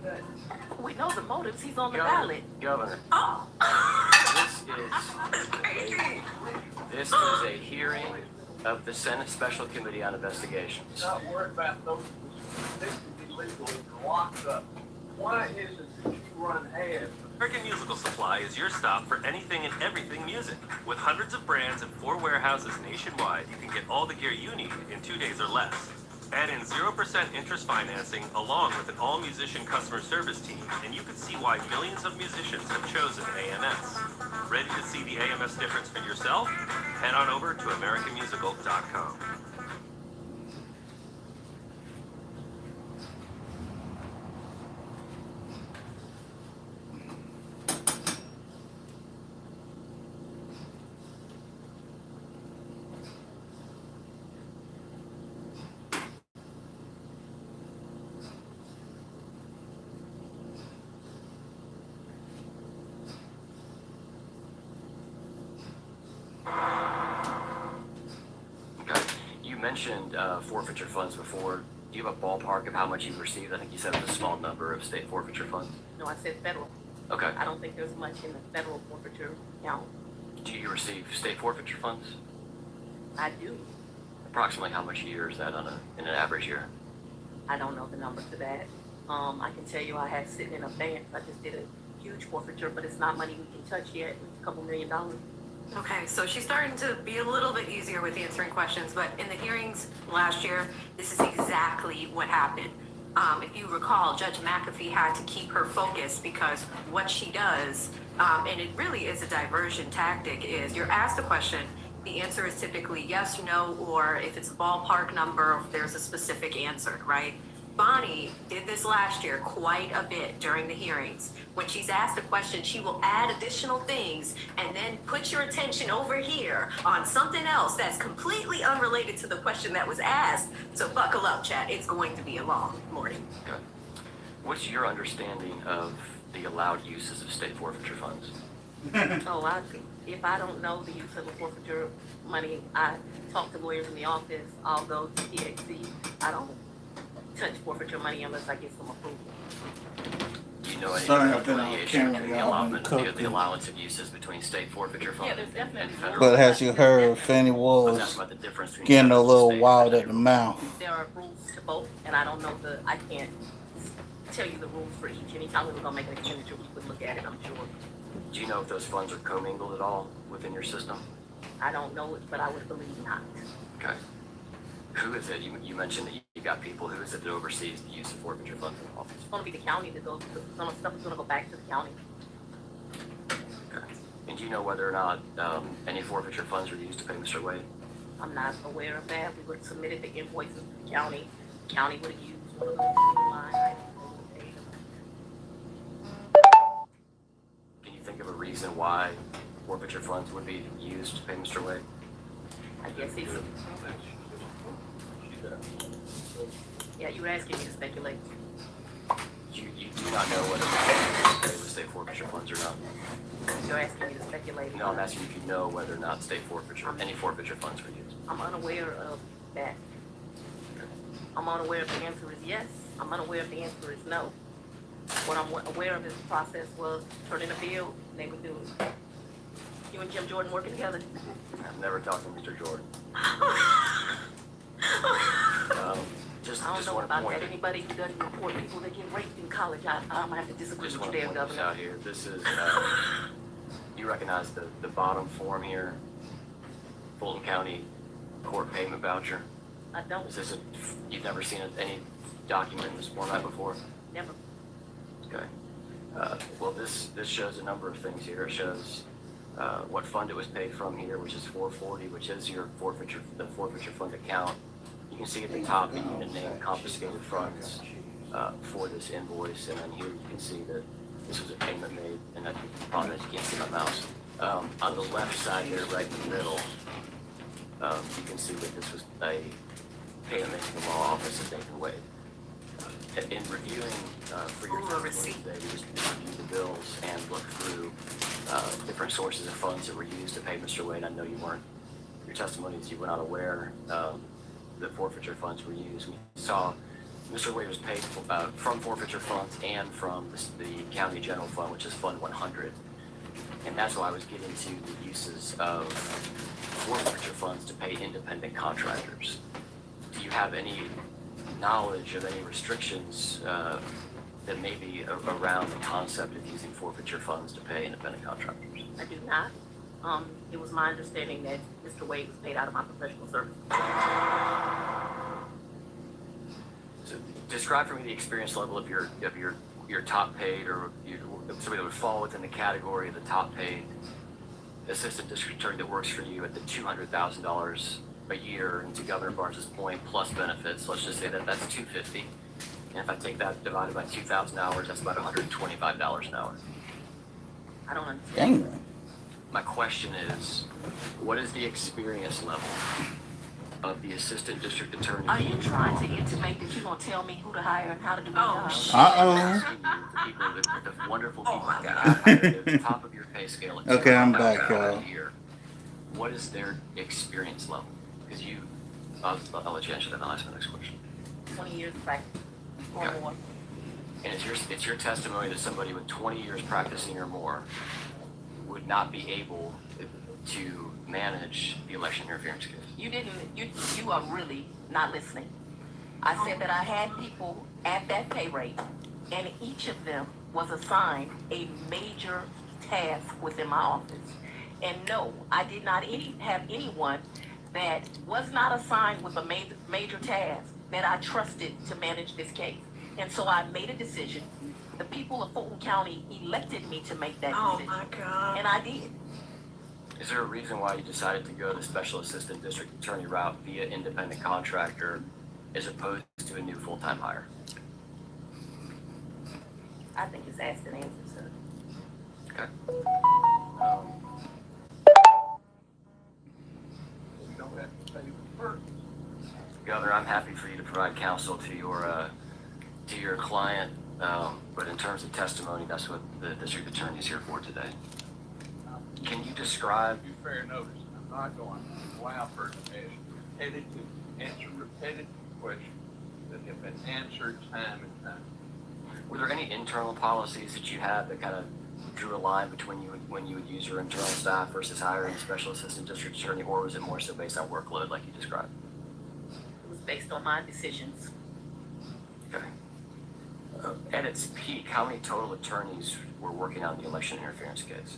it. We know the motives. He's on the Governor, ballot. Governor. Oh. This is a hearing of the Senate Special Committee on Investigations. Not worried about those convicted illegally and locked up. Why is it that you run ads? American Musical Supply is your stop for anything and everything music. With hundreds of brands and 4 warehouses nationwide, you can get all the gear you need in 2 days or less. Add in 0% interest financing along with an all-musician customer service team, and you can see why millions of musicians have chosen AMS. Ready to see the AMS difference for yourself? Head on over to AmericanMusical.com. Mentioned forfeiture funds before. Do you have a ballpark of how much you've received? I think you said it was a small number of state forfeiture funds. No, I said federal. Okay. I don't think there's much in the federal forfeiture count. Do you receive state forfeiture funds? I do. Approximately how much a year is that in an average year? I don't know the number for that. I can tell you I have sitting in abeyance. I just did a huge forfeiture, but it's not money we can touch yet. It's a couple $1 million. Okay, so she's starting to be a little bit easier with answering questions, but in the hearings last year, this is exactly what happened. If you recall, Judge McAfee had to keep her focused because what she does, and it really is a diversion tactic, is you're asked a question, the answer is typically yes, no, or if it's a ballpark number, there's a specific answer, right? Bonnie did this last year quite a bit during the hearings. When she's asked a question, she will add additional things and then put your attention over here on something else that's completely unrelated to the question that was asked. So buckle up, chat. It's going to be a long morning. Okay. What's your understanding of the allowed uses of state forfeiture funds? If I don't know the use of the forfeiture money, I talk to lawyers in the office. I'll go to PXC. I don't touch forfeiture money unless I get some approval. Do you know any Sorry, I've been on affiliation camera, in the y'all. allotment of the allowance of uses between state forfeiture funds there's definitely and federal? But as you heard, Fannie Wolves That's about the difference between getting a federal and little state. wild at the mouth. There are rules to both, and I don't know I can't tell you the rules for each. Anytime we were gonna make an expenditure, we would look at it, I'm sure. Do you know if those funds are commingled at all within your system? I don't know it, but I would believe not. Okay. Who is it? You mentioned that you got people. Who is it that oversees the use of forfeiture funds in the office? It's gonna be the county that goes, some of the stuff is gonna go back to the county. Okay. And do you know whether or not any forfeiture funds were used to pay Mr. Wade? I'm not aware of that. We would have submitted the invoices to the county. The county would have used one of those line items. Can you think of a reason why forfeiture funds would be used to pay Mr. Wade? I guess it's, yeah, you were asking me to speculate. You do not know whether or not the state forfeiture funds or not? You're asking me to speculate. No, I'm asking if you know whether or not state forfeiture, any forfeiture funds were used. I'm unaware of that. I'm unaware if the answer is yes. I'm unaware if the answer is no. What I'm aware of is the process was turn in a bill, and they would do it. You and Jim Jordan working together? I've never talked to Mr. Jordan. Just I don't know want to about point that. Anybody who doesn't report people that get raped in college, I'm gonna have to disagree Just with you want there, to point this Governor. out here. This is, you recognize the bottom form here? Fulton County Court Payment Voucher? I don't. Is this you've never seen any document in this format before? Never. Okay. Well, this shows a number of things here. It shows what fund it was paid from here, which is 440, which is your the forfeiture fund account. You can see at the top the unit name confiscated funds for this invoice, and then here you can see that this was a payment made, and I apologize, you can't see my mouse. On the left side here, right in the middle, you can see that this was a payment made to the law office of Nathan Wade. In reviewing for your testimony today, we just reviewed the bills and looked through different sources of funds that were used to pay Mr. Wade. I know your testimony is you were not aware that forfeiture funds were used. We saw Mr. Wade was paid from forfeiture funds and from the county general fund, which is Fund 100. And that's why I was getting to the uses of forfeiture funds to pay independent contractors. Do you have any knowledge of any restrictions that may be around the concept of using forfeiture funds to pay independent contractors? I do not. It was my understanding that Mr. Wade was paid out of my professional services. So describe for me the experience level of your top paid, or somebody that would fall within the category of the top paid assistant district attorney that works for you at the $200,000 a year, and to Governor Barnes's point, plus benefits. Let's just say that that's $250. And if I take that divided by 2,000 hours, that's about $125 an hour. I don't understand. Dang. My question is, what is the experience level of the assistant district attorney? Are you trying to intimate that you're going to tell me who to hire and how to do my job? Uh-oh. The wonderful people that have hired at the top of your pay scale. At Okay, I'm $200,000 back, a y'all. year. What is their experience level? Because I'll let you answer that, and I'll ask my next question. 20 years of practice or Okay. more. And it's your testimony that somebody with 20 years practicing or more would not be able to manage the election interference case. You are really not listening. I said that I had people at that pay rate, and each of them was assigned a major task within my office. And no, I did not have anyone that was not assigned with a major task that I trusted to manage this case. And so I made a decision. The people of Fulton County elected me to make that decision. Oh my God. And I did. Is there a reason why you decided to go the special assistant district attorney route via independent contractor as opposed to a new full-time hire? I think it's asked and answered, sir. Okay. You don't have to pay first. Governor, I'm happy for you to provide counsel to your client, but in terms of testimony, that's what the district attorney is here for today. Can you describe? Give you fair notice. I'm not going to allow a person to answer repetitive questions that have been answered time and time. Were there any internal policies that you had that kind of drew a line between when you would use your internal staff versus hiring a special assistant district attorney, or was it more so based on workload like you described? It was based on my decisions. Okay. At its peak, how many total attorneys were working on the election interference case?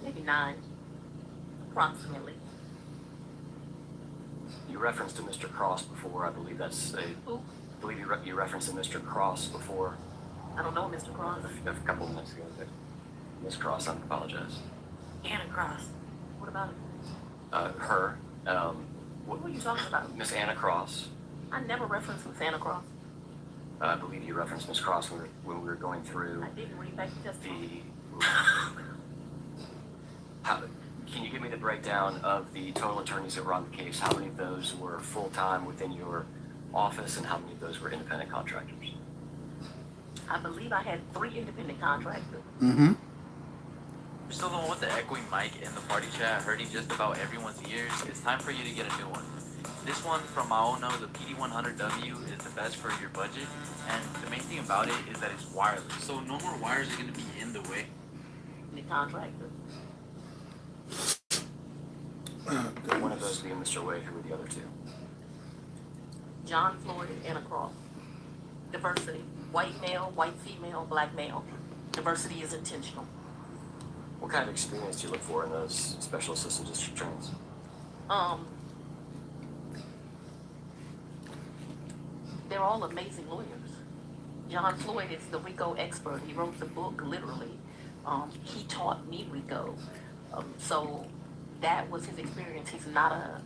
Maybe 9, approximately. You referenced to Mr. Cross before. I believe that's a. Who? I believe you referenced to Mr. Cross before. I don't know, Mr. Cross. A couple of minutes ago. Ms. Cross, I apologize. Anna Cross. What about it? Her. What were you talking about? Miss Anna Cross. I never referenced Miss Anna Cross. I believe you referenced Miss Cross when we were going through I didn't read back the testimony. Can you give me the breakdown of the total attorneys that were on the case? How many of those were full-time within your office, and how many of those were independent contractors? I believe I had 3 independent contractors. Mm-hmm. We're still going with the echoing mic in the party chat, hurting just about everyone's ears. It's time for you to get a new one. This one from Maono, the PD100W, is the best for your budget, and the main thing about it is that it's wireless, so no more wires are going to be in the way. The contractor. One of those being Mr. Wade. Who were the other two? John Floyd and Anna Cross. Diversity. White male, white female, black male. Diversity is intentional. What kind of experience do you look for in those special assistant district attorneys? they're all amazing lawyers. John Floyd is the RICO expert. He wrote the book, literally. He taught me RICO. So that was his experience. He's not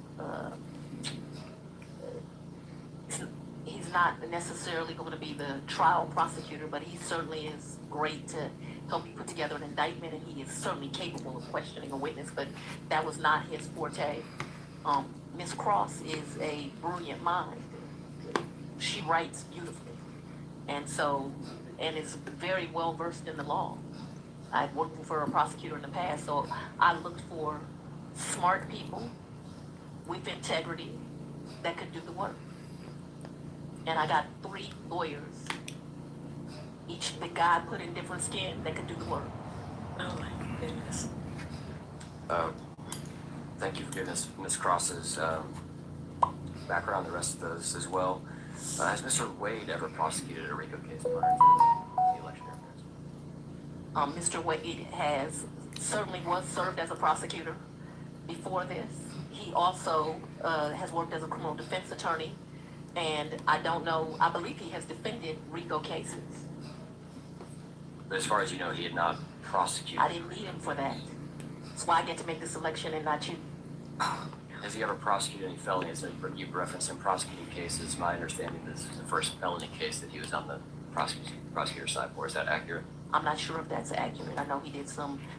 he's not necessarily going to be the trial prosecutor, but he certainly is great to help you put together an indictment, and he is certainly capable of questioning a witness, but that was not his forte. Ms. Cross is a brilliant mind. She writes beautifully, and is very well versed in the law. I've worked for a prosecutor in the past, so I looked for smart people with integrity that could do the work. And I got 3 lawyers, each that God put in different skin, that could do the work. Oh my goodness. Thank you for giving us Ms. Cross's background, the rest of those as well. Has Mr. Wade ever prosecuted a RICO case prior to the election affairs? Mr. Wade certainly served as a prosecutor before this. He also has worked as a criminal defense attorney, and I believe he has defended RICO cases. But as far as you know, he had not prosecuted. I didn't need him for that. That's why I get to make the selection and not you. Has he ever prosecuted any felonies? You referenced him prosecuting cases. My understanding this is the first felony case that he was on the prosecutor side for. Is that accurate? I'm not sure if that's accurate. I know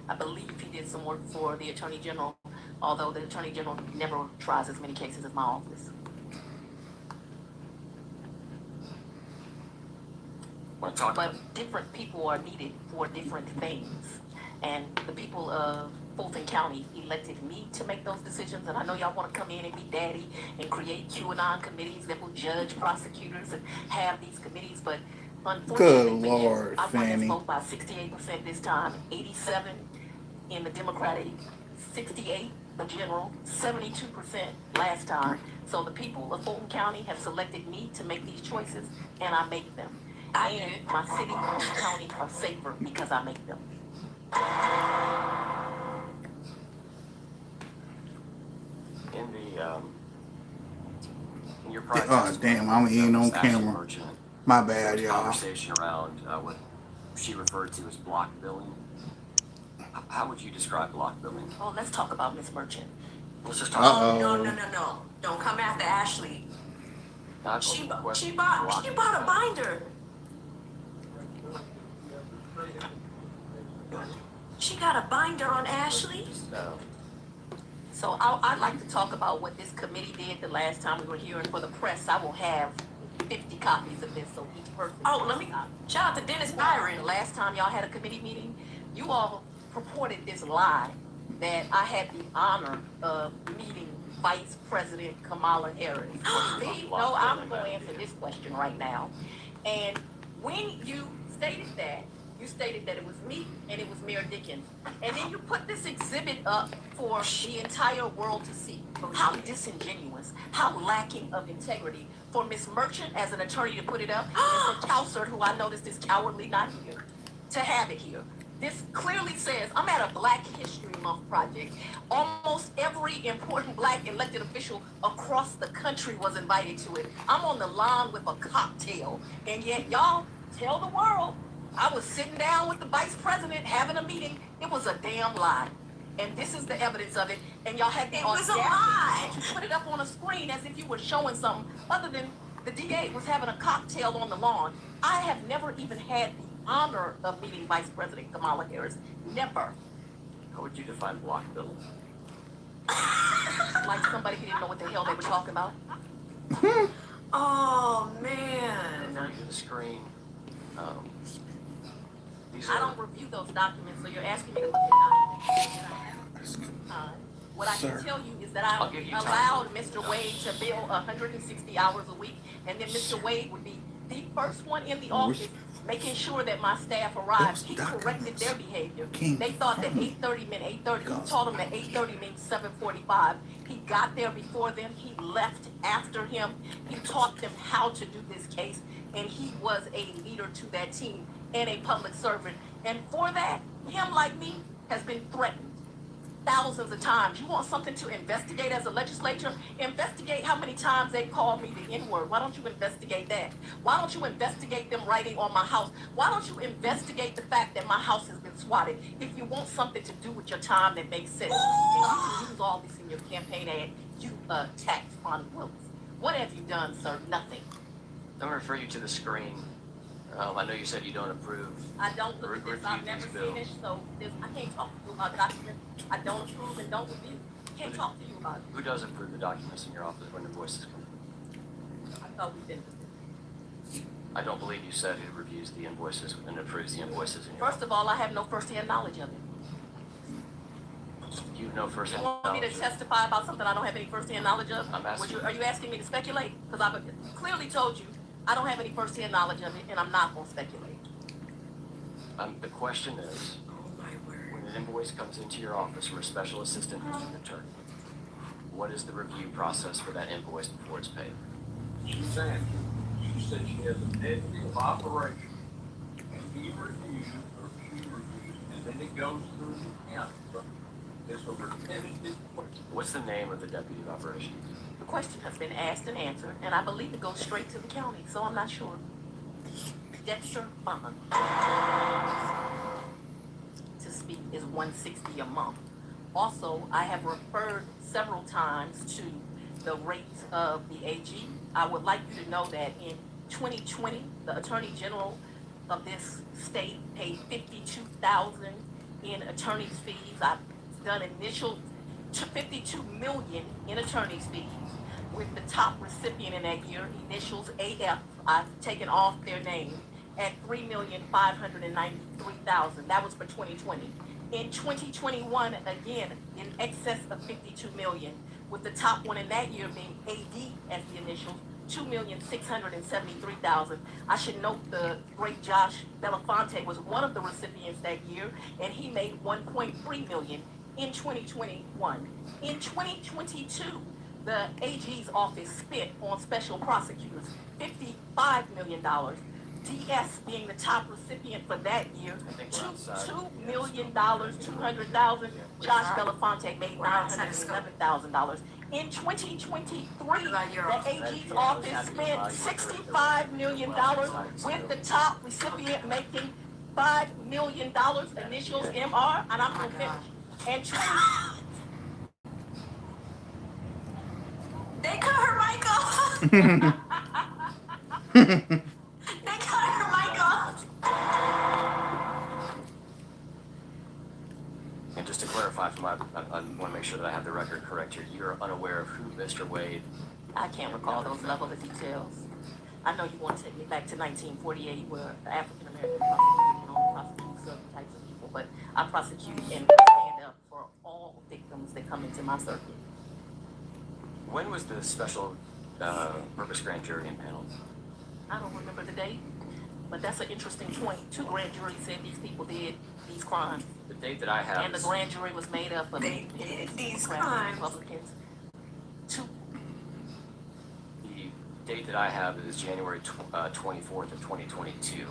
I believe he did some work for the Attorney General, although the Attorney General never tries as many cases as my office. But different people are needed for different things. And the people of Fulton County elected me to make those decisions. And I know y'all want to come in and be daddy and create QAnon committees that will judge prosecutors and have these committees. But unfortunately, Good Lord, I won Fanny. this vote by 68% this time, 87 in the Democratic, 68 the general, 72% last time. So the people of Fulton County have selected me to make these choices, and I make them. And my city and county are safer because I make them. In your project, Oh, damn, I'm eating on Ashley camera. Merchant, My bad, y'all. conversation around what she referred to as block billing. How would you describe block billing? Oh, let's talk about Miss Merchant. Let's just talk Uh-oh. No. Don't come after Ashley. about She bought a binder. She got a binder on Ashley. So I'd like to talk about what this committee did the last time we were here, and for the press, I will have 50 copies of this, so each person. Oh, let me shout out to Dennis Byron. The last time y'all had a committee meeting, you all purported this lie that I had the honor of meeting Vice President Kamala Harris. No, I'm going to answer this question right now. And when you stated that, you stated that it was me and it was Mayor Dickens. And then you put this exhibit up for the entire world to see. How disingenuous, how lacking of integrity for Miss Merchant as an attorney to put it up, and for Cowsert, who I noticed is cowardly not here, to have it here. This clearly says, I'm at a Black History Month project. Almost every important Black elected official across the country was invited to it. I'm on the lawn with a cocktail, and yet y'all tell the world I was sitting down with the vice president having a meeting. It was a damn lie. And this is the evidence of it. And y'all had the audacity to put it up on a screen as if you were showing something other than the DA was having a cocktail on the lawn. I have never even had the honor of meeting Vice President Kamala Harris. Never. How would you define block billing? Like somebody who didn't know what the hell they were talking about. Oh man. Refer to the screen. I don't review those documents, so you're asking me to look at documents. What I can tell you is that I allowed Mr. Wade to bill 160 hours a week, and then Mr. Wade would be the first one in the office making sure that my staff arrived. He corrected their behavior. They thought that 8:30 meant 8:30. He told them that 8:30 means 7:45. He got there before them. He left after him. He taught them how to do this case, and he was a leader to that team and a public servant. And for that, him like me has been threatened. thousands of times. You want something to investigate as a legislature? Investigate how many times they called me the N-word. Why don't you investigate that? Why don't you investigate them writing on my house? Why don't you investigate the fact that my house has been swatted? If you want something to do with your time that makes sense, and you can use all this in your campaign ad, you attacked Ronnie Willis. What have you done, sir? Nothing. I'm going to refer you to the screen. I know you said you don't approve. I don't look at this. I've never seen it, so I can't talk to you about documents I don't approve and don't review. Can't talk to you about it. Who does approve the documents in your office when invoices come? I thought we did. I don't believe you said who reviews the invoices and approves the invoices in your First of all, I have no first-hand knowledge of it. You have no first-hand You want me knowledge. to testify about something I don't have any first-hand knowledge of? I'm asking. Are you asking me to speculate? Because I've clearly told you I don't have any first-hand knowledge of it, and I'm not going to speculate. The question is, when an invoice comes into your office from a special assistant district attorney, what is the review process for that invoice before it's paid? She said she has a deputy of operation, and he reviews, or she reviews, and then it goes through the county. So it's a repetitive question. What's the name of the deputy of operations? The question has been asked and answered, and I believe it goes straight to the county, so I'm not sure. Dexter Bond, to speak, is $160 a month. Also, I have referred several times to the rates of the AG. I would like you to know that in 2020, the Attorney General of this state paid $52,000 in attorney's fees. I've done initial $52 million in attorney's fees with the top recipient in that year, initials AF. I've taken off their name at $3,593,000. That was for 2020. In 2021, again, in excess of $52 million, with the top one in that year being AD as the initials, $2,673,000. I should note the great Josh Belafonte was one of the recipients that year, and he made $1.3 million in 2021. In 2022, the AG's office spent on special prosecutors $55 million. DS being the top recipient for that year, $2 million, $200,000. Josh Belafonte made $911,000. In 2023, the AG's office spent $65 million with the top recipient making $5 million, initials MR, and I'm going to finish. And They cut her mic off. They cut her mic off. And just to clarify, I want to make sure that I have the record correct here. You're unaware of who Mr. Wade? I can't recall those level of details. I know you want to take me back to 1948 where the African American prosecutor only prosecute certain types of people, but I prosecute and stand up for all victims that come into my circuit. When was the special purpose grand jury impaneled? I don't remember the date, but that's an interesting point. 2 grand juries said these people did these crimes. The date that I have And the grand jury was made up of independents, Democrats, Republicans. The date that I have is January 24th of 2022.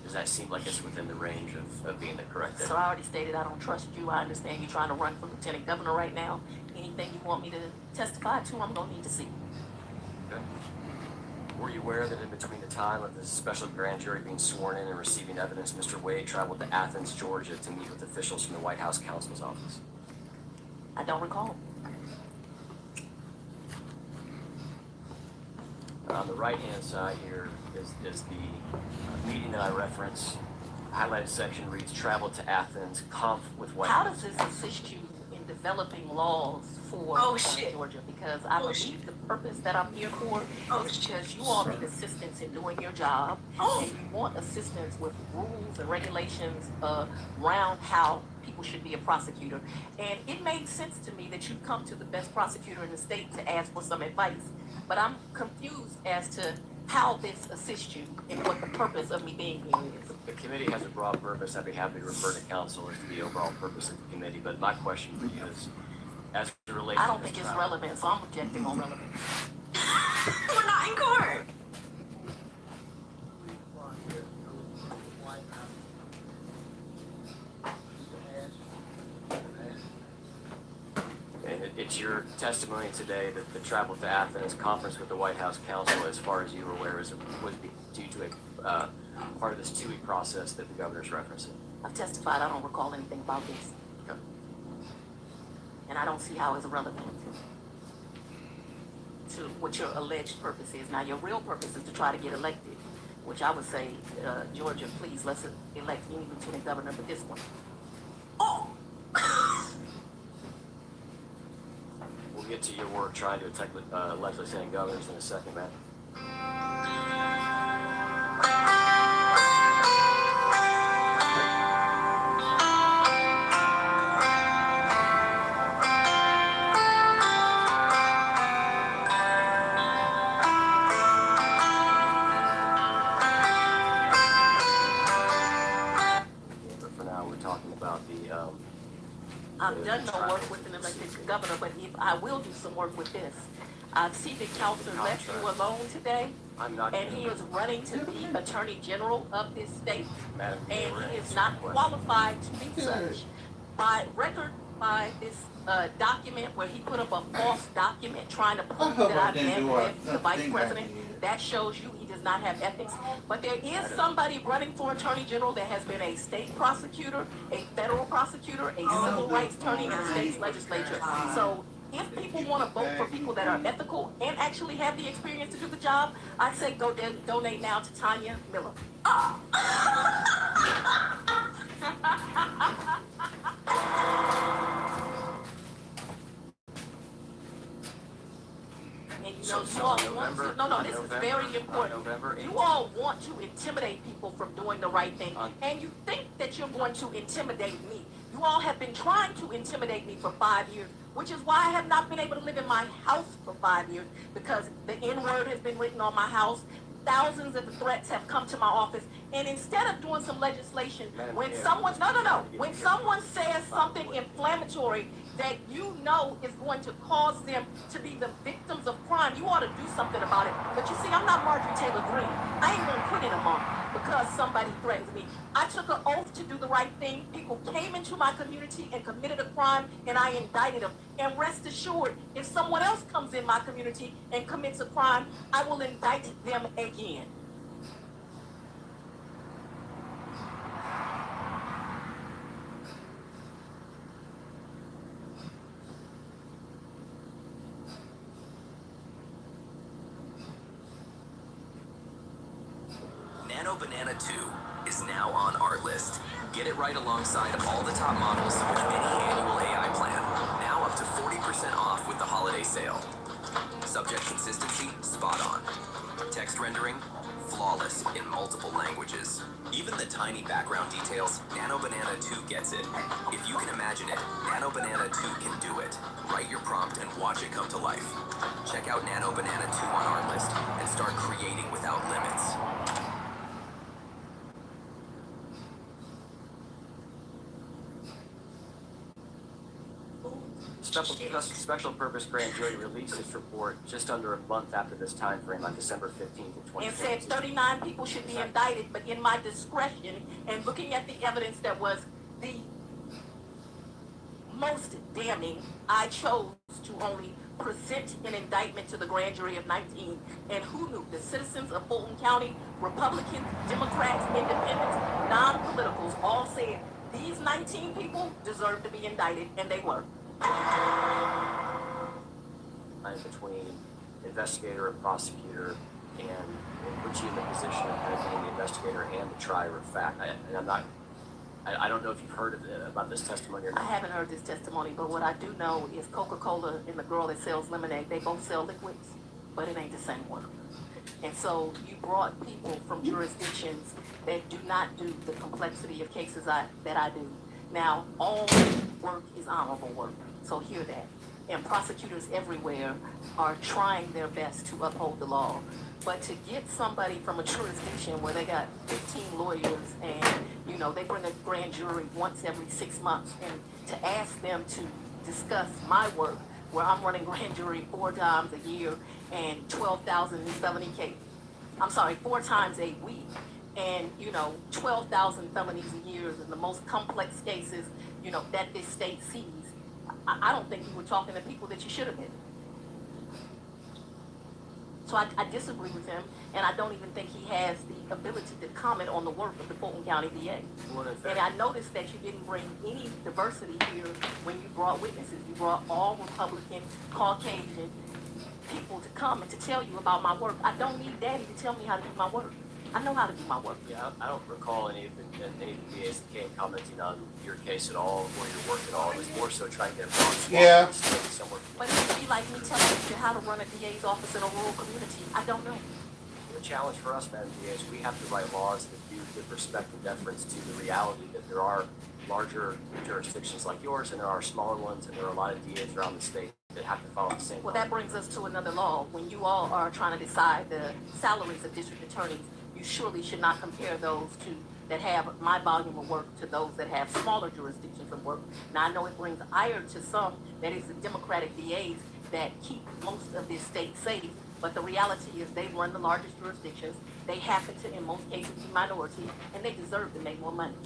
Does that seem like it's within the range of being the correct date? So I already stated I don't trust you. I understand you're trying to run for lieutenant governor right now. Anything you want me to testify to, I'm going to need to see. Okay. Were you aware that in between the time of the special grand jury being sworn in and receiving evidence, Mr. Wade traveled to Athens, Georgia to meet with officials from the White House counsel's office? I don't recall. On the right-hand side here is the meeting that I reference. Highlighted section reads, travel to Athens, conf with White How House. does this assist you in developing laws for Georgia? Because I believe the purpose that I'm here for is because you all need assistance in doing your job, and you want assistance with rules and regulations around how people should be a prosecutor. And it made sense to me that you'd come to the best prosecutor in the state to ask for some advice. But I'm confused as to how this assists you and what the purpose of me being here is. The committee has a broad purpose. I'd be happy to refer to council as to the overall purpose of the committee, but my question for you is, as it relates I to don't this think it's trial- relevant, so I'm rejecting on relevance. We're not in court. testimony today that the travel to Athens conference with the White House counsel, as far as you were aware, was due to a part of this TUI process that the governor's referencing? I've testified, I don't recall anything about this. Okay. And I don't see how it's relevant to what your alleged purpose is. Now, your real purpose is to try to get elected, which I would say, Georgia, please, let's elect any lieutenant governor but this one. We'll get to your work trying to elect lieutenant governors in a second, man. But for now, we're talking about the I've done no work with an elected governor, but if I will do some work with this. I see that Counselor left you alone today, I'm not. and he is running to be Attorney General of this state, Madam, and he is not qualified to be such. By record, by this document where he put up a false document trying to prove that I met with the vice president, that shows you he does not have ethics. But there is somebody running for Attorney General that has been a state prosecutor, a federal prosecutor, a civil rights attorney in the state's legislature. So if people want to vote for people that are ethical and actually have the experience to do the job, I say go donate now to Tanya Miller. And you know, you all want to, no, this is very important. You all want to intimidate people from doing the right thing, and you think that you're going to intimidate me. You all have been trying to intimidate me for 5 years, which is why I have not been able to live in my house for 5 years, because the N-word has been written on my house. Thousands of threats have come to my office, and instead of doing some legislation, when someone, when someone says something inflammatory that you know is going to cause them to be the victims of crime, you ought to do something about it. But you see, I'm not Marjorie Taylor Greene. I ain't gonna quit in a month because somebody threatens me. I took an oath to do the right thing. People came into my community and committed a crime, and I indicted them. And rest assured, if someone else comes in my community and commits a crime, I will indict them again. Nano Banana 2 is now on our list. Get it right alongside all the top models with any annual AI plan. Now up to 40% off with the holiday sale. Subject consistency, spot on. Text rendering, flawless in multiple languages. Even the tiny background details, Nano Banana 2 gets it. If you can imagine it, Nano Banana 2 can do it. Write your prompt and watch it come to life. Check out Nano Banana 2 on our list and start creating without limits. Special Purpose Grand Jury released its report just under a month after this time frame on December 15th of 2020. And said 39 people should be indicted, but in my discretion and looking at the evidence that was the most damning, I chose to only present an indictment to the grand jury of 19. And who knew? The citizens of Fulton County, Republicans, Democrats, Independents, non-politicals, all said these 19 people deserve to be indicted, and they were. Between investigator and prosecutor, and put you in the position of being the investigator and the trier of fact. I don't know if you've heard about this testimony or not. I haven't heard this testimony, but what I do know is Coca-Cola and the girl that sells lemonade, they both sell liquids, but it ain't the same work. And so you brought people from jurisdictions that do not do the complexity of cases that I do. Now, all work is honorable work, so hear that. And prosecutors everywhere are trying their best to uphold the law. But to get somebody from a jurisdiction where they got 15 lawyers and, you know, they bring a grand jury once every 6 months, and to ask them to discuss my work, where I'm running grand jury 4 times a year and 12,000 felony cases. I'm sorry, 4 times a week. And, you know, 12,000 felonies a year in the most complex cases, you know, that this state sees. I don't think you were talking to people that you should have been. So I disagree with him, and I don't even think he has the ability to comment on the work of the Fulton County VA. And I noticed that you didn't bring any diversity here when you brought witnesses. You brought all Republican, Caucasian people to come and to tell you about my work. I don't need Daddy to tell me how to do my work. I know how to do my work. Yeah, I don't recall any of the VAs that came commenting on your case at all or your work at all. It was more so trying to get a broad swath Yeah. of the state somewhere. But it would be like me telling you how to run a DA's office in a rural community. I don't know. The challenge for us, Madam DA, is we have to write laws that do give respect and deference to the reality that there are larger jurisdictions like yours and there are smaller ones and there are a lot of DAs around the state that have to follow the same Well, law. that brings us to another law. When you all are trying to decide the salaries of district attorneys, you surely should not compare those that have my volume of work to those that have smaller jurisdictions of work. Now, I know it brings ire to some that it's the Democratic VAs that keep most of this state safe, but the reality is they run the largest jurisdictions. They happen to, in most cases, be minority, and they deserve to make more money.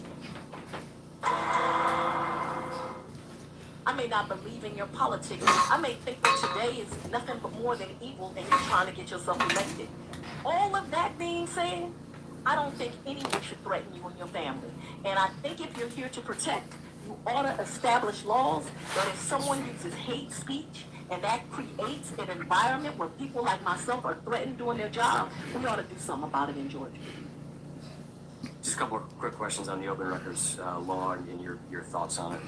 I may not believe in your politics. I may think that today is nothing but more than evil and you're trying to get yourself elected. All of that being said, I don't think anyone should threaten you and your family. And I think if you're here to protect, you ought to establish laws that if someone uses hate speech and that creates an environment where people like myself are threatened doing their job, we ought to do something about it in Georgia. Just a couple of quick questions on the open records law and your thoughts on it.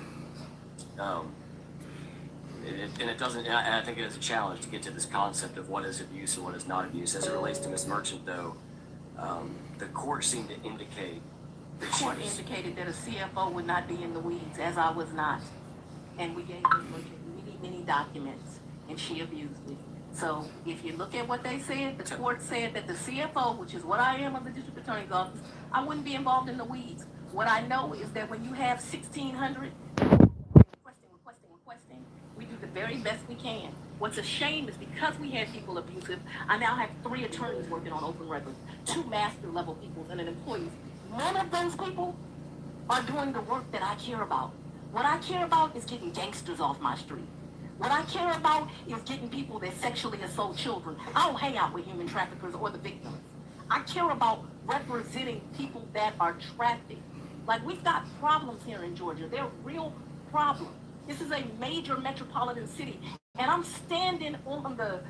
I think it is a challenge to get to this concept of what is abuse and what is not abuse. As it relates to Ms. Merchant, though, the court seemed to indicate that The court indicated that a CFO would not be in the weeds, as I was not. And we gave Ms. Merchant many documents, and she abused me. So if you look at what they said, the court said that the CFO, which is what I am of the district attorney's office, I wouldn't be involved in the weeds. What I know is that when you have 1,600 requesting, we do the very best we can. What's a shame is because we had people abusive, I now have 3 attorneys working on open records, 2 master level people and an employee. None of those people are doing the work that I care about. What I care about is getting gangsters off my street. What I care about is getting people that sexually assault children. I don't hang out with human traffickers or the victims. I care about representing people that are trafficked. Like, we've got problems here in Georgia. They're real problems. This is a major metropolitan city, and I'm standing on the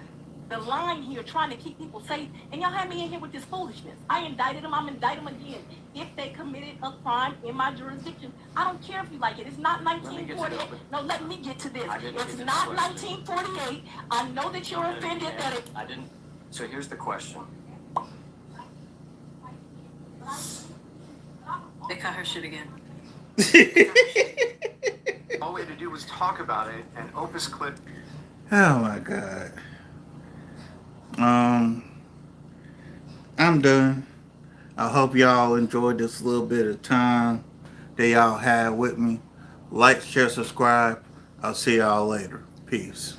line here trying to keep people safe, and y'all have me in here with this foolishness. I indicted them, I'm indicting them again. If they committed a crime in my jurisdiction, I don't care if you like it. It's not 1948. No, let me get to this. It's not 1948. I know that you're offended that it... I didn't. So here's the question. They cut her shit again. All we had to do was talk about it, and Opus Clip. Oh my God. I'm done. I hope y'all enjoyed this little bit of time that y'all had with me. Like, share, subscribe. I'll see y'all later. Peace.